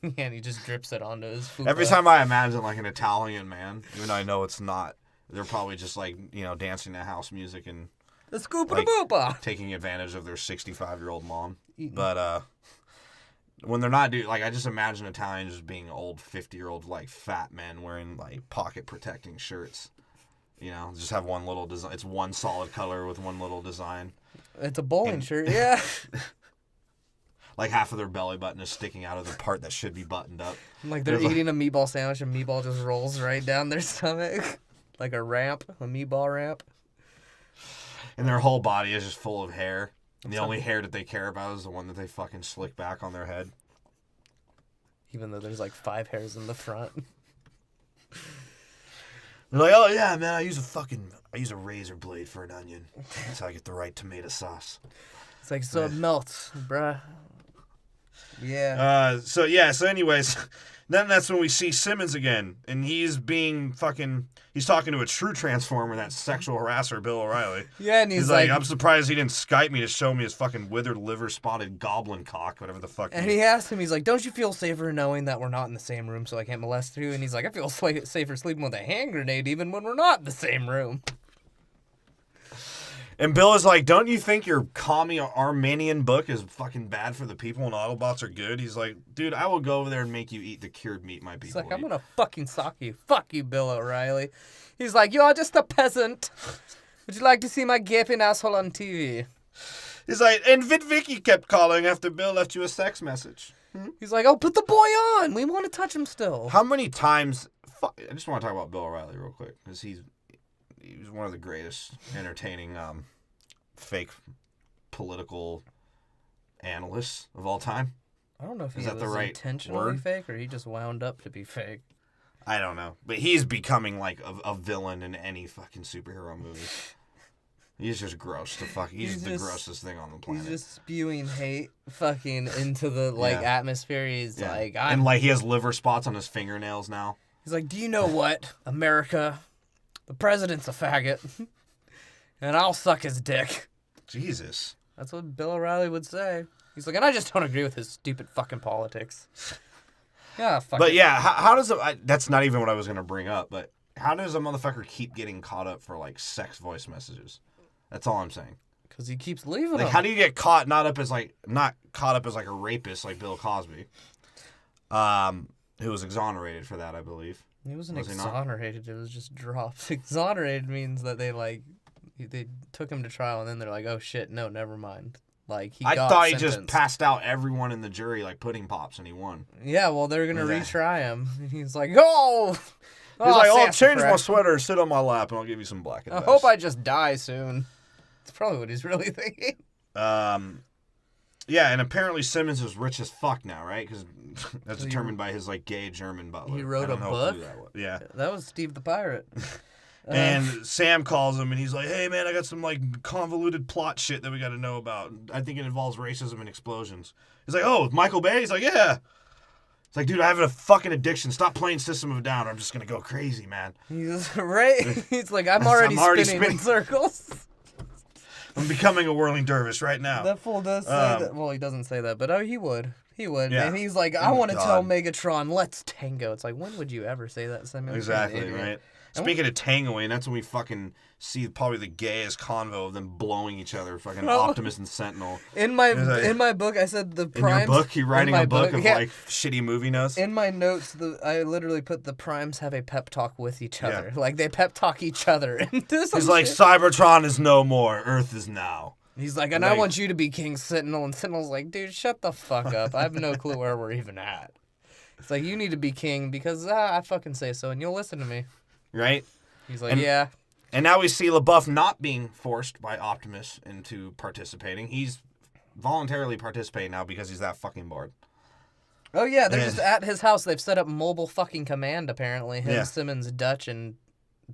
S1: Yeah, and he just drips it onto his food.
S2: Every time I imagine, like, an Italian man, even though I know it's not, they're probably just, like, you know, dancing to house music and...
S1: The scoop-a-boopa!
S2: Taking advantage of their 65-year-old mom. But, when they're not like, I just imagine Italians just being old 50-year-old, like, fat men wearing, like, pocket-protecting shirts. You know, just have one little design. It's one solid color with one little design.
S1: It's a bowling shirt, yeah.
S2: Like, half of their belly button is sticking out of the part that should be buttoned up.
S1: Like, they're eating a meatball sandwich and meatball just rolls right down their stomach. Like a ramp, a meatball ramp.
S2: And their whole body is just full of hair. And the only hair that they care about is the one that they fucking slick back on their head.
S1: Even though there's like 5 hairs in the front.
S2: They're like, oh yeah, man, I use a razor blade for an onion. That's how I get the right tomato sauce.
S1: It's like, so it melts, bruh. Yeah.
S2: So anyways, then that's when we see Simmons again. And he's talking to a true Transformer, that sexual harasser, Bill O'Reilly.
S1: Yeah, and he's like,
S2: I'm surprised he didn't Skype me to show me his fucking withered liver-spotted goblin cock, whatever the fuck.
S1: And he asked him, he's like, don't you feel safer knowing that we're not in the same room so I can't molest you? And he's like, I feel safer sleeping with a hand grenade even when we're not in the same room.
S2: And Bill is like, don't you think your commie Armenian book is fucking bad for the people and Autobots are good? He's like, dude, I will go over there and make you eat the cured meat my people
S1: He's like,
S2: eat.
S1: I'm gonna fucking sock you. Fuck you, Bill O'Reilly. He's like, you are just a peasant. Would you like to see my gaping asshole on TV?
S2: He's like, and Vicky kept calling after Bill left you a sex message.
S1: He's like, oh, put the boy on. We want to touch him still.
S2: How many times... I just want to talk about Bill O'Reilly real quick, because he was one of the greatest entertaining fake political analysts of all time.
S1: I don't know if
S2: is
S1: he
S2: that
S1: was
S2: the right
S1: intentionally
S2: word?
S1: fake or he just wound up to be fake.
S2: I don't know. But he's becoming like a villain in any fucking superhero movie. He's just gross to fuck. He's the grossest thing on the planet.
S1: He's just spewing hate fucking into the atmosphere. He's like,
S2: and like he has liver spots on his fingernails now.
S1: He's like, do you know what, America? The president's a faggot. And I'll suck his dick.
S2: Jesus.
S1: That's what Bill O'Reilly would say. He's like, and I just don't agree with his stupid fucking politics. Yeah, fuck
S2: But
S1: it.
S2: yeah, how does that's not even what I was going to bring up, but how does a motherfucker keep getting caught up for like sex voice messages? That's all I'm saying.
S1: Because he keeps leaving
S2: Like,
S1: them.
S2: how do you get caught not caught up as like a rapist like Bill Cosby? Who was exonerated for that, I believe.
S1: He wasn't exonerated. It was just dropped. Exonerated means that they took him to trial and then they're like, oh shit, no, never mind. Like
S2: I thought he just passed out everyone in the jury like pudding pops and he won.
S1: Yeah, well they're gonna retry him. He's like, oh.
S2: He's like, I'll change my sweater, sit on my lap, and I'll give you some black and
S1: I hope I just die soon. That's probably what he's really thinking.
S2: Yeah, and apparently Simmons is rich as fuck now, right? Because that's determined by his like gay German butler.
S1: He wrote a book.
S2: Yeah,
S1: that was Steve the Pirate.
S2: And Sam calls him and he's like, "Hey man, I got some like convoluted plot shit that we got to know about. I think it involves racism and explosions." He's like, "Oh, Michael Bay?" He's like, "Yeah." It's like, dude, I have a fucking addiction. Stop playing System of a Down or I'm just gonna go crazy, man.
S1: He's right. He's like, I'm already spinning in circles.
S2: I'm becoming a whirling dervish right now.
S1: That fool does say that. Well, he doesn't say that, but he would. He would.
S2: Yeah.
S1: And he's like, I want to tell Megatron, let's tango. It's like, when would you ever say that, Simmons?
S2: Exactly, right? Speaking of tangoing, that's when we fucking see probably the gayest convo of them blowing each other, fucking Optimus and Sentinel.
S1: In my book, I said the Primes...
S2: In your book? You're writing a book of like shitty movie notes?
S1: In my notes, I literally put the Primes have a pep talk with each other. Yeah. Like, they pep talk each other. He's
S2: like, Cybertron is no more, Earth is now.
S1: He's like, and I want you to be King Sentinel. And Sentinel's like, dude, shut the fuck up. I have no clue where we're even at. It's like, you need to be king because I fucking say so, and you'll listen to me.
S2: Right?
S1: He's like, yeah.
S2: And now we see LaBeouf not being forced by Optimus into participating. He's voluntarily participating now because he's that fucking bored.
S1: Oh, yeah, they're just at his house. They've set up mobile fucking command, apparently. Him, Simmons, Dutch, and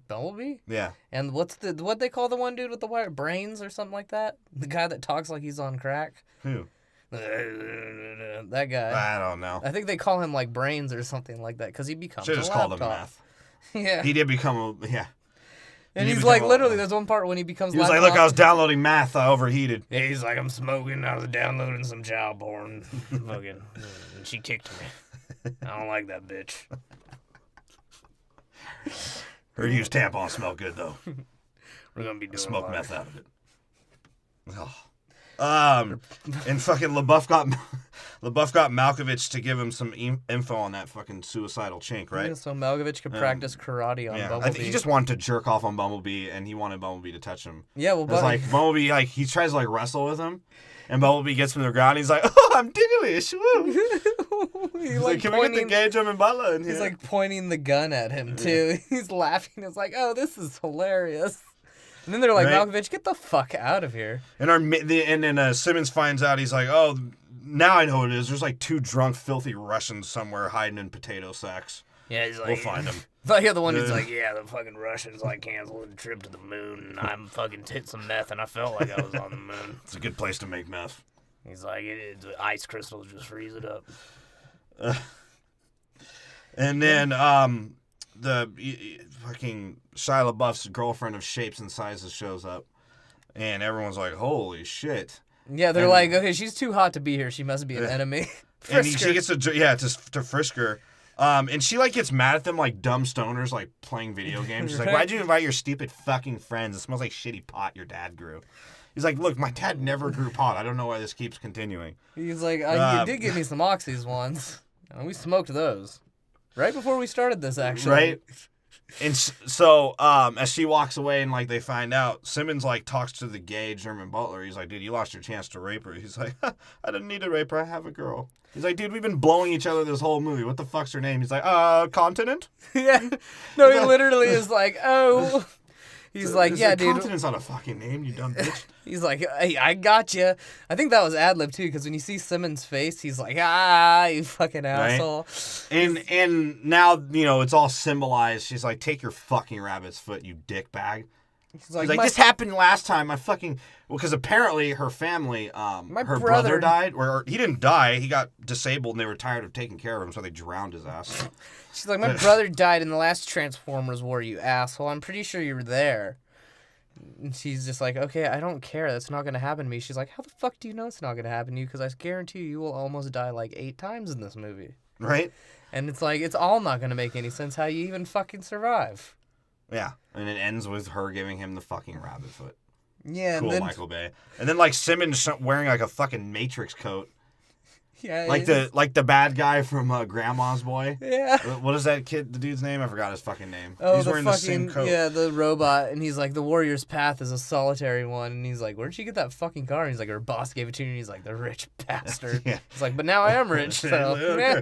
S1: Bumblebee?
S2: Yeah.
S1: And what'd they call the one dude with the wire? Brains or something like that? The guy that talks like he's on crack?
S2: Who?
S1: That guy.
S2: I don't know.
S1: I think they call him like Brains or something like that because he becomes
S2: Should have just called him Math.
S1: Yeah.
S2: He did become a...
S1: And he's like, literally, there's one part when he becomes
S2: He was like, look, I was downloading Math, I overheated.
S1: Yeah, he's like, I'm smoking, I was downloading some child porn. Fucking, and she kicked me. I don't like that bitch.
S2: Her used tampons smell good, though.
S1: We're going to be doing
S2: smoke meth out of it. Oh. And fucking LaBeouf got Malkovich to give him some info on that fucking suicidal chink, right?
S1: Yeah, so Malkovich could practice karate on Bumblebee.
S2: I think he just wanted to jerk off on Bumblebee, and he wanted Bumblebee to touch him.
S1: Yeah, well, but
S2: like Bumblebee, like he tries to like wrestle with him, and Bumblebee gets him to the ground. And he's like, "Oh, I'm ticklish." Woo. He's like, "Can we get the gay German butler in here?"
S1: He's like pointing the gun at him too. He's laughing. It's like, "Oh, this is hilarious." And then they're like, Malkovich, get the fuck out of here.
S2: And then Simmons finds out. He's like, oh, now I know what it is. There's like two drunk, filthy Russians somewhere hiding in potato sacks.
S1: Yeah, he's like,
S2: we'll find them.
S1: But the one who's like, yeah, the fucking Russians like canceled the trip to the moon, and I'm fucking hit some meth, and I felt like I was on the moon.
S2: It's a good place to make meth.
S1: He's like, the ice crystals just freeze it up.
S2: And then the fucking Shia LaBeouf's girlfriend of shapes and sizes shows up, and everyone's like, "Holy shit!"
S1: Yeah, they're like, "Okay, she's too hot to be here. She must be an enemy."
S2: And she gets to frisk her, and she like gets mad at them like dumb stoners like playing video games. She's like, "Why'd you invite your stupid fucking friends? It smells like shitty pot your dad grew." He's like, "Look, my dad never grew pot. I don't know why this keeps continuing."
S1: He's like, "You did give me some oxys once, and we smoked those." Right before we started this, actually.
S2: Right? And so, as she walks away and, like, they find out, Simmons, like, talks to the gay German butler. He's like, dude, you lost your chance to rape her. He's like, I didn't need to rape her. I have a girl. He's like, dude, we've been blowing each other this whole movie. What the fuck's her name? He's like, continent?
S1: Yeah. No, he literally is like, oh... He's like, yeah, dude.
S2: Continent's not a fucking name, you dumb bitch.
S1: He's like, hey, I got you. I think that was ad-lib, too, because when you see Simmons' face, he's like, you fucking asshole.
S2: Right? And now, you know, it's all symbolized. She's like, take your fucking rabbit's foot, you dickbag. He's like this happened last time. Because apparently her family, her brother died. Or he didn't die. He got disabled, and they were tired of taking care of him, so they drowned his ass.
S1: She's like, my brother died in the last Transformers war, you asshole. I'm pretty sure you were there. And she's just like, okay, I don't care. That's not going to happen to me. She's like, how the fuck do you know it's not going to happen to you? Because I guarantee you will almost die like 8 times in this movie.
S2: Right?
S1: And it's like, it's all not going to make any sense how you even fucking survive.
S2: Yeah. And it ends with her giving him the fucking rabbit foot.
S1: Yeah,
S2: cool,
S1: and then,
S2: Michael Bay. And then like Simmons wearing like a fucking Matrix coat.
S1: Yeah,
S2: like the bad guy from Grandma's Boy.
S1: Yeah.
S2: What is that kid? The dude's name? I forgot his fucking name.
S1: Oh,
S2: he's wearing the same coat.
S1: Yeah, the robot, and he's like, the warrior's path is a solitary one, and he's like, where'd you get that fucking car? And he's like, her boss gave it to you, and he's like, the rich bastard. Yeah. He's like, but now I am rich, so.
S2: Okay.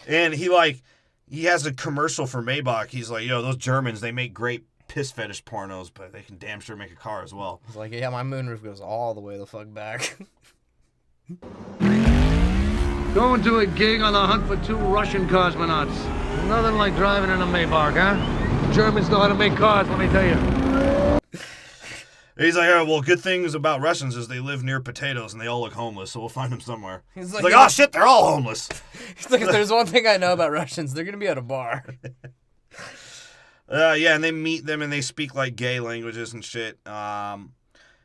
S2: And he has a commercial for Maybach. He's like, yo, those Germans, they make great piss fetish pornos, but they can damn sure make a car as well.
S1: He's like, yeah, my moonroof goes all the way the fuck back.
S7: Going to a gig on the hunt for 2 Russian cosmonauts. Nothing like driving in a Maybach, huh? Germans know how to make cars, let me tell you.
S2: He's like, oh, well, good things about Russians is they live near potatoes and they all look homeless, so we'll find them somewhere. He's like oh, shit, they're all homeless.
S1: He's like, if there's one thing I know about Russians, they're going to be at a bar.
S2: Yeah, and they meet them and they speak like gay languages and shit.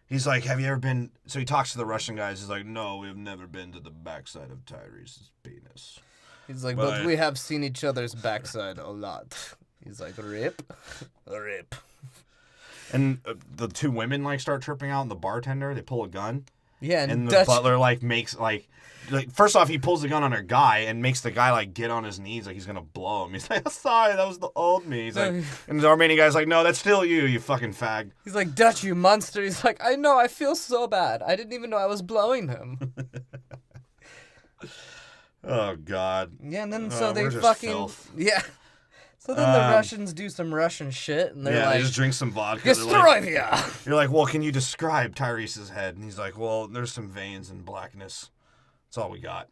S2: He's like, have you ever been... So he talks to the Russian guys. He's like, no, we've never been to the backside of Tyrese's penis.
S1: He's like, but we have seen each other's backside a lot. He's like, rip. Rip.
S2: And the 2 women, like, start tripping out, and the bartender, they pull a gun.
S1: Yeah,
S2: and the butler, like, makes, like, first off, he pulls the gun on her guy and makes the guy, like, get on his knees like he's going to blow him. He's like, sorry, that was the old me. He's like, and the Armenian guy's like, no, that's still you fucking fag.
S1: He's like, Dutch, you monster. He's like, I know, I feel so bad. I didn't even know I was blowing him.
S2: Oh, God.
S1: Yeah, and then so they fucking... Filth. Yeah. So then the Russians do some Russian shit, and they're like...
S2: they just drink some vodka.
S1: Destroy
S2: You're like, well, can you describe Tyrese's head? And he's like, well, there's some veins and blackness. That's all we got.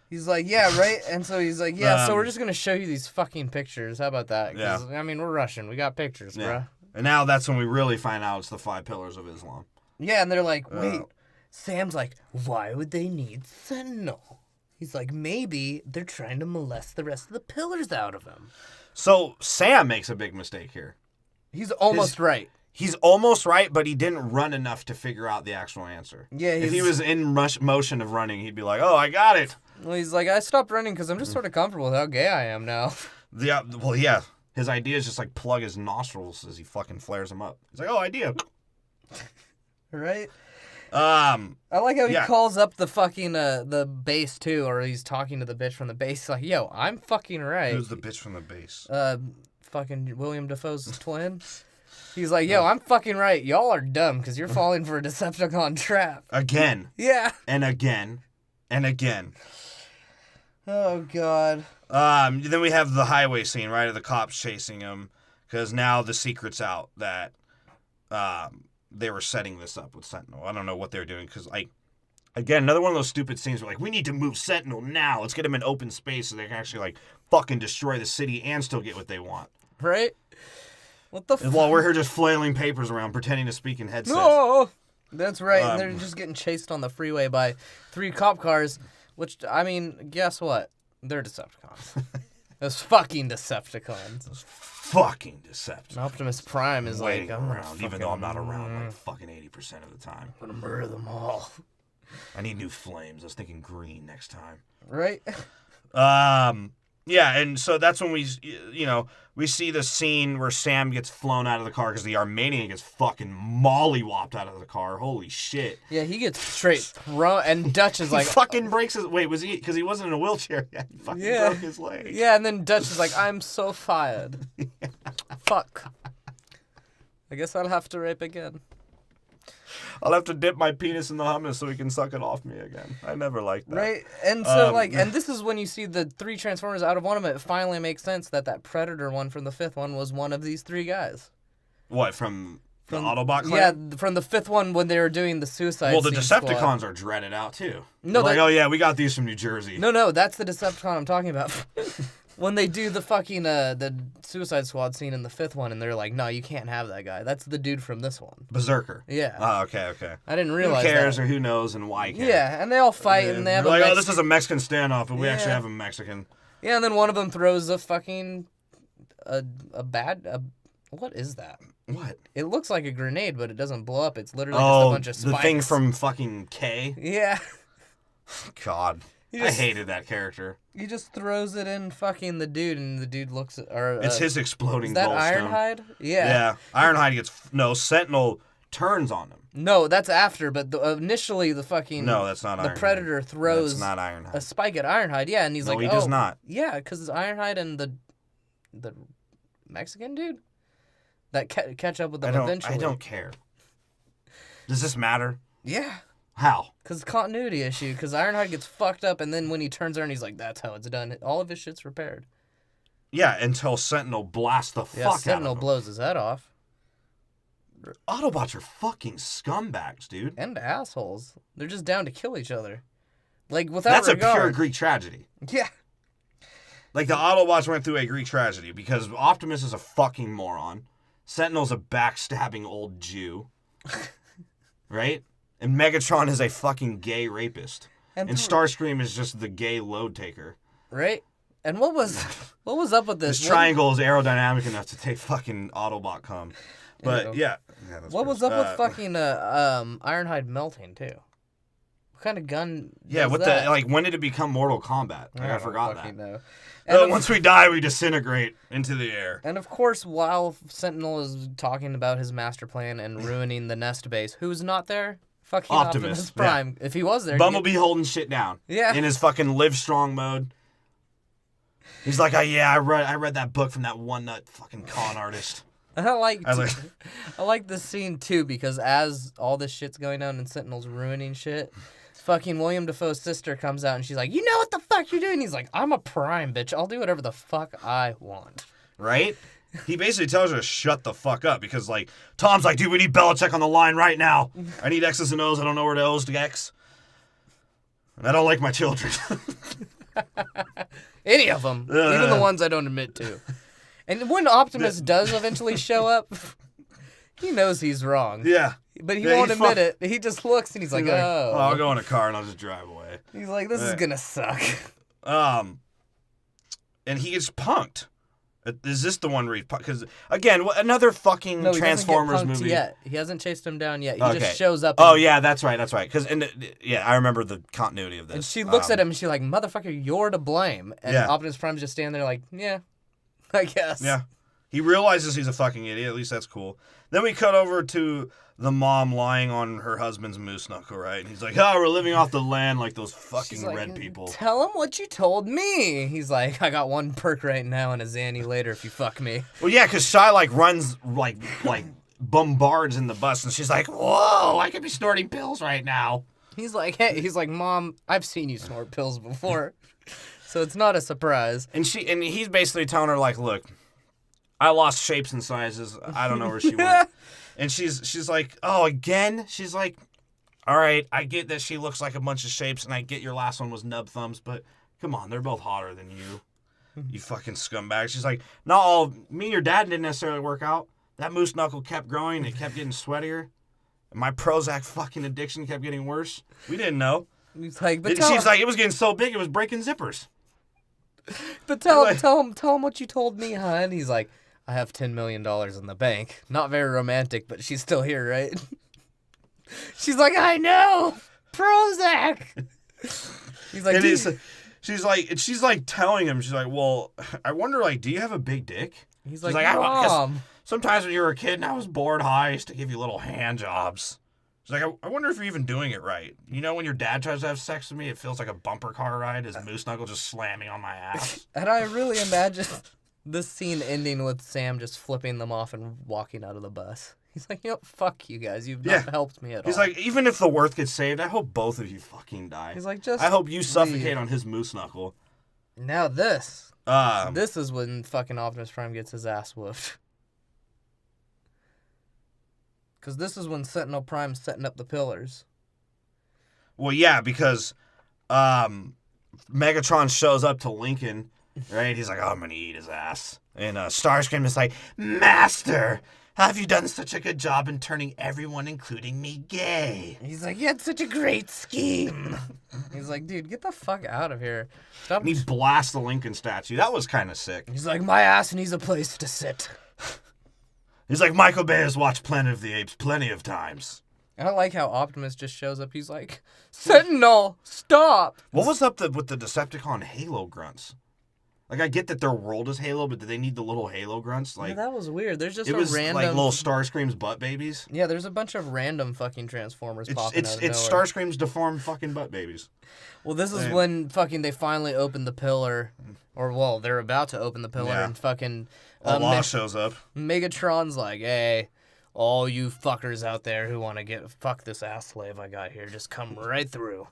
S1: He's like, yeah, right? And so he's like, yeah, so we're just going to show you these fucking pictures. How about that?
S2: Yeah.
S1: I mean, we're Russian. We got pictures, bro.
S2: And now that's when we really find out it's the 5 pillars of Islam.
S1: Yeah, and they're like, wait. Sam's like, why would they need Sentinel? He's like, maybe they're trying to molest the rest of the pillars out of him.
S2: So Sam makes a big mistake here.
S1: He's almost right.
S2: He's almost right, but he didn't run enough to figure out the actual answer.
S1: Yeah,
S2: if he was in motion of running, he'd be like, oh, I got it.
S1: Well, he's like, I stopped running because I'm just sort of comfortable with how gay I am now.
S2: Yeah, well, yeah. His idea is just like plug his nostrils as he fucking flares them up. He's like, oh, idea.
S1: Right? I like how he calls up the fucking, the bass too, or he's talking to the bitch from the bass. He's like, yo, I'm fucking right.
S2: Who's the bitch from the bass?
S1: Fucking William Dafoe's twin. He's like, yo, I'm fucking right. Y'all are dumb because you're falling for a Decepticon trap.
S2: Again.
S1: Yeah.
S2: And again. And again.
S1: Oh, God.
S2: Then we have the highway scene, right, of the cops chasing him, because now the secret's out that they were setting this up with Sentinel. I don't know what they were doing, because, like, again, another one of those stupid scenes where, like, we need to move Sentinel now. Let's get him in open space so they can actually, like, fucking destroy the city and still get what they want.
S1: Right? What the fuck?
S2: While we're here just flailing papers around, pretending to speak in headsets.
S1: No! That's right, and they're just getting chased on the freeway by 3 cop cars, which, I mean, guess what? They're Decepticons. Those fucking Decepticons.
S2: Those fucking Decepticons.
S1: And Optimus Prime is
S2: waiting
S1: like,
S2: around, even though I'm not around like fucking 80% of the time.
S1: I'm gonna murder them all.
S2: I need new flames. I was thinking green next time.
S1: Right?
S2: Yeah, and so that's when we see the scene where Sam gets flown out of the car because the Armenian gets fucking mollywopped out of the car. Holy shit.
S1: Yeah, he gets straight thrown, and Dutch is like...
S2: he fucking breaks his... Wait, was he... Because he wasn't in a wheelchair yet. He fucking broke his leg.
S1: Yeah, and then Dutch is like, I'm so fired. Fuck. I guess I'll have to rape again.
S2: I'll have to dip my penis in the hummus so he can suck it off me again. I never liked that.
S1: Right? And so, and this is when you see the 3 Transformers out of one of them, it finally makes sense that Predator one from the 5th one was one of these 3 guys.
S2: What, from the Autobot clan?
S1: Yeah, from the 5th one when they were doing the Suicide
S2: Well, the Decepticons
S1: squad.
S2: Are dreaded out, too.
S1: No,
S2: like, oh yeah, we got these from New Jersey.
S1: No, that's the Decepticon I'm talking about. When they do the fucking the Suicide Squad scene in the 5th one, and they're like, no, you can't have that guy. That's the dude from this one.
S2: Berserker.
S1: Yeah.
S2: Oh, okay.
S1: I didn't realize
S2: who cares
S1: that.
S2: Or who knows and why care.
S1: Yeah, and they all fight, and they have
S2: like, oh, this is a Mexican standoff, but we actually have a Mexican.
S1: Yeah, and then one of them throws a fucking... What is that?
S2: What?
S1: It looks like a grenade, but it doesn't blow up. It's literally just a bunch of spikes.
S2: The thing from fucking K?
S1: Yeah.
S2: God. I hated that character.
S1: He just throws it in fucking the dude, and the dude looks at...
S2: it's his exploding
S1: Is that
S2: Boltstone.
S1: Ironhide? Yeah.
S2: Yeah. Ironhide gets... No, Sentinel turns on him.
S1: No, that's after, but initially the fucking...
S2: No, that's not Ironhide.
S1: The Predator throws
S2: that's not Ironhide.
S1: a spike at Ironhide, yeah, and he's like,
S2: he does not.
S1: Yeah, because it's Ironhide and the Mexican dude that catch up with them eventually.
S2: I don't care. Does this matter?
S1: Yeah.
S2: How?
S1: Because continuity issue, because Ironhide gets fucked up, and then when he turns around, he's like, that's how it's done. All of his shit's repaired.
S2: Yeah, until Sentinel blasts the fuck out of him.
S1: Sentinel blows his head off.
S2: Autobots are fucking scumbags, dude.
S1: And assholes. They're just down to kill each other. Like, without regard.
S2: That's a pure Greek tragedy.
S1: Yeah.
S2: Like, the Autobots went through a Greek tragedy because Optimus is a fucking moron. Sentinel's a backstabbing old Jew. Right? And Megatron is a fucking gay rapist. And Starscream is just the gay load taker.
S1: Right? And what was up with this?
S2: This triangle is aerodynamic enough to take fucking Autobot cum. But yeah.
S1: What was up with fucking Ironhide melting too? What kind of gun?
S2: Yeah, what
S1: that?
S2: the like? When did it become Mortal Kombat? I forgot that.
S1: Know.
S2: Once we die, we disintegrate into the air.
S1: And of course, while Sentinel is talking about his master plan and ruining the nest base, who's not there? Fucking Optimus Prime. Yeah. If he was there,
S2: Bumblebee holding shit down.
S1: Yeah.
S2: In his fucking live strong mode. He's like, I read that book from that one nut fucking con artist.
S1: I like this scene too because as all this shit's going down and Sentinel's ruining shit, fucking William Dafoe's sister comes out and she's like, you know what the fuck you're doing? He's like, I'm a Prime, bitch. I'll do whatever the fuck I want.
S2: Right? He basically tells her to shut the fuck up because, like, Tom's like, dude, we need Belichick on the line right now. I need X's and O's. I don't know where to O's to X. And I don't like my children.
S1: Any of them. Even the ones I don't admit to. And when Optimus does eventually show up, he knows he's wrong.
S2: Yeah.
S1: But he won't admit it. He just looks and he's like, oh.
S2: I'll go in a car and I'll just drive away.
S1: He's like, this is going to suck.
S2: And he gets punked. Is this the one where because, again, another fucking Transformers movie.
S1: Yet. He hasn't chased him down yet. He just shows up.
S2: Yeah, that's right. Because, I remember the continuity of this.
S1: And she looks at him and she's like, motherfucker, you're to blame. And Optimus Prime's just standing there like, yeah, I guess.
S2: Yeah. He realizes he's a fucking idiot. At least that's cool. Then we cut over to the mom lying on her husband's moose knuckle, right? And he's like, we're living off the land like those fucking red people.
S1: Tell him what you told me. He's like, I got one perk right now and a Zanny later if you fuck me.
S2: Well, yeah, because Shy, runs, bombards in the bus, and she's like, whoa, I could be snorting pills right now.
S1: He's like, Mom, I've seen you snort pills before. So it's not a surprise.
S2: And he's basically telling her, like, look, I lost shapes and sizes. I don't know where she went. And she's like, oh, again? She's like, all right, I get that she looks like a bunch of shapes, and I get your last one was nub thumbs, but come on, they're both hotter than you. You fucking scumbag. She's like, no, me and your dad didn't necessarily work out. That moose knuckle kept growing. It kept getting sweatier. And my Prozac fucking addiction kept getting worse. We didn't know.
S1: He's like,
S2: she's like, it was getting so big, it was breaking zippers.
S1: But tell him what you told me, hon. He's like, I have $10 million in the bank. Not very romantic, but she's still here, right? She's like, I know, Prozac. He's like,
S2: she's like telling him, she's like, well, I wonder, do you have a big dick?
S1: He's like, Mom.
S2: Sometimes when you were a kid and I was bored, I used to give you little hand jobs. She's like, I wonder if you're even doing it right. You know, when your dad tries to have sex with me, it feels like a bumper car ride, his moose knuckle just slamming on my ass.
S1: And I really imagine this scene ending with Sam just flipping them off and walking out of the bus. He's like, fuck you guys. You've not helped me at all.
S2: He's like, even if the Worth gets saved, I hope both of you fucking die.
S1: He's like,
S2: I hope you suffocate on his moose knuckle.
S1: Now this is when fucking Optimus Prime gets his ass whooped. Because this is when Sentinel Prime's setting up the pillars.
S2: Well, yeah, because Megatron shows up to Lincoln, right? He's like, I'm going to eat his ass. And Starscream is like, Master, have you done such a good job in turning everyone, including me, gay?
S1: He's like, you had such a great scheme. He's like, dude, get the fuck out of here. Stop.
S2: And he blasts the Lincoln statue. That was kind of sick.
S1: He's like, my ass needs a place to sit.
S2: He's like, Michael Bay has watched Planet of the Apes plenty of times.
S1: I don't like how Optimus just shows up. He's like, Sentinel, stop.
S2: What was up with the Decepticon Halo grunts? Like, I get that their world is Halo, but do they need the little Halo grunts? Like,
S1: yeah, that was weird. There's just
S2: it was
S1: random...
S2: like little Starscream's butt babies.
S1: Yeah, there's a bunch of random fucking Transformers popping out of nowhere.
S2: It's Starscream's deformed fucking butt babies.
S1: Well, this is when fucking they finally open the pillar. Or, well, they're about to open the pillar and fucking...
S2: Allah shows up.
S1: Megatron's like, hey, all you fuckers out there who want to fuck this ass slave I got here, just come right through.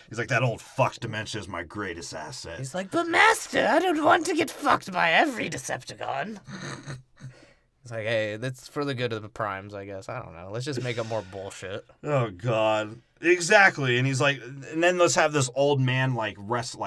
S2: He's like, that old fuck's dementia is my greatest asset.
S1: He's like, but master, I don't want to get fucked by every Decepticon. It's like, hey, that's for the good of the primes, I guess. I don't know. Let's just make up more bullshit.
S2: Oh, God. Exactly. And he's like, and then let's have this old man, like,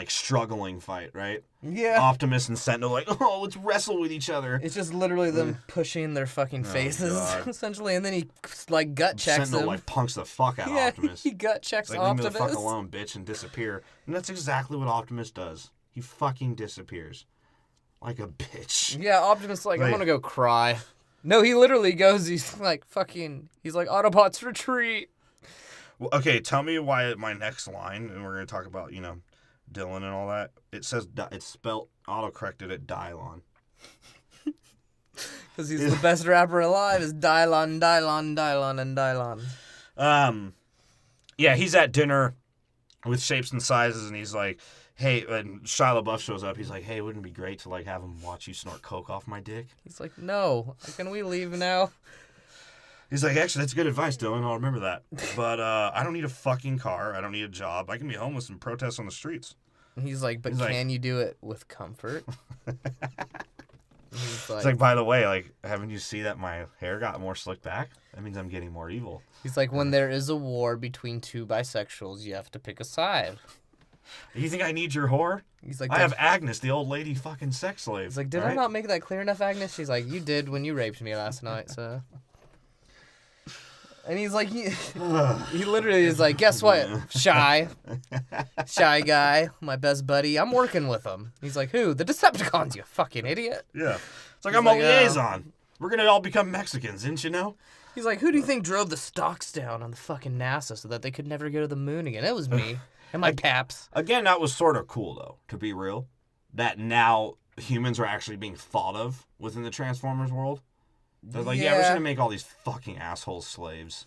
S2: struggling fight, right?
S1: Yeah.
S2: Optimus and Sentinel, like, oh, let's wrestle with each other.
S1: It's just literally them pushing their fucking faces, essentially. And then he, like, gut checks
S2: Sentinel,
S1: him.
S2: like, punks the fuck out of Optimus.
S1: He gut checks
S2: like,
S1: Optimus.
S2: leave me the fuck alone, bitch, and disappear. And that's exactly what Optimus does. He fucking disappears. Like a bitch.
S1: Yeah, Optimus like, I'm gonna go cry. No, he literally goes, he's like, Autobots retreat.
S2: Well, okay, tell me why my next line, and we're gonna talk about, you know, Dylan and all that. It says, it's spelled auto-corrected at Dylon.
S1: Because he's the best rapper alive, is Dylon, and Dylon.
S2: Yeah, he's at dinner with Shapes and Sizes, and he's like, hey, and Shia LaBeouf shows up. He's like, hey, wouldn't it be great to, like, have him watch you snort coke off my dick?
S1: He's like, no. Can we leave now?
S2: He's like, actually, that's good advice, Dylan. I'll remember that. But I don't need a fucking car. I don't need a job. I can be homeless and protest on the streets.
S1: And he's like, but can you do it with comfort?
S2: It's like, by the way, like, haven't you seen that my hair got more slicked back? That means I'm getting more evil.
S1: He's like, when there is a war between two bisexuals, you have to pick a side.
S2: You think I need your whore?
S1: He's like,
S2: I have Agnes, the old lady fucking sex slave.
S1: He's like, did I not make that clear enough, Agnes? She's like, you did when you raped me last night, so. And he's like, he literally is like, guess what, Shy guy, my best buddy, I'm working with him. He's like, who? The Decepticons, you fucking idiot.
S2: Yeah. It's like, I'm a liaison. We're going to all become Mexicans, didn't you know?
S1: He's like, who do you think drove the stocks down on the fucking NASA so that they could never go to the moon again? It was me. And my paps.
S2: Again, that was sort of cool, though, to be real. That now humans are actually being thought of within the Transformers world. They're like, yeah, we're just going to make all these fucking asshole slaves.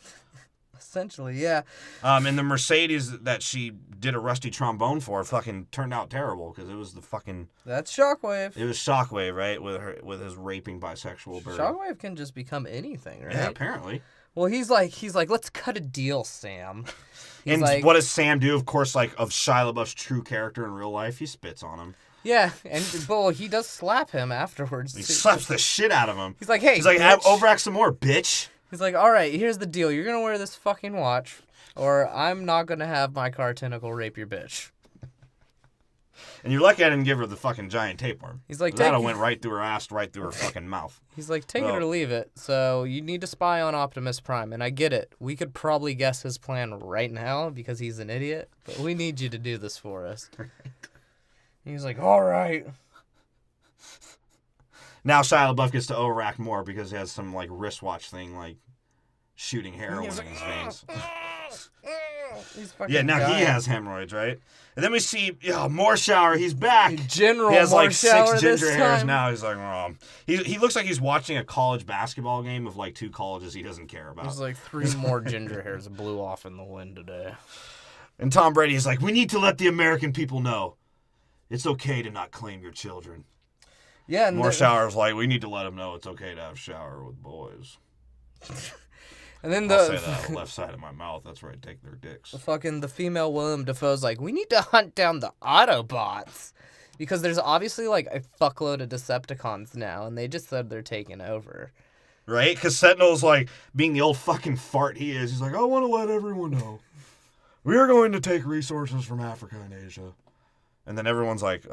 S1: Essentially, yeah.
S2: And the Mercedes that she did a rusty trombone for fucking turned out terrible because it was the fucking...
S1: That's Shockwave.
S2: It was Shockwave, right? With his raping bisexual bird.
S1: Shockwave can just become anything, right?
S2: Yeah, apparently.
S1: Well, he's like, let's cut a deal, Sam.
S2: And like, what does Sam do? Of course, like, of Shia LaBeouf's true character in real life, he spits on him.
S1: Yeah, and he does slap him afterwards.
S2: He slaps the shit out of him.
S1: He's like, hey,
S2: he's like, overact some more, bitch.
S1: He's like, all right, here's the deal. You're gonna wear this fucking watch, or I'm not gonna have my car tentacle rape your bitch.
S2: And you're lucky I didn't give her the fucking giant tapeworm.
S1: He's like,
S2: that went right through her ass, right through her fucking mouth.
S1: He's like, take it or leave it. So you need to spy on Optimus Prime, and I get it. We could probably guess his plan right now because he's an idiot, but we need you to do this for us. He's like, all right.
S2: Now Shia LaBeouf gets to overact more because he has some like wristwatch thing, like shooting heroin in his veins. Yeah, now he has hemorrhoids, right? And then we see, more shower. He's back.
S1: General
S2: he has like 6
S1: ginger
S2: hairs now. He's like, he looks like he's watching a college basketball game of like 2 colleges he doesn't care about.
S1: He's like 3 more ginger hairs blew off in the wind today.
S2: And Tom Brady is like, we need to let the American people know it's okay to not claim your children.
S1: Yeah, and
S2: more showers like, we need to let them know it's okay to have shower with boys.
S1: And then
S2: I'll say that on the left side of my mouth. That's where I take their dicks.
S1: The female Willem Dafoe's like, we need to hunt down the Autobots. Because there's obviously like a fuckload of Decepticons now, and they just said they're taking over.
S2: Right? Because Sentinel's like, being the old fucking fart he is, he's like, I want to let everyone know. We are going to take resources from Africa and Asia. And then everyone's like,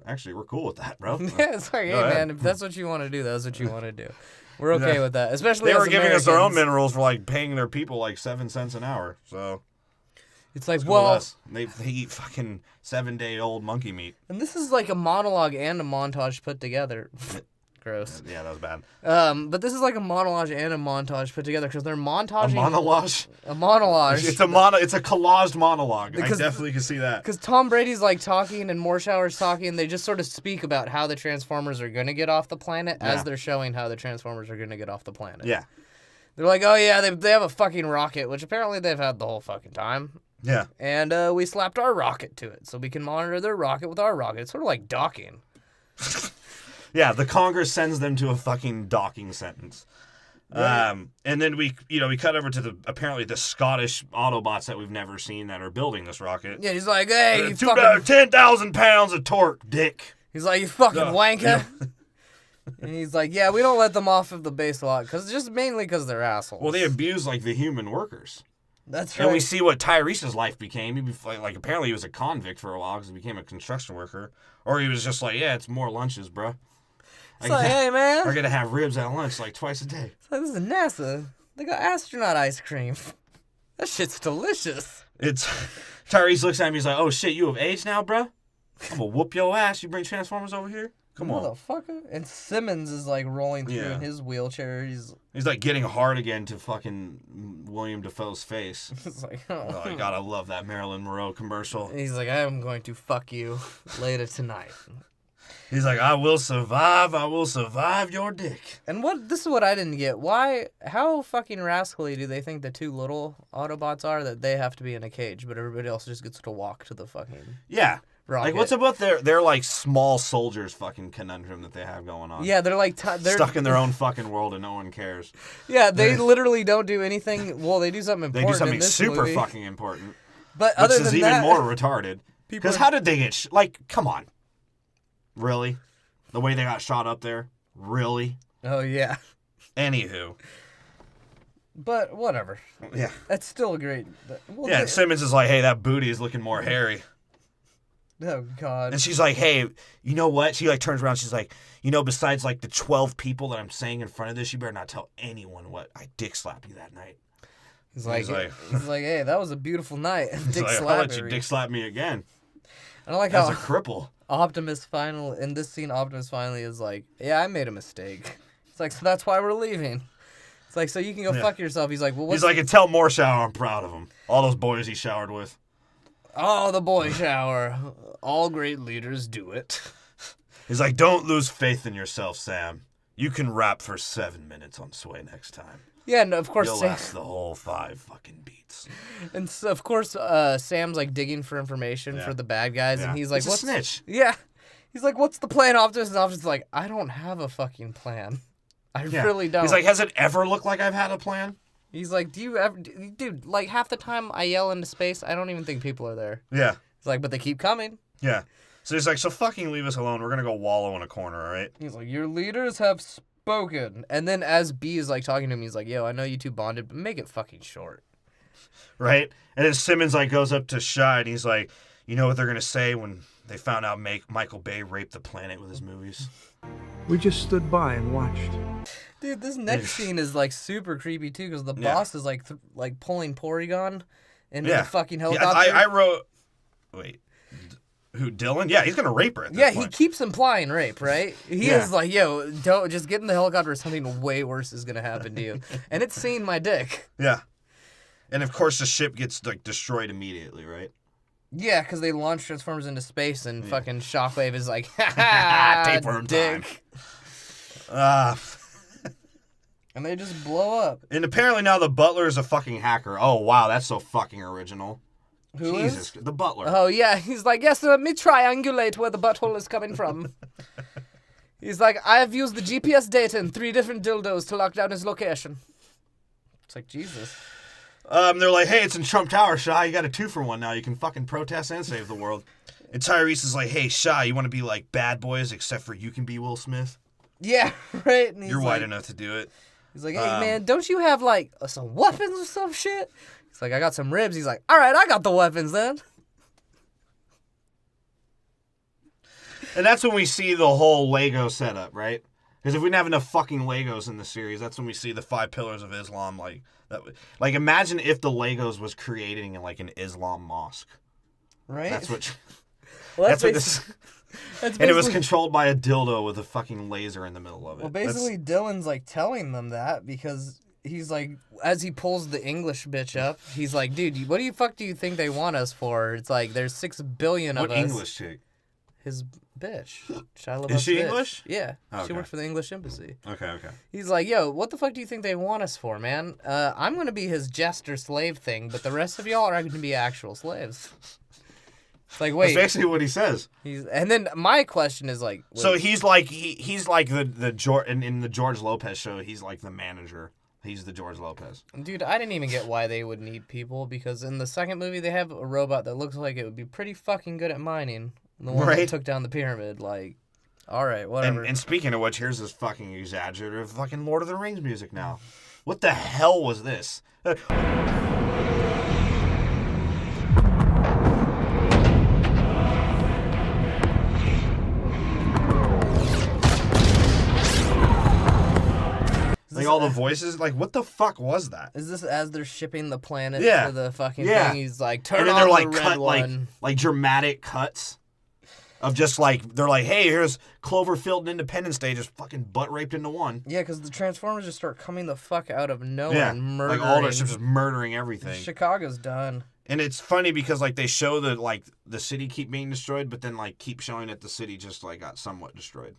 S2: actually, we're cool with that, bro.
S1: Yeah, it's like, hey, man, if that's what you want to do, that's what you want to do. We're okay with that. Especially
S2: they were giving
S1: Americans.
S2: us their own minerals for like paying their people like 7 cents an hour. So
S1: it's like,
S2: they eat fucking 7-day-old monkey meat.
S1: And this is like a monologue and a montage put together. Gross.
S2: Yeah, that was bad.
S1: But this is like a monologue and a montage put together because they're montaging.
S2: A monologue?
S1: A monologue.
S2: It's a collaged monologue. I definitely can see that.
S1: Because Tom Brady's like talking and Morshower's talking, and they just sort of speak about how the Transformers are going to get off the planet as they're showing how the Transformers are going to get off the planet.
S2: Yeah.
S1: They're like, oh yeah, they have a fucking rocket, which apparently they've had the whole fucking time.
S2: Yeah.
S1: And we slapped our rocket to it, so we can monitor their rocket with our rocket. It's sort of like docking.
S2: Yeah, the Congress sends them to a fucking docking sentence. Right. And then we cut over to apparently the Scottish Autobots that we've never seen that are building this rocket.
S1: Yeah, he's like, hey, you fucking...
S2: 10,000 pounds of torque, dick.
S1: He's like, you fucking wanker. And he's like, yeah, we don't let them off of the base a lot, mainly because they're assholes.
S2: Well, they abuse, like, the human workers.
S1: That's right.
S2: And we see what Tyrese's life became. Apparently he was a convict for a while because he became a construction worker. Or he was just like, yeah, it's more lunches, bro.
S1: It's like, hey, man.
S2: We're going to have ribs at lunch, like, twice a day.
S1: It's like, this is NASA. They got astronaut ice cream. That shit's delicious.
S2: Tyrese looks at me, he's like, oh, shit, you of age now, bro? I'm going to whoop your ass. You bring Transformers over here? Come on.
S1: Motherfucker. And Simmons is like rolling through in his wheelchair. He's
S2: like getting hard again to fucking William Dafoe's face.
S1: It's like, oh
S2: God, I love that Marilyn Monroe commercial.
S1: He's like, I'm going to fuck you later tonight.
S2: He's like, I will survive your dick.
S1: And this is what I didn't get. How fucking rascally do they think the two little Autobots are that they have to be in a cage, but everybody else just gets to walk to the fucking...
S2: Yeah.
S1: rocket.
S2: Like, what's about their like small soldiers fucking conundrum that they have going on?
S1: Yeah, they're like they're
S2: stuck in their own fucking world and no one cares.
S1: Yeah, they literally don't do anything. Well, they do something important.
S2: They do something super
S1: movie.
S2: Fucking important.
S1: But other than
S2: is even more retarded. Because how did they get come on, really? The way they got shot up there, really?
S1: Oh yeah.
S2: Anywho.
S1: But whatever.
S2: Yeah.
S1: That's still great.
S2: Yeah, Simmons is like, hey, that booty is looking more hairy.
S1: Oh, God.
S2: And she's like, hey, you know what? She, like, turns around. She's like, besides, like, the 12 people that I'm saying in front of this, you better not tell anyone what I dick slapped you that night.
S1: He's like, hey, that was a beautiful night. Dick
S2: like, I'll let you dick slap me again.
S1: I don't like
S2: As
S1: how
S2: a cripple.
S1: Optimus finally is like, yeah, I made a mistake. It's like, so that's why we're leaving. It's like, so you can go fuck yourself. He's like, well, what's...
S2: He's like, and tell Morshower I'm proud of him. All those boys he showered with.
S1: Oh, the boy shower. All great leaders do it.
S2: He's like, don't lose faith in yourself, Sam. You can rap for 7 minutes on Sway next time.
S1: Yeah, and of course
S2: You'll last the whole 5 fucking beats.
S1: And so, of course, Sam's like digging for information for the bad guys, and he's like,
S2: "What's a snitch?"
S1: Yeah, he's like, "What's the plan, Optimus?" And Optimus is like, "I don't have a fucking plan. I really don't."
S2: He's like, "Has it ever looked like I've had a plan?"
S1: He's like, "Do you ever, dude? Like half the time I yell into space, I don't even think people are there."
S2: Yeah.
S1: He's like, "But they keep coming."
S2: Yeah. So he's like, "So fucking leave us alone. We're gonna go wallow in a corner, all right?"
S1: He's like, "Your leaders have spoken." And then as B is like talking to him, he's like, "Yo, I know you two bonded, but make it fucking short."
S2: Right? And then Simmons like goes up to Shy and he's like, "You know what they're gonna say when they found out Michael Bay raped the planet with his movies?"
S7: We just stood by and watched.
S1: Dude, this next scene is like super creepy too, because the boss is like pulling Porygon into the fucking helicopter.
S2: Yeah, I wrote. Wait. Who, Dylan? Yeah, he's gonna rape her at this point.
S1: He keeps implying rape, right? He is like, yo, don't just get in the helicopter, something way worse is gonna happen to you. And it's seeing my dick.
S2: Yeah. And of course the ship gets like destroyed immediately, right?
S1: Yeah, because they launch Transformers into space and fucking Shockwave is like, ha ha,
S2: tapeworm
S1: dick.
S2: Time.
S1: And they just blow up.
S2: And apparently now the butler is a fucking hacker. Oh wow, that's so fucking original.
S1: Who
S2: Jesus,
S1: is?
S2: the butler.
S1: Oh, yeah. He's like, yes, let me triangulate where the butthole is coming from. He's like, I have used the GPS data in 3 different dildos to lock down his location. It's like, Jesus.
S2: They're like, hey, it's in Trump Tower, Shy. You got a 2-for-1 now. You can fucking protest and save the world. And Tyrese is like, hey, Shy, you want to be like Bad Boys, except for you can be Will Smith?
S1: Yeah, right? And
S2: You're white enough to do it.
S1: He's like, hey, man, don't you have, like, some weapons or some shit? He's like, I got some ribs. He's like, all right, I got the weapons then.
S2: And that's when we see the whole Lego setup, right? Because if we didn't have enough fucking Legos in the series, that's when we see the 5 pillars of Islam. Like imagine if the Legos was creating like an Islam mosque.
S1: Right?
S2: That's what.
S1: Well,
S2: that's what this. And it was controlled by a dildo with a fucking laser in the middle of it.
S1: Well, basically, Dylan's like telling them that because he's like, as he pulls the English bitch up, he's like, dude, what do you fuck do you think they want us for? It's like, there's 6 billion of us.
S2: What English chick?
S1: His bitch. Shia LaBeouf's
S2: Is she
S1: bitch.
S2: English?
S1: Yeah.
S2: Okay.
S1: She works for the English embassy.
S2: Okay.
S1: He's like, yo, what the fuck do you think they want us for, man? I'm going to be his jester slave thing, but the rest of y'all are going to be actual slaves. It's like, wait.
S2: That's basically what he says.
S1: And then my question is like... Wait.
S2: So he's like in the George Lopez show, he's like the manager. He's the George Lopez.
S1: Dude, I didn't even get why they would need people, because in the second movie, they have a robot that looks like it would be pretty fucking good at mining. The one that took down the pyramid. Like, all right, whatever.
S2: And speaking of which, here's this fucking exaggerative fucking Lord of the Rings music now. What the hell was this? Like all the voices, like what the fuck was that?
S1: Is this as they're shipping the planet
S2: to
S1: the fucking thing? He's like, turn
S2: and then
S1: on
S2: they're like
S1: the red
S2: cut
S1: one.
S2: like dramatic cuts of just like they're like, hey, here's Cloverfield and Independence Day just fucking butt raped into one.
S1: Yeah, because the Transformers just start coming the fuck out of nowhere and murdering.
S2: Like all their ships just murdering everything.
S1: Chicago's done.
S2: And it's funny because like they show the city keep being destroyed, but then like keep showing that the city just like got somewhat destroyed.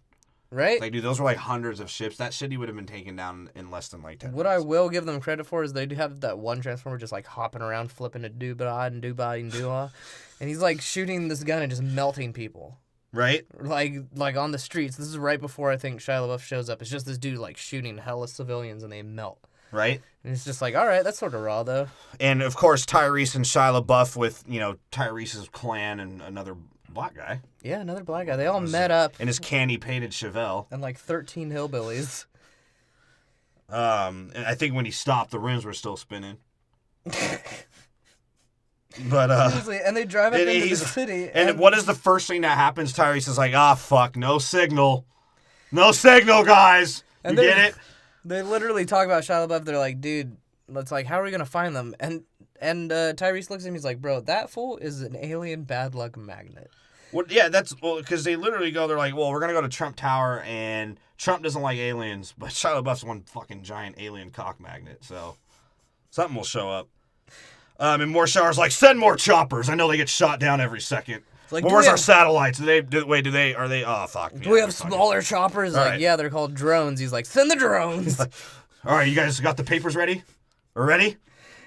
S1: Right?
S2: Like, dude, those were like hundreds of ships. That city would have been taken down in less than like 10
S1: What
S2: minutes.
S1: I will give them credit for is they do have that one Transformer just like hopping around, flipping a dooba and dooba and dooah. And he's like shooting this gun and just melting people.
S2: Right?
S1: Like on the streets. This is right before I think Shia LaBeouf shows up. It's just this dude like shooting hella civilians and they melt.
S2: Right?
S1: And it's just like, all right, that's sort of raw though.
S2: And of course, Tyrese and Shia LaBeouf with, Tyrese's clan and another black guy.
S1: Yeah, another black guy. They all met up.
S2: And his candy painted Chevelle.
S1: And like 13 hillbillies.
S2: And I think when he stopped, the rims were still spinning. But
S1: Seriously, and they drive up into the city.
S2: And what is the first thing that happens? Tyrese is like, fuck, no signal. No signal, guys. You get it?
S1: They literally talk about Shia LaBeouf. They're like, dude, it's like, how are we going to find them? And Tyrese looks at him. He's like, bro, that fool is an alien bad luck magnet.
S2: Well, yeah, because they literally go, they're like, well, we're going to go to Trump Tower, and Trump doesn't like aliens, but Shia LaBeouf's one fucking giant alien cock magnet, so something will show up. And more showers like, send more choppers. I know they get shot down every second.
S1: Like,
S2: well, where's our satellites? Are they, oh, fuck.
S1: Do we have smaller choppers? Like, yeah, they're called drones. He's like, send the drones.
S2: All right, you guys got the papers ready? Are ready?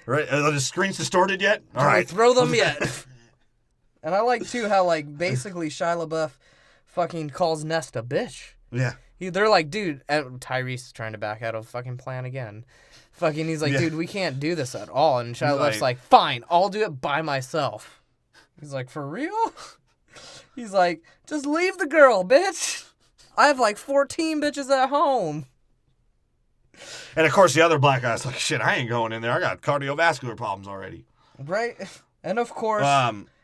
S2: Are the screens distorted yet? All right.
S1: Throw them yet. And I like, too, how, like, basically Shia LaBeouf fucking calls Nest a bitch.
S2: Yeah.
S1: They're like, dude, Tyrese is trying to back out of fucking plan again. Fucking, he's like, dude, we can't do this at all. And Shia LaBeouf's like, fine, I'll do it by myself. He's like, for real? He's like, just leave the girl, bitch. I have like 14 bitches at home.
S2: And of course, the other black guy's like, shit, I ain't going in there. I got cardiovascular problems already.
S1: Right? And of course,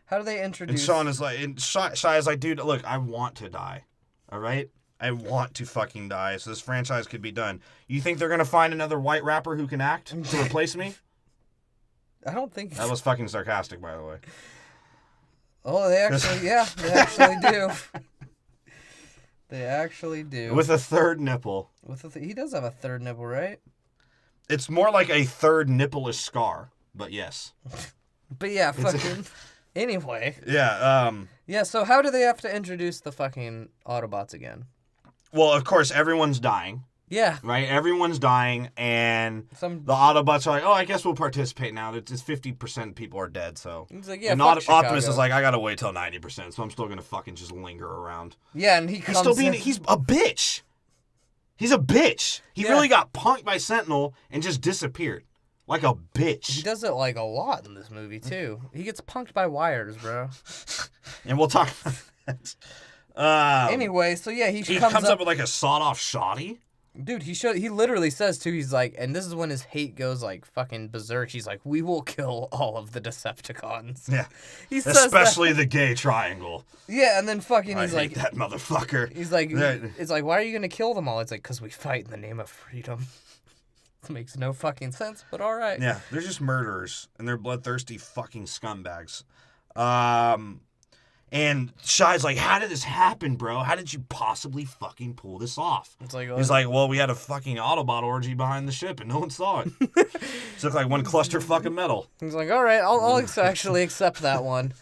S1: how do they introduce...
S2: And Sean is like, Shia is like, dude, look, I want to die. All right? I want to fucking die, so this franchise could be done. You think they're going to find another white rapper who can act to replace me?
S1: I don't think...
S2: That was fucking sarcastic, by the way.
S1: Oh, they actually do. They actually do.
S2: With a third nipple.
S1: He does have a third nipple, right?
S2: It's more like a third nipple-ish scar, but yes.
S1: But yeah, fucking... Anyway.
S2: Yeah,
S1: Yeah, so how do they have to introduce the fucking Autobots again?
S2: Well, of course, everyone's dying.
S1: Yeah.
S2: Right? Everyone's dying, and the Autobots are like, oh, I guess we'll participate now. It's 50% people are dead, so...
S1: He's like, yeah,
S2: and
S1: fuck
S2: Optimus is like, I gotta wait till 90%, so I'm still gonna fucking just linger around.
S1: Yeah, and he's
S2: a bitch. He's a bitch. He really got punked by Sentinel and just disappeared. Like a bitch.
S1: He does it like a lot in this movie, too. He gets punked by wires, bro.
S2: And we'll talk about that.
S1: Anyway, so yeah, he
S2: comes up with like a sawed-off shoddy.
S1: Dude, he literally says, too, he's like, and this is when his hate goes like fucking berserk. He's like, we will kill all of the Decepticons.
S2: Yeah.
S1: He says
S2: especially the gay triangle.
S1: Yeah, and then fucking he's like...
S2: that motherfucker.
S1: He's like, it's like, why are you going to kill them all? It's like, because we fight in the name of freedom. It makes no fucking sense, but all right.
S2: Yeah, they're just murderers, and they're bloodthirsty fucking scumbags. And Shy's like, how did this happen, bro? How did you possibly fucking pull this off?
S1: It's like,
S2: he's like, well, we had a fucking Autobot orgy behind the ship and no one saw it. It looked like one cluster fucking metal.
S1: He's like, all right, I'll actually accept that one.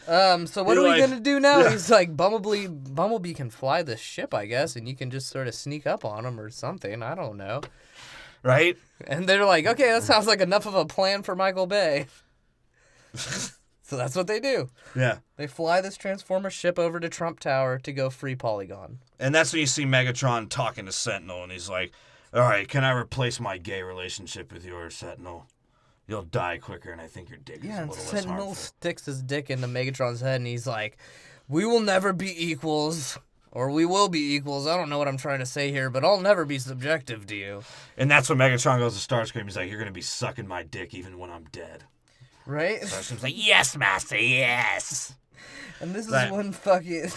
S1: So what are we gonna do now? He's like, Bumblebee can fly this ship, I guess, and you can just sort of sneak up on him or something. I don't know.
S2: Right?
S1: And they're like, okay, that sounds like enough of a plan for Michael Bay. So that's what they do.
S2: Yeah.
S1: They fly this Transformer ship over to Trump Tower to go free Polygon.
S2: And that's when you see Megatron talking to Sentinel, and he's like, all right, can I replace my gay relationship with yours, Sentinel? You'll die quicker, and I think your dick is a little less harmful.
S1: Sentinel sticks his dick into Megatron's head, and he's like, we will never be equals, or we will be equals. I don't know what I'm trying to say here, but I'll never be subjective to you.
S2: And that's when Megatron goes to Starscream. He's like, you're going to be sucking my dick even when I'm dead.
S1: Right?
S2: Starscream's like, yes, master, yes.
S1: And this is when fucking...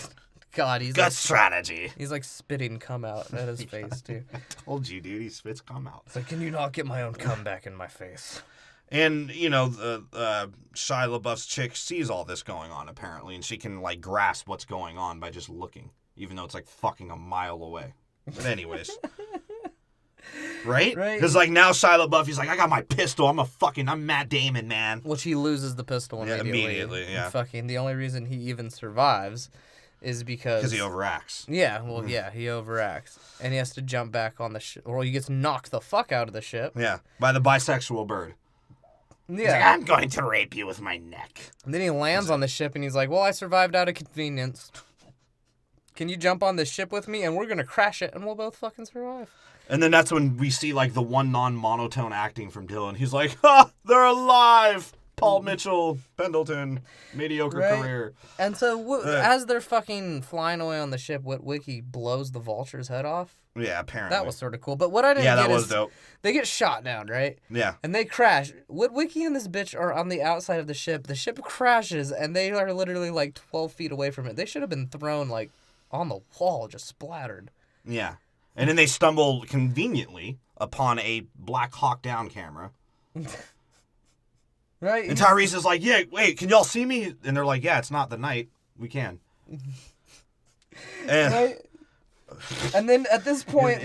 S1: God, he's
S2: good strategy.
S1: He's like spitting cum out at his face, too.
S2: I told you, dude, he spits cum out.
S1: It's like, can you not get my own cum back in my face?
S2: And, you know, Shia LaBeouf's chick sees all this going on, apparently, and she can, like, grasp what's going on by just looking, even though it's, like, fucking a mile away. But anyways. Right? Because, like, now Shia LaBeouf, he's like, I got my pistol. I'm Matt Damon, man.
S1: Which he loses the pistol immediately.
S2: Yeah, immediately, yeah.
S1: Fucking, the only reason he even survives is because
S2: he overacts.
S1: Yeah, well, yeah, he overacts. And he has to jump back on the ship. Or he gets knocked the fuck out of the ship.
S2: Yeah, by the bisexual bird.
S1: Yeah.
S2: He's like, I'm going to rape you with my neck.
S1: And then he lands on the ship and he's like, well, I survived out of convenience. Can you jump on this ship with me? And we're going to crash it and we'll both fucking survive.
S2: And then that's when we see, like, the one non-monotone acting from Dylan. He's like, ha, they're alive. Paul Mitchell, Pendleton, mediocre career.
S1: And so as they're fucking flying away on the ship, Witwicky blows the vulture's head off.
S2: Yeah, apparently.
S1: That was sort of cool. But what I didn't get is
S2: dope.
S1: They get shot down, right?
S2: Yeah.
S1: And they crash. Witwicky and this bitch are on the outside of the ship. The ship crashes, and they are literally like 12 feet away from it. They should have been thrown like on the wall, just splattered.
S2: Yeah. And then they stumble conveniently upon a Black Hawk Down camera.
S1: Right.
S2: And Tyrese is like, yeah, wait, can y'all see me? And they're like, yeah, it's not the night. We can. And,
S1: right. And then at this point,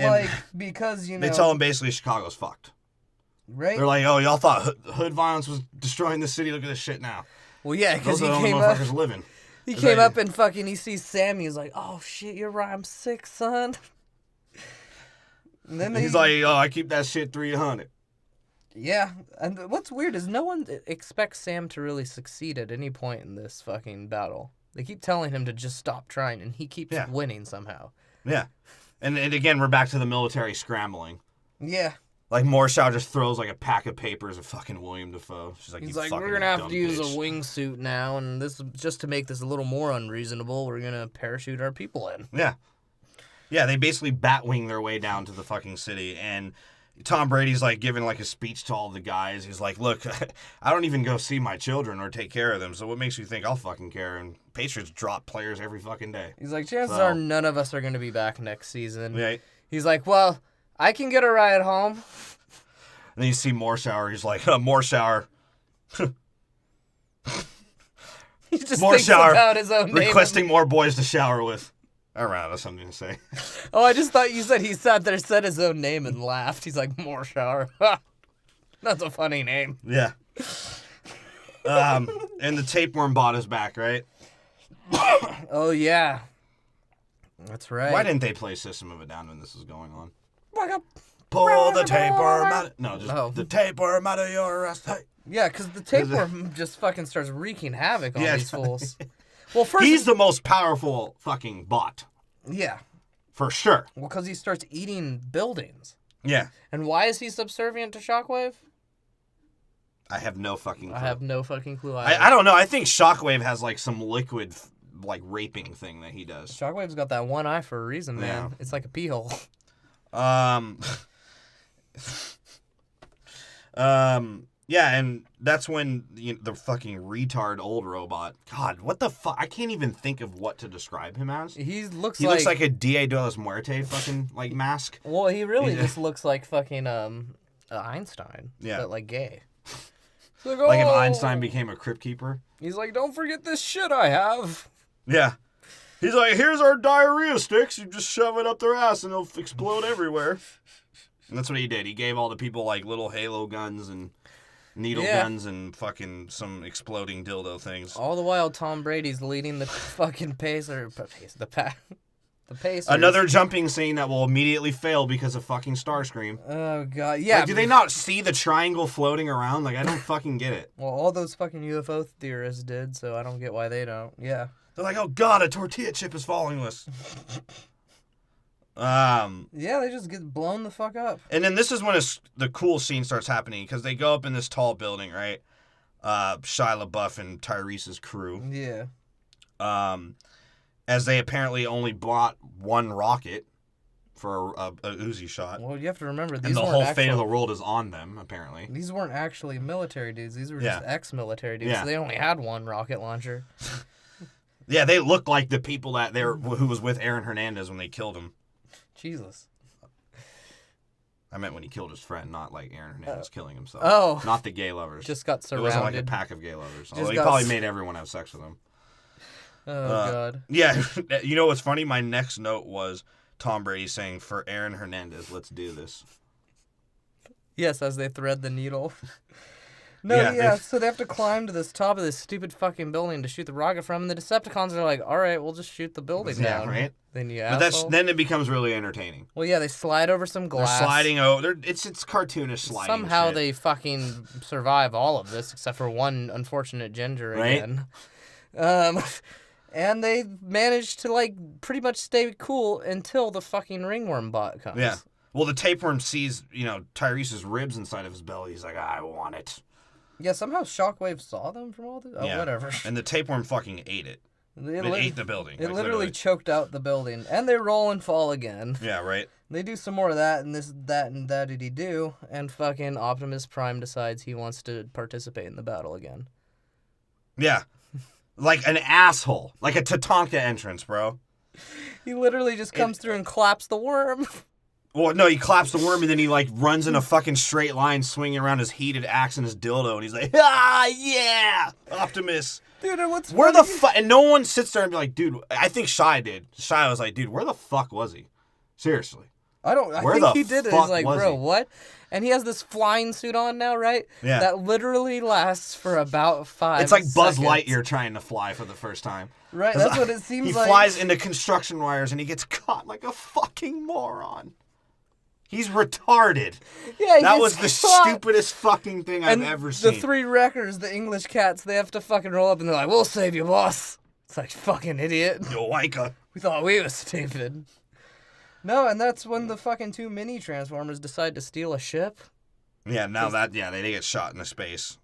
S1: because, you know...
S2: They tell him basically Chicago's fucked.
S1: Right.
S2: They're like, oh, y'all thought hood violence was destroying the city? Look at this shit now.
S1: Well, yeah, because he
S2: came
S1: up...
S2: living.
S1: He came up and fucking, he sees Sammy. He's like, oh, shit, you're right. I'm sick, son. And then
S2: he's like, oh, I keep that shit 300.
S1: Yeah, and what's weird is no one expects Sam to really succeed at any point in this fucking battle. They keep telling him to just stop trying, and he keeps winning somehow.
S2: Yeah. And again, we're back to the military scrambling.
S1: Yeah.
S2: Like, Morshow just throws, like, a pack of papers at fucking William Dafoe.
S1: He's like, we're going to have to use a wingsuit now, and this just to make this a little more unreasonable, we're going to parachute our people in.
S2: Yeah. Yeah, they basically batwing their way down to the fucking city, and... Tom Brady's, like, giving, like, a speech to all the guys. He's like, look, I don't even go see my children or take care of them, so what makes you think I'll fucking care? And Patriots drop players every fucking day.
S1: He's like, chances are none of us are going to be back next season.
S2: Right.
S1: He's like, well, I can get a ride home.
S2: And then you see Morshower. He's like, Morshower.
S1: He just thinks about his own name.
S2: Requesting more boys to shower with. All right, that's something to say.
S1: Oh, I just thought you said he sat there, said his own name, and laughed. He's like, Morshower. That's a funny name.
S2: Yeah. And the tapeworm bot is back, right?
S1: Oh, yeah. That's right.
S2: Why didn't they play System of a Down when this was going on?
S1: Waka.
S2: Pull the tapeworm out. No, just the tapeworm out of your ass. Hey.
S1: Yeah, because the tapeworm just fucking starts wreaking havoc on these fools. Well, first
S2: he's the most powerful fucking bot.
S1: Yeah.
S2: For sure.
S1: Well, because he starts eating buildings.
S2: Yeah.
S1: And why is he subservient to Shockwave?
S2: I have no fucking clue.
S1: I have no fucking clue.
S2: I don't know. I think Shockwave has, like, some liquid, like, raping thing that he does.
S1: Shockwave's got that one eye for a reason, man. It's like a pee hole.
S2: Yeah, and that's when the fucking retard old robot. God, what the fuck? I can't even think of what to describe him as.
S1: He looks
S2: like a Dia de los Muerte fucking like mask.
S1: Well, he really just looks like fucking Einstein.
S2: Yeah,
S1: but like gay.
S2: Like if Einstein became a crypt keeper.
S1: He's like, don't forget this shit I have.
S2: Yeah. He's like, here's our diarrhea sticks. You just shove it up their ass and it'll explode everywhere. And that's what he did. He gave all the people like little halo guns and needle guns and fucking some exploding dildo things.
S1: All the while, Tom Brady's leading the fucking Pacers.
S2: Another jumping scene that will immediately fail because of fucking Starscream.
S1: Oh, God. Yeah.
S2: Like, do they not see the triangle floating around? Like, I don't fucking get it.
S1: Well, all those fucking UFO theorists did, so I don't get why they don't. Yeah.
S2: They're like, oh, God, a tortilla chip is following us.
S1: Yeah, they just get blown the fuck up.
S2: And then this is when the cool scene starts happening, because they go up in this tall building, right? Shia LaBeouf and Tyrese's crew.
S1: Yeah.
S2: As they apparently only bought one rocket for a Uzi shot.
S1: Well, you have to remember, these
S2: and the
S1: weren't
S2: whole fate of the world is on them, apparently.
S1: These weren't actually military dudes. These were just ex-military dudes.
S2: Yeah.
S1: So they only had one rocket launcher.
S2: Yeah, they look like the people who was with Aaron Hernandez when they killed him.
S1: Jesus.
S2: I meant when he killed his friend, not like Aaron Hernandez killing himself.
S1: Oh.
S2: Not the gay lovers.
S1: Just got surrounded.
S2: It wasn't like a pack of gay lovers. Although he probably made everyone have sex with him.
S1: Oh, God.
S2: Yeah, you know what's funny? My next note was Tom Brady saying, for Aaron Hernandez, let's do this.
S1: Yes, as they thread the needle. No, so they have to climb to this top of this stupid fucking building to shoot the rocket from, and the Decepticons are like, all right, we'll just shoot the building down.
S2: Right?
S1: Then
S2: then it becomes really entertaining.
S1: Well, yeah, they slide over some glass.
S2: They're sliding over. It's cartoonish sliding.
S1: Somehow
S2: shit.
S1: they fucking survive all of this, except for one unfortunate ginger again. And they manage to, like, pretty much stay cool until the fucking ringworm bot comes.
S2: Yeah. Well, the tapeworm sees, Tyrese's ribs inside of his belly. He's like, I want it.
S1: Yeah, somehow Shockwave saw them from all this. Oh,
S2: yeah.
S1: Whatever.
S2: And the tapeworm fucking ate it. It ate the building.
S1: It literally choked out the building. And they roll and fall again.
S2: Yeah, right.
S1: They do some more of that, and that did he do, and fucking Optimus Prime decides he wants to participate in the battle again.
S2: Yeah. Like an asshole. Like a Tatanka entrance, bro.
S1: He literally just comes through and claps the worm.
S2: Well, no, he claps the worm and then he, like, runs in a fucking straight line swinging around his heated axe and his dildo, and he's like, yeah! Optimus.
S1: Dude, and what's
S2: where
S1: funny?
S2: the fuck? And no one sits there and be like, dude, I think Shia did. Shia was like, dude, where the fuck was he? Seriously.
S1: I think he did it. He's like, bro, what? And he has this flying suit on now, right?
S2: Yeah.
S1: That literally lasts for about 5
S2: It's like Buzz
S1: seconds.
S2: Lightyear trying to fly for the first time.
S1: Right, that's what it seems like.
S2: He flies into construction wires and he gets caught like a fucking moron. He's retarded.
S1: Yeah,
S2: that was the stupidest fucking thing I've ever seen.
S1: The 3 wreckers, the English cats, they have to fucking roll up and they're like, we'll save you, boss. It's like, fucking idiot.
S2: Yo, Waika.
S1: We thought we was stupid. No, and that's when the fucking 2 mini Transformers decide to steal a ship.
S2: Yeah, they get shot into space.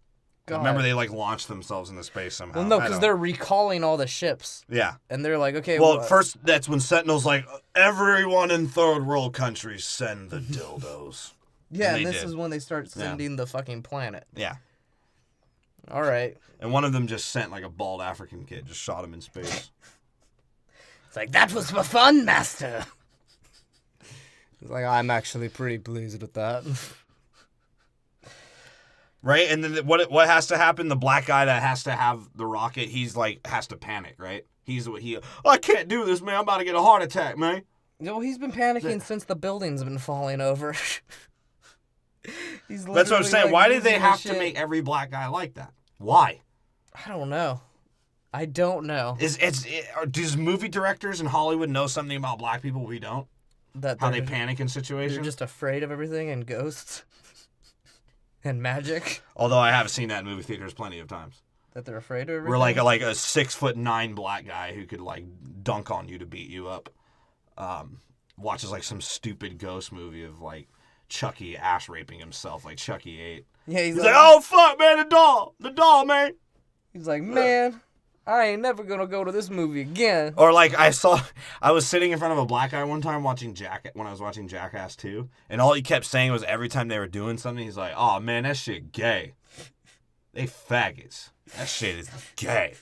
S1: God.
S2: Remember, they, like, launched themselves into space somehow.
S1: Well, no, because they're recalling all the ships.
S2: Yeah.
S1: And they're like, okay,
S2: well, first, that's when Sentinel's like, everyone in third world countries send the dildos.
S1: Yeah, and this is when they start sending the fucking planet.
S2: Yeah.
S1: All right.
S2: And one of them just sent, like, a bald African kid, just shot him in space.
S1: It's like, that was for fun, master. He's like, I'm actually pretty pleased with that.
S2: Right? And then what has to happen? The black guy that has to have the rocket, he's like, has to panic, right? I can't do this, man. I'm about to get a heart attack, man.
S1: No, he's been panicking since the building's been falling over.
S2: That's what I'm saying. Like, why did they have to make every black guy like that? Why?
S1: I don't know.
S2: Does movie directors in Hollywood know something about black people we don't? How they panic in situations?
S1: They're just afraid of everything and ghosts. And magic.
S2: Although I have seen that in movie theaters plenty of times.
S1: That they're afraid of everything?
S2: We're like a 6'9" black guy who could like dunk on you to beat you up. Watches like some stupid ghost movie of like Chucky ass raping himself like Chucky 8.
S1: Yeah, he's
S2: like, oh fuck, man, the doll, man.
S1: He's like, man, I ain't never gonna go to this movie again.
S2: Or like I was sitting in front of a black guy one time when I was watching Jackass 2, and all he kept saying was every time they were doing something, he's like, oh man, that shit gay. They faggots. That shit is gay.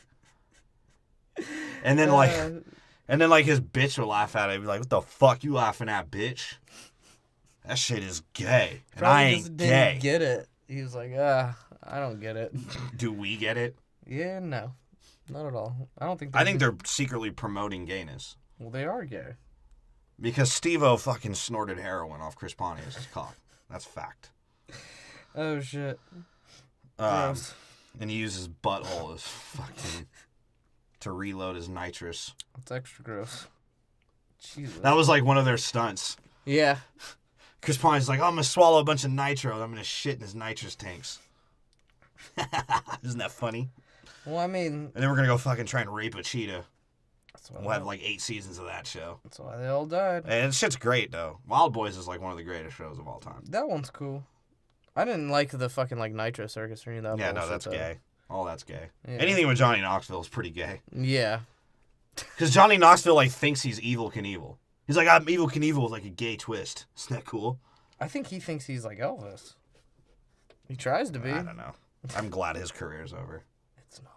S2: And then like his bitch would laugh at it. He'd be like, what the fuck you laughing at, bitch? That shit is gay. And I ain't gay.
S1: Didn't get it. He was like, I don't get it.
S2: Do we get it?
S1: Yeah, no. Not at all. I don't think.
S2: I think they're secretly promoting gayness.
S1: Well, they are gay.
S2: Because Steve-O fucking snorted heroin off Chris Pontius's cock. That's fact.
S1: Oh shit. Gross.
S2: And he uses his butthole as fucking to reload his nitrous.
S1: That's extra gross. Jesus.
S2: That was like one of their stunts.
S1: Yeah.
S2: Chris Pontius is like, oh, I'm gonna swallow a bunch of nitro. I'm gonna shit in his nitrous tanks. Isn't that funny?
S1: Well, I mean...
S2: And then we're going to go fucking try and rape a cheetah. We'll have like 8 seasons of that show.
S1: That's why they all died.
S2: And shit's great, though. Wild Boys is like one of the greatest shows of all time.
S1: That one's cool. I didn't like the fucking like Nitro Circus or any of that.
S2: Yeah, no,
S1: bullshit,
S2: that's
S1: though.
S2: gay. All that's gay.
S1: Yeah.
S2: Anything with Johnny Knoxville is pretty gay.
S1: Yeah.
S2: Because Johnny Knoxville like thinks he's Evil Knievel. He's like, I'm Evil Knievel with like a gay twist. Isn't that cool?
S1: I think he thinks he's like Elvis. He tries to be.
S2: I don't know. I'm glad his career's over.
S1: It's not.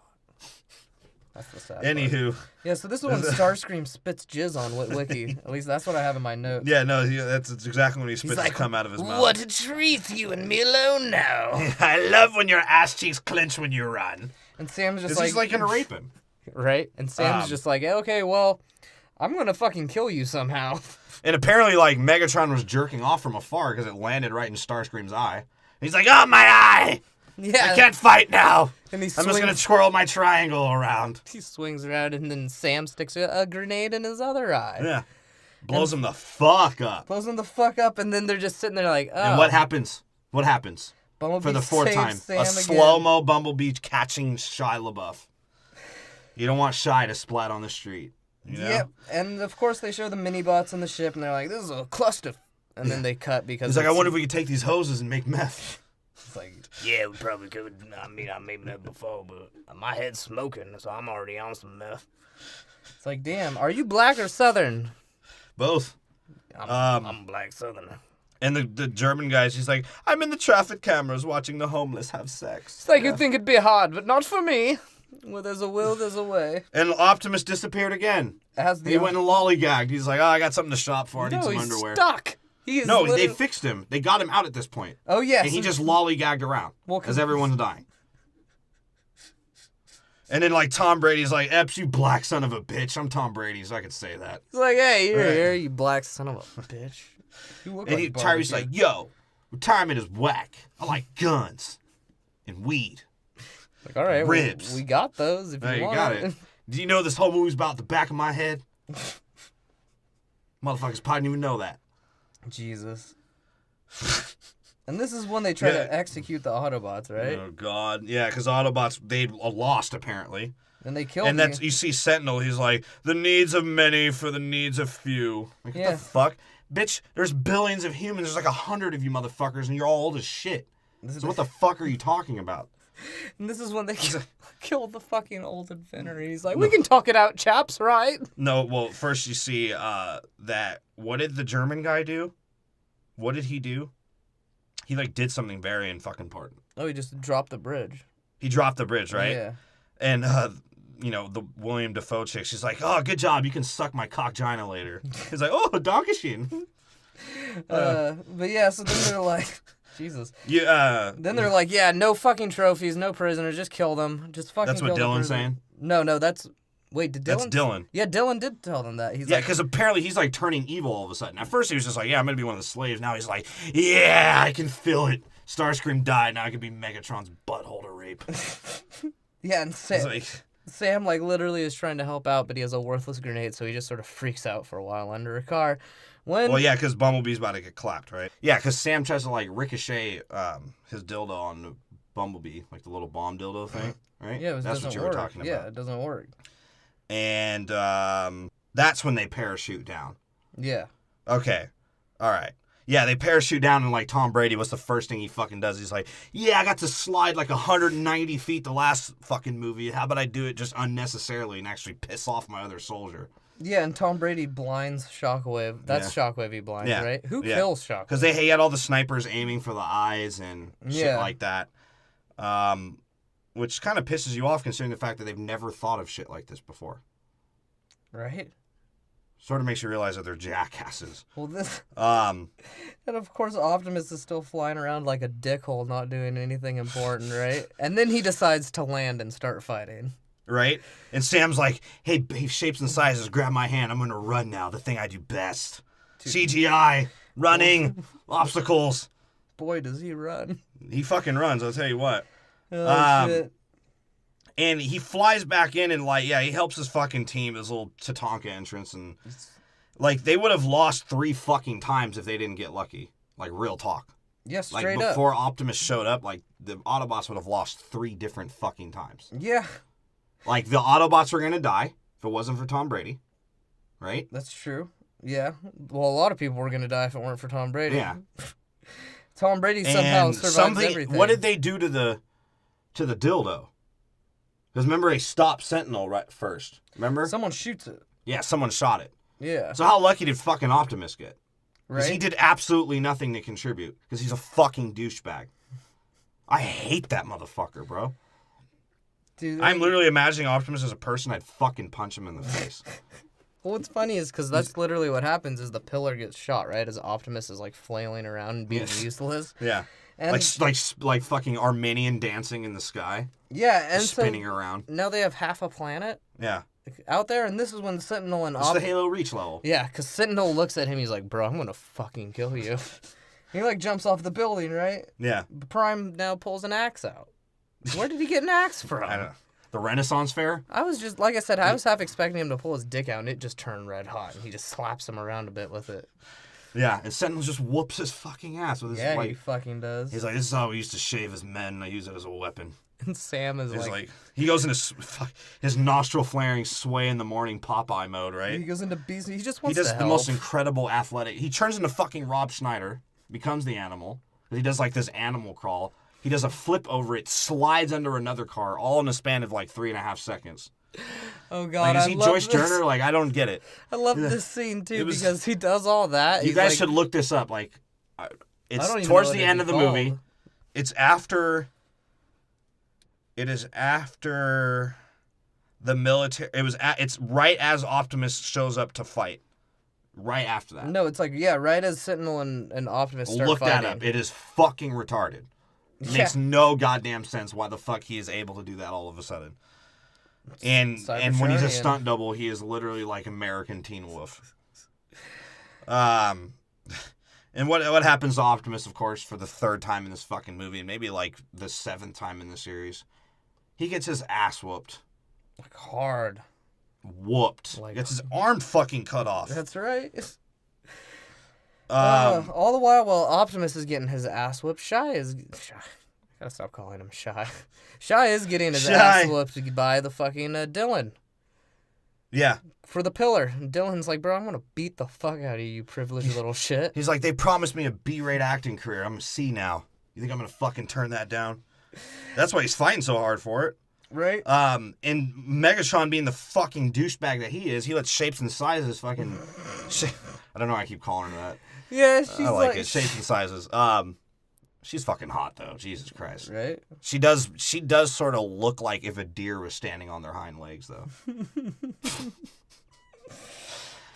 S1: That's the sad
S2: Anywho.
S1: part. Yeah, so this is when Starscream spits jizz on Witwicky. At least that's what I have in my notes.
S2: Yeah, no, that's exactly when he spits his cum out of his mouth.
S1: What a treat, you and me alone now.
S2: I love when your ass cheeks clench when you run.
S1: And Sam's just
S2: He's like gonna rape him.
S1: Right? And Sam's just like, okay, well, I'm gonna fucking kill you somehow.
S2: And apparently, like, Megatron was jerking off from afar because it landed right in Starscream's eye. And he's like, oh, my eye!
S1: Yeah.
S2: I can't fight now.
S1: And
S2: I'm just going to twirl my triangle around.
S1: He swings around, and then Sam sticks a grenade in his other eye.
S2: Yeah. Blows him the fuck up.
S1: Blows him the fuck up, and then they're just sitting there like, oh.
S2: And what happens? What happens?
S1: Bumblebee
S2: for the 4th time.
S1: Sam
S2: A slow-mo Bumblebee catching Shia LaBeouf. You don't want Shia to splat on the street. You know?
S1: Yep, and of course they show the mini-bots on the ship, and they're like, this is a cluster. And then they cut because...
S2: He's like, I wonder if we could take these hoses and make meth.
S1: It's like,
S8: yeah, we probably could. I mean, I made meth before, but my head's smoking, so I'm already on some meth.
S1: It's like, damn, are you black or Southern?
S2: Both.
S8: I'm black Southerner.
S2: And the German guy, she's like, I'm in the traffic cameras watching the homeless have sex.
S1: It's like, you'd think it'd be hard, but not for me. Where there's a will, there's a way.
S2: And Optimus disappeared again. He went and lollygagged. He's like, oh, I got something to shop for. I need some underwear.
S1: Stuck.
S2: They fixed him. They got him out at this point.
S1: Oh, yes.
S2: And he just lollygagged around as everyone's dying. And then, like, Tom Brady's like, Epps, you black son of a bitch. I'm Tom Brady, so I could say that.
S1: He's like, hey, you're here, you black son of a bitch.
S2: And Tyree's like, yo, retirement is whack. I like guns and weed.
S1: Like, all right,
S2: ribs.
S1: We got those if you want.
S2: got it. Do you know this whole movie's about the back of my head? Motherfuckers probably didn't even know that.
S1: Jesus. And this is when they try to execute the Autobots, right?
S2: Oh, God. Yeah, because Autobots, they lost, apparently.
S1: And they killed
S2: And that's you see Sentinel, he's like, the needs of many for the needs of few. Like, what the fuck? Bitch, there's billions of humans. There's like 100 of you motherfuckers, and you're all old as shit. So what the fuck are you talking about?
S1: And this is when they kill the fucking old inventor. He's like, we can talk it out, chaps, right?
S2: No, well, first you see that, what did the German guy do? What did he do? He, like, did something very fucking important.
S1: Oh, he just dropped the bridge.
S2: He dropped the bridge, right?
S1: Yeah.
S2: And, you know, the William Dafoe chick, she's like, oh, good job, you can suck my cock-gina later. He's like, oh, Dankeschön.
S1: But yeah, so then they're like... Jesus.
S2: Yeah.
S1: Then they're like, yeah, no fucking trophies, no prisoners, just kill them. Just fucking
S2: That's
S1: kill
S2: what
S1: the
S2: Dylan's
S1: prisoner.
S2: saying?
S1: No, that's... Wait, did Dylan?
S2: That's Dylan.
S1: Yeah, Dylan did tell them that. He's
S2: yeah,
S1: like,
S2: because apparently he's like turning evil all of a sudden. At first he was just like, yeah, I'm going to be one of the slaves. Now he's like, yeah, I can feel it. Starscream died. Now I can be Megatron's butthole to rape.
S1: Yeah, and Sam, like, literally is trying to help out, but he has a worthless grenade, so he just sort of freaks out for a while under a car.
S2: Well, yeah, because Bumblebee's about to get clapped, right? Yeah, because Sam tries to, like, ricochet his dildo on Bumblebee, like the little bomb dildo thing, right?
S1: Yeah,
S2: that's what you were talking about.
S1: Yeah, it doesn't work.
S2: And that's when they parachute down.
S1: Yeah.
S2: Okay. All right. Yeah, they parachute down, and, like, Tom Brady, what's the first thing he fucking does? He's like, yeah, I got to slide, like, 190 feet the last fucking movie. How about I do it just unnecessarily and actually piss off my other soldier?
S1: Yeah, and Tom Brady blinds Shockwave. That's Shockwave he blinds, right? Who kills Shockwave?
S2: Because he had all the snipers aiming for the eyes and shit like that. Which kind of pisses you off considering the fact that they've never thought of shit like this before.
S1: Right?
S2: Sort of makes you realize that they're jackasses.
S1: Well, and of course Optimus is still flying around like a dickhole, not doing anything important, right? And then he decides to land and start fighting.
S2: right? And Sam's like, hey, shapes and sizes, grab my hand. I'm going to run now, the thing I do best. CGI, running, obstacles.
S1: Boy, does he run.
S2: He fucking runs, I'll tell you what.
S1: Oh, shit.
S2: And he flies back in and, like, yeah, he helps his fucking team, his little Tatanka entrance. And, like, they would have lost 3 fucking times if they didn't get lucky. Like, real talk.
S1: Yeah, straight up.
S2: Like, before Optimus showed up, like, the Autobots would have lost 3 different fucking times.
S1: Yeah.
S2: Like, the Autobots were going to die if it wasn't for Tom Brady. Right?
S1: That's true. Yeah. Well, a lot of people were going to die if it weren't for Tom Brady.
S2: Yeah.
S1: Tom Brady somehow survived everything.
S2: What did they do to the dildo? Because remember, they stopped Sentinel right first. Remember?
S1: Someone shoots it.
S2: Yeah, someone shot it.
S1: Yeah.
S2: So how lucky did fucking Optimus get? Because
S1: Right?
S2: he did absolutely nothing to contribute. Because he's a fucking douchebag. I hate that motherfucker, bro.
S1: Dude,
S2: I'm literally imagining Optimus as a person. I'd fucking punch him in the face.
S1: Well, what's funny is because that's literally what happens is the pillar gets shot, right? As Optimus is like flailing around and being useless.
S2: Yeah.
S1: And
S2: Like fucking Armenian dancing in the sky.
S1: yeah, and
S2: Just
S1: so
S2: spinning around.
S1: now they have half a planet
S2: Yeah.
S1: out there, and this is when Sentinel and
S2: It's the Halo Reach level.
S1: Yeah, because Sentinel looks at him, he's like, bro, I'm gonna fucking kill you. He like jumps off the building, right?
S2: Yeah.
S1: Prime now pulls an axe out. Where did he get an axe from?
S2: I don't know. The Renaissance Fair?
S1: I was just, like I said, I was half expecting him to pull his dick out, and it just turned red hot, and he just slaps him around a bit with it.
S2: Yeah, and Sentinel just whoops his fucking ass with his
S1: Yeah,
S2: like.
S1: he fucking does.
S2: He's like, this is how we used to shave as men, and I use it as a weapon.
S1: And Sam is
S2: He's
S1: like,
S2: he goes into his nostril flaring, sway in the morning Popeye mode,
S1: he
S2: right?
S1: goes into beast. He just
S2: He
S1: wants
S2: does
S1: to
S2: the
S1: help.
S2: most incredible athletic. He turns into fucking Rob Schneider, becomes the animal. He does like this animal crawl. He does a flip over it, slides under another car, all in a span of like 3.5 seconds.
S1: Oh god,
S2: Like, is
S1: I
S2: he
S1: love
S2: Joyce
S1: this.
S2: Turner? Like, I don't get it.
S1: I love this scene too
S2: It was-
S1: because he does all that.
S2: You
S1: He's
S2: guys
S1: like,
S2: should look this up. Like, it's
S1: don't even
S2: towards
S1: know
S2: the
S1: what
S2: end
S1: it'd
S2: of the
S1: be
S2: movie.
S1: called.
S2: It's after. It is after the military. It's right as Optimus shows up to fight. Right after that.
S1: No, it's like right as Sentinel and Optimus start
S2: Look
S1: fighting.
S2: that up. It is fucking retarded. It makes no goddamn sense why the fuck he is able to do that all of a sudden. And when he's a
S1: Cybertronian.
S2: stunt double, he is literally like American Teen Wolf. And what happens to Optimus, of course, for the 3rd time in this fucking movie, and maybe like the 7th time in the series, he gets his ass whooped.
S1: Like hard.
S2: Whooped.
S1: Like-
S2: Gets his arm fucking cut off.
S1: That's right. All the while Optimus is getting his ass whooped, Shy. Gotta stop calling him Shy. Shy is getting his ass whooped by the fucking Dylan
S2: Yeah.
S1: for the pillar. And Dylan's like, bro, I'm gonna beat the fuck out of you, you privileged little shit.
S2: He's like, they promised me a B-rate acting career. I'm a C now. You think I'm gonna fucking turn that down? That's why he's fighting so hard for it.
S1: Right?
S2: And Megatron being the fucking douchebag that he is, he lets Shapes and Sizes fucking... I don't know why I keep calling her that.
S1: Yeah, she's
S2: I like it. Shapes and Sizes. She's fucking hot, though. Jesus Christ.
S1: Right?
S2: She does sort of look like if a deer was standing on their hind legs, though.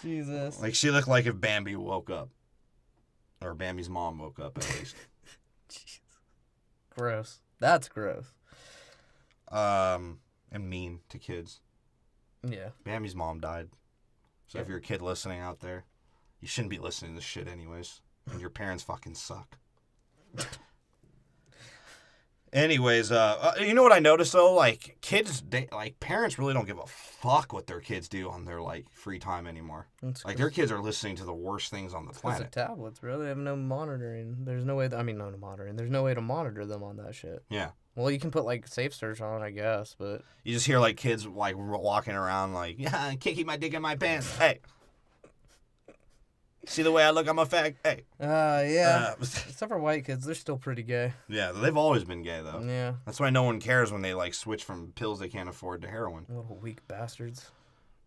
S1: Jesus.
S2: Like, she looked like if Bambi woke up. Or Bambi's mom woke up, at least.
S1: Gross. That's gross.
S2: And mean to kids.
S1: Yeah.
S2: Bambi's mom died. So if you're a kid listening out there, you shouldn't be listening to this shit anyways. And your parents fucking suck. Anyways, you know what I noticed though? Like parents really don't give a fuck what their kids do on their like free time anymore. Like their kids are listening to the worst things on the
S1: Because of
S2: planet.
S1: tablets, bro. They have no monitoring. There's no way. No monitoring. There's no way to monitor them on that shit.
S2: Yeah.
S1: Well, you can put like safe search on, I guess, but
S2: You just hear like kids like walking around like, yeah, I can't keep my dick in my pants. Hey. See the way I look? I'm a fag. Hey.
S1: yeah. Except for white kids, they're still pretty gay.
S2: Yeah, they've always been gay though.
S1: Yeah.
S2: That's why no one cares when they like switch from pills they can't afford to heroin.
S1: Little weak bastards.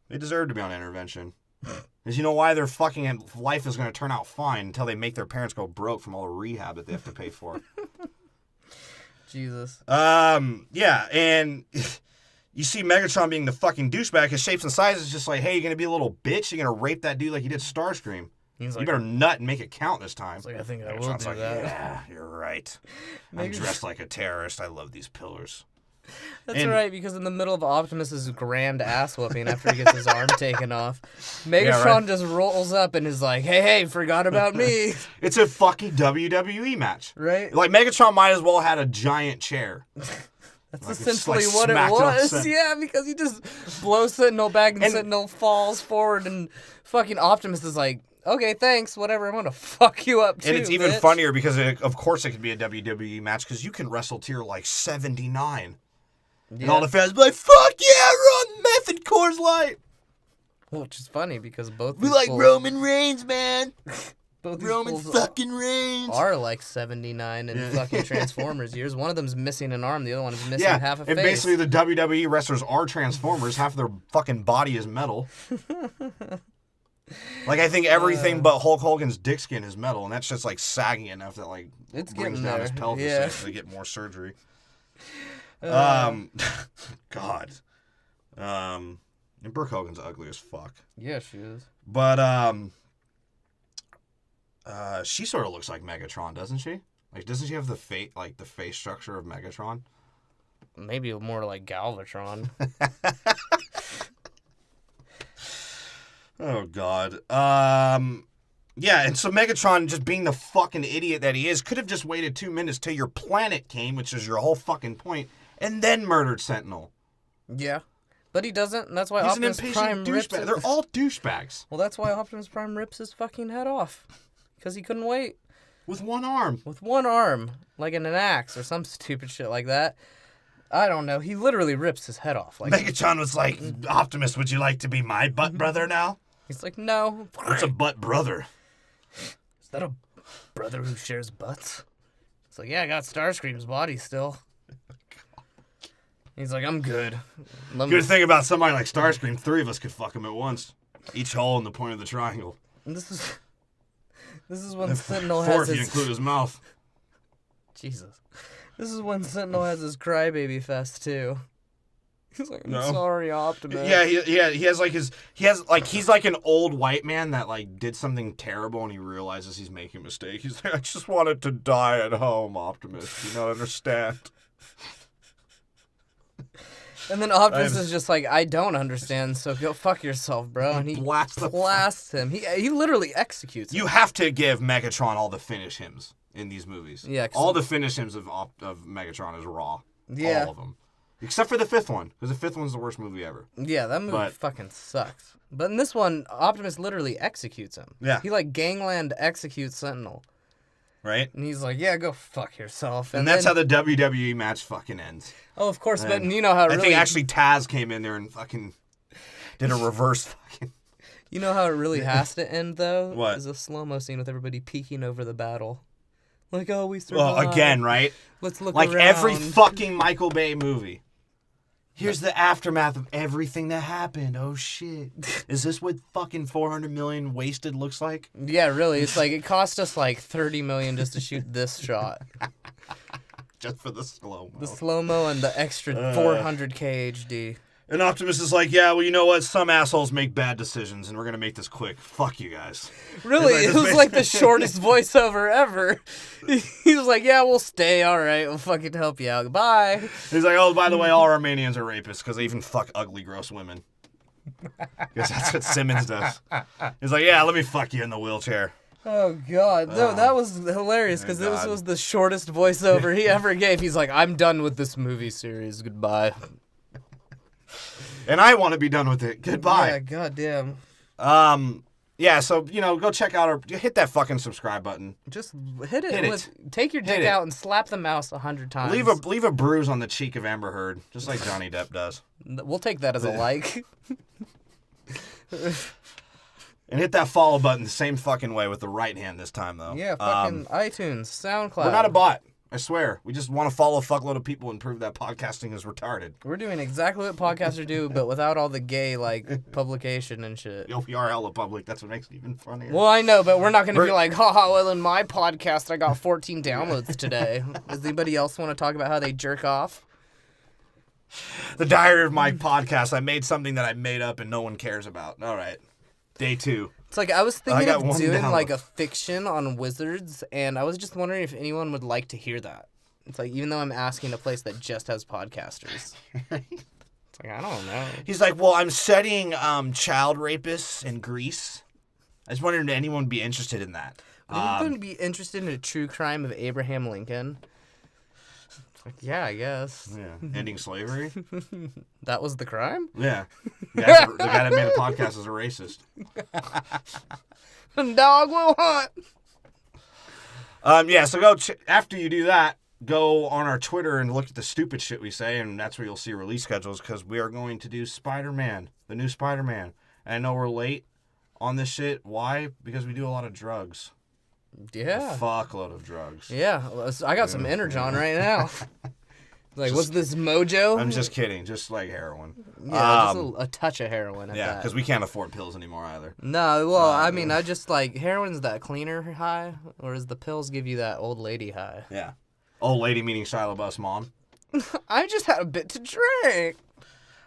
S2: They deserve to be on intervention. Because you know why their fucking life is going to turn out fine until they make their parents go broke from all the rehab that they have to pay for.
S1: Jesus.
S2: Yeah, and you see Megatron being the fucking douchebag. His Shapes and Sizes is just like, hey, you going to be a little bitch? You going to rape that dude like you did Starscream?
S1: He's
S2: You
S1: like,
S2: better nut and make it count this time.
S1: I think I will
S2: Megatron's
S1: do
S2: like,
S1: that.
S2: yeah, you're right. I'm dressed like a terrorist. I love these pillars.
S1: That's right, because in the middle of Optimus's grand ass whooping after he gets his arm taken off, Megatron just rolls up and is like, hey, forgot about me.
S2: It's a fucking WWE match.
S1: Right?
S2: Like, Megatron might as well have had a giant chair.
S1: That's essentially what it was. Yeah, because he just blows Sentinel back and Sentinel falls forward and fucking Optimus is like, okay, thanks, whatever, I'm gonna fuck you up too,
S2: And it's even
S1: bitch.
S2: funnier because, of course, it could be a WWE match because you can wrestle tier like 79. Yeah. And all the fans be like, fuck yeah, run Method Coors Light.
S1: Which is funny because both
S2: we like Roman Reigns, man.
S1: Both
S2: Roman fucking Reigns
S1: are like 79 in fucking Transformers years. One of them's missing an arm, the other one is missing half a face.
S2: And basically the WWE wrestlers are Transformers. Half their fucking body is metal. Like, I think everything but Hulk Hogan's dick skin is metal, and that's just like sagging enough that like
S1: it's
S2: brings down his pelvis to get more surgery. God. And Brooke Hogan's ugly as fuck.
S1: Yeah, she is.
S2: But she sort of looks like Megatron, doesn't she? Like, doesn't she have the face structure of Megatron?
S1: Maybe more like Galvatron.
S2: Oh God. Yeah, and so Megatron, just being the fucking idiot that he is, could have just waited 2 minutes till your planet came, which is your whole fucking point, and then murdered Sentinel.
S1: Yeah. But he doesn't, and that's why
S2: He's
S1: Optimus
S2: an
S1: Prime
S2: impatient
S1: rips
S2: douchebag. They're all douchebags.
S1: Well, that's why Optimus Prime rips his fucking head off. Because he couldn't wait.
S2: With one arm.
S1: With one arm. Like in an axe or some stupid shit like that. I don't know. He literally rips his head off. Like
S2: Megatron was like, Optimus, would you like to be my butt brother now?
S1: He's like, no.
S2: What's a butt brother?
S1: Is that a brother who shares butts? It's like, yeah, I got Starscream's body still. He's like, I'm good.
S2: Good thing about somebody like Starscream, 3 of us could fuck him at once. Each hole in the point of the triangle.
S1: And this is when Sentinel
S2: has
S1: his...
S2: if you include his mouth.
S1: Jesus. This is when Sentinel has his crybaby fest, too. He's like, I'm sorry, Optimus.
S2: Yeah, he's like an old white man that like did something terrible and he realizes he's making a mistake. He's like, I just wanted to die at home, Optimus. You don't understand.
S1: And then Optimus is just like, I don't understand, so go fuck yourself, bro. And he blasts him. He literally executes him.
S2: You have to give Megatron all the finish hymns in these movies.
S1: Yeah.
S2: All the finish hymns of Megatron is raw.
S1: Yeah.
S2: All of them. Except for the 5th one, because the 5th one's the worst movie ever.
S1: Yeah, that movie fucking sucks. But in this one, Optimus literally executes him.
S2: Yeah.
S1: He like gangland executes Sentinel.
S2: Right?
S1: And he's like, yeah, go fuck yourself.
S2: And that's how the WWE match fucking ends.
S1: Oh, of course, but you know how
S2: I think actually Taz came in there and fucking did a reverse fucking...
S1: You know how it really has to end, though?
S2: What?
S1: Is a slow-mo scene with everybody peeking over the battle. Like, oh, we survived.
S2: Well, again, right?
S1: Let's look
S2: like
S1: around.
S2: Every fucking Michael Bay movie. Here's the aftermath of everything that happened. Oh, shit. Is this what fucking 400 million wasted looks like?
S1: Yeah, really. It's like, it cost us like $30 million just to shoot this shot.
S2: Just for the slow-mo.
S1: The slow-mo and the extra 400K HD.
S2: And Optimus is like, yeah, well, you know what? Some assholes make bad decisions, and we're going to make this quick. Fuck you guys.
S1: Really? It was like the shortest voiceover ever. He was like, yeah, we'll stay. All right. We'll fucking help you out. Bye.
S2: He's like, oh, by the way, all Armenians are rapists because they even fuck ugly, gross women. Because that's what Simmons does. He's like, yeah, let me fuck you in the wheelchair.
S1: Oh, God. No, that was hilarious because this was the shortest voiceover he ever gave. He's like, I'm done with this movie series. Goodbye.
S2: And I want to be done with it. Goodbye.
S1: Yeah, goddamn.
S2: Yeah, so, you know, go check out hit that fucking subscribe button.
S1: Just hit it. Take your dick out and slap the mouse 100 times.
S2: Leave a bruise on the cheek of Amber Heard, just like Johnny Depp does.
S1: We'll take that as a like.
S2: And hit that follow button the same fucking way with the right hand this time, though.
S1: Yeah, fucking iTunes, SoundCloud.
S2: We're not a bot. I swear. We just want to follow a fuckload of people and prove that podcasting is retarded.
S1: We're doing exactly what podcasters do, but without all the gay, like, publication and shit.
S2: Yo, we are hella public. That's what makes it even funnier.
S1: Well, I know, but we're not going to be like, haha, well, in my podcast, I got 14 downloads today. Does anybody else want to talk about how they jerk off?
S2: The diary of my podcast. I made something that I made up and no one cares about. All right. Day 2.
S1: It's like I was thinking of doing like a fiction on wizards, and I was just wondering if anyone would like to hear that. It's like, even though I'm asking a place that just has podcasters. It's like, I don't know.
S2: He's like, well, I'm studying child rapists in Greece. I just wondered if anyone would be interested in that.
S1: Would anyone be interested in a true crime of Abraham Lincoln? It's like, yeah, I guess.
S2: Yeah. Ending slavery?
S1: That was the crime?
S2: Yeah. The guy that made the podcast is a racist.
S1: Dog will hunt.
S2: Yeah, so go after you do that, go on our Twitter and look at the stupid shit we say, and that's where you'll see release schedules, because we are going to do Spider-Man, the new Spider-Man. And I know we're late on this shit. Why? Because we do a lot of drugs.
S1: Yeah.
S2: A fuckload of drugs.
S1: Yeah. I got some Energon right now. Like, what's this, Mojo?
S2: I'm just kidding. Just like heroin.
S1: Yeah, just a touch of heroin at that.
S2: because we can't afford pills anymore either.
S1: No, well, I mean, I just like, heroin's that cleaner high, or does the pills give you that old lady high?
S2: Yeah. Old lady meaning Shia LaBeouf's mom.
S1: I just had a bit to drink.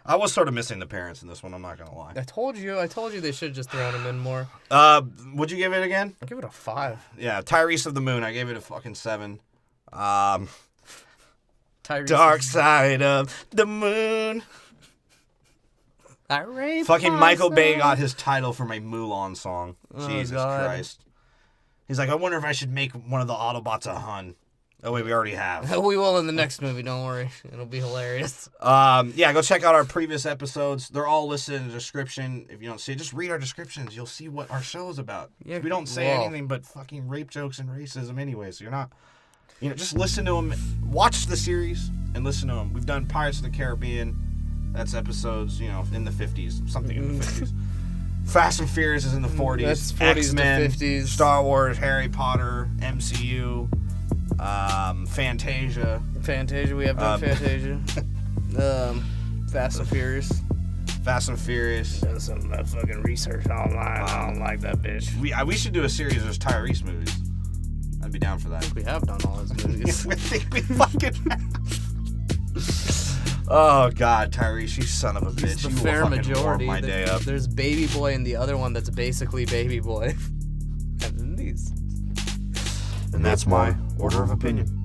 S2: I was sort of missing the parents in this one, I'm not going to lie.
S1: I told you they should have just thrown him in more.
S2: What'd you give it again?
S1: I'll give it a 5.
S2: Yeah, Tyrese of the Moon, I gave it a fucking 7.
S1: Tyrese
S2: Dark Side of the Moon. Fucking Michael Bay got his title from a Mulan song.
S1: Oh,
S2: Jesus
S1: God.
S2: Christ. He's like, I wonder if I should make one of the Autobots a Hun. Oh, wait, we already have.
S1: We will in the next movie, don't worry. It'll be hilarious.
S2: Yeah, go check out our previous episodes. They're all listed in the description. If you don't see it, just read our descriptions. You'll see what our show is about.
S1: Yeah,
S2: we don't say anything but fucking rape jokes and racism anyway, so you're not... just listen to them. Watch the series and listen to them. We've done Pirates of the Caribbean. That's episodes, in the 50s. Something in the 50s. Fast and Furious is in the 40s.
S1: That's 40s
S2: X-Men,
S1: to 50s.
S2: Star Wars, Harry Potter, MCU, Fantasia.
S1: Fantasia, we have done Fantasia. Fast and Furious.
S2: Fast and Furious.
S8: Done some fucking research online. I don't like that bitch.
S2: We should do a series of just Tyrese movies. I'd be down for that.
S1: We have done all his movies.
S2: I think we fucking have. Oh, God, Tyrese, you son of a bitch.
S1: It's the
S2: You will
S1: fair
S2: fucking
S1: majority.
S2: warm my day up.
S1: There's Baby Boy and the other one that's basically Baby Boy. And these.
S2: And that's my order of opinion.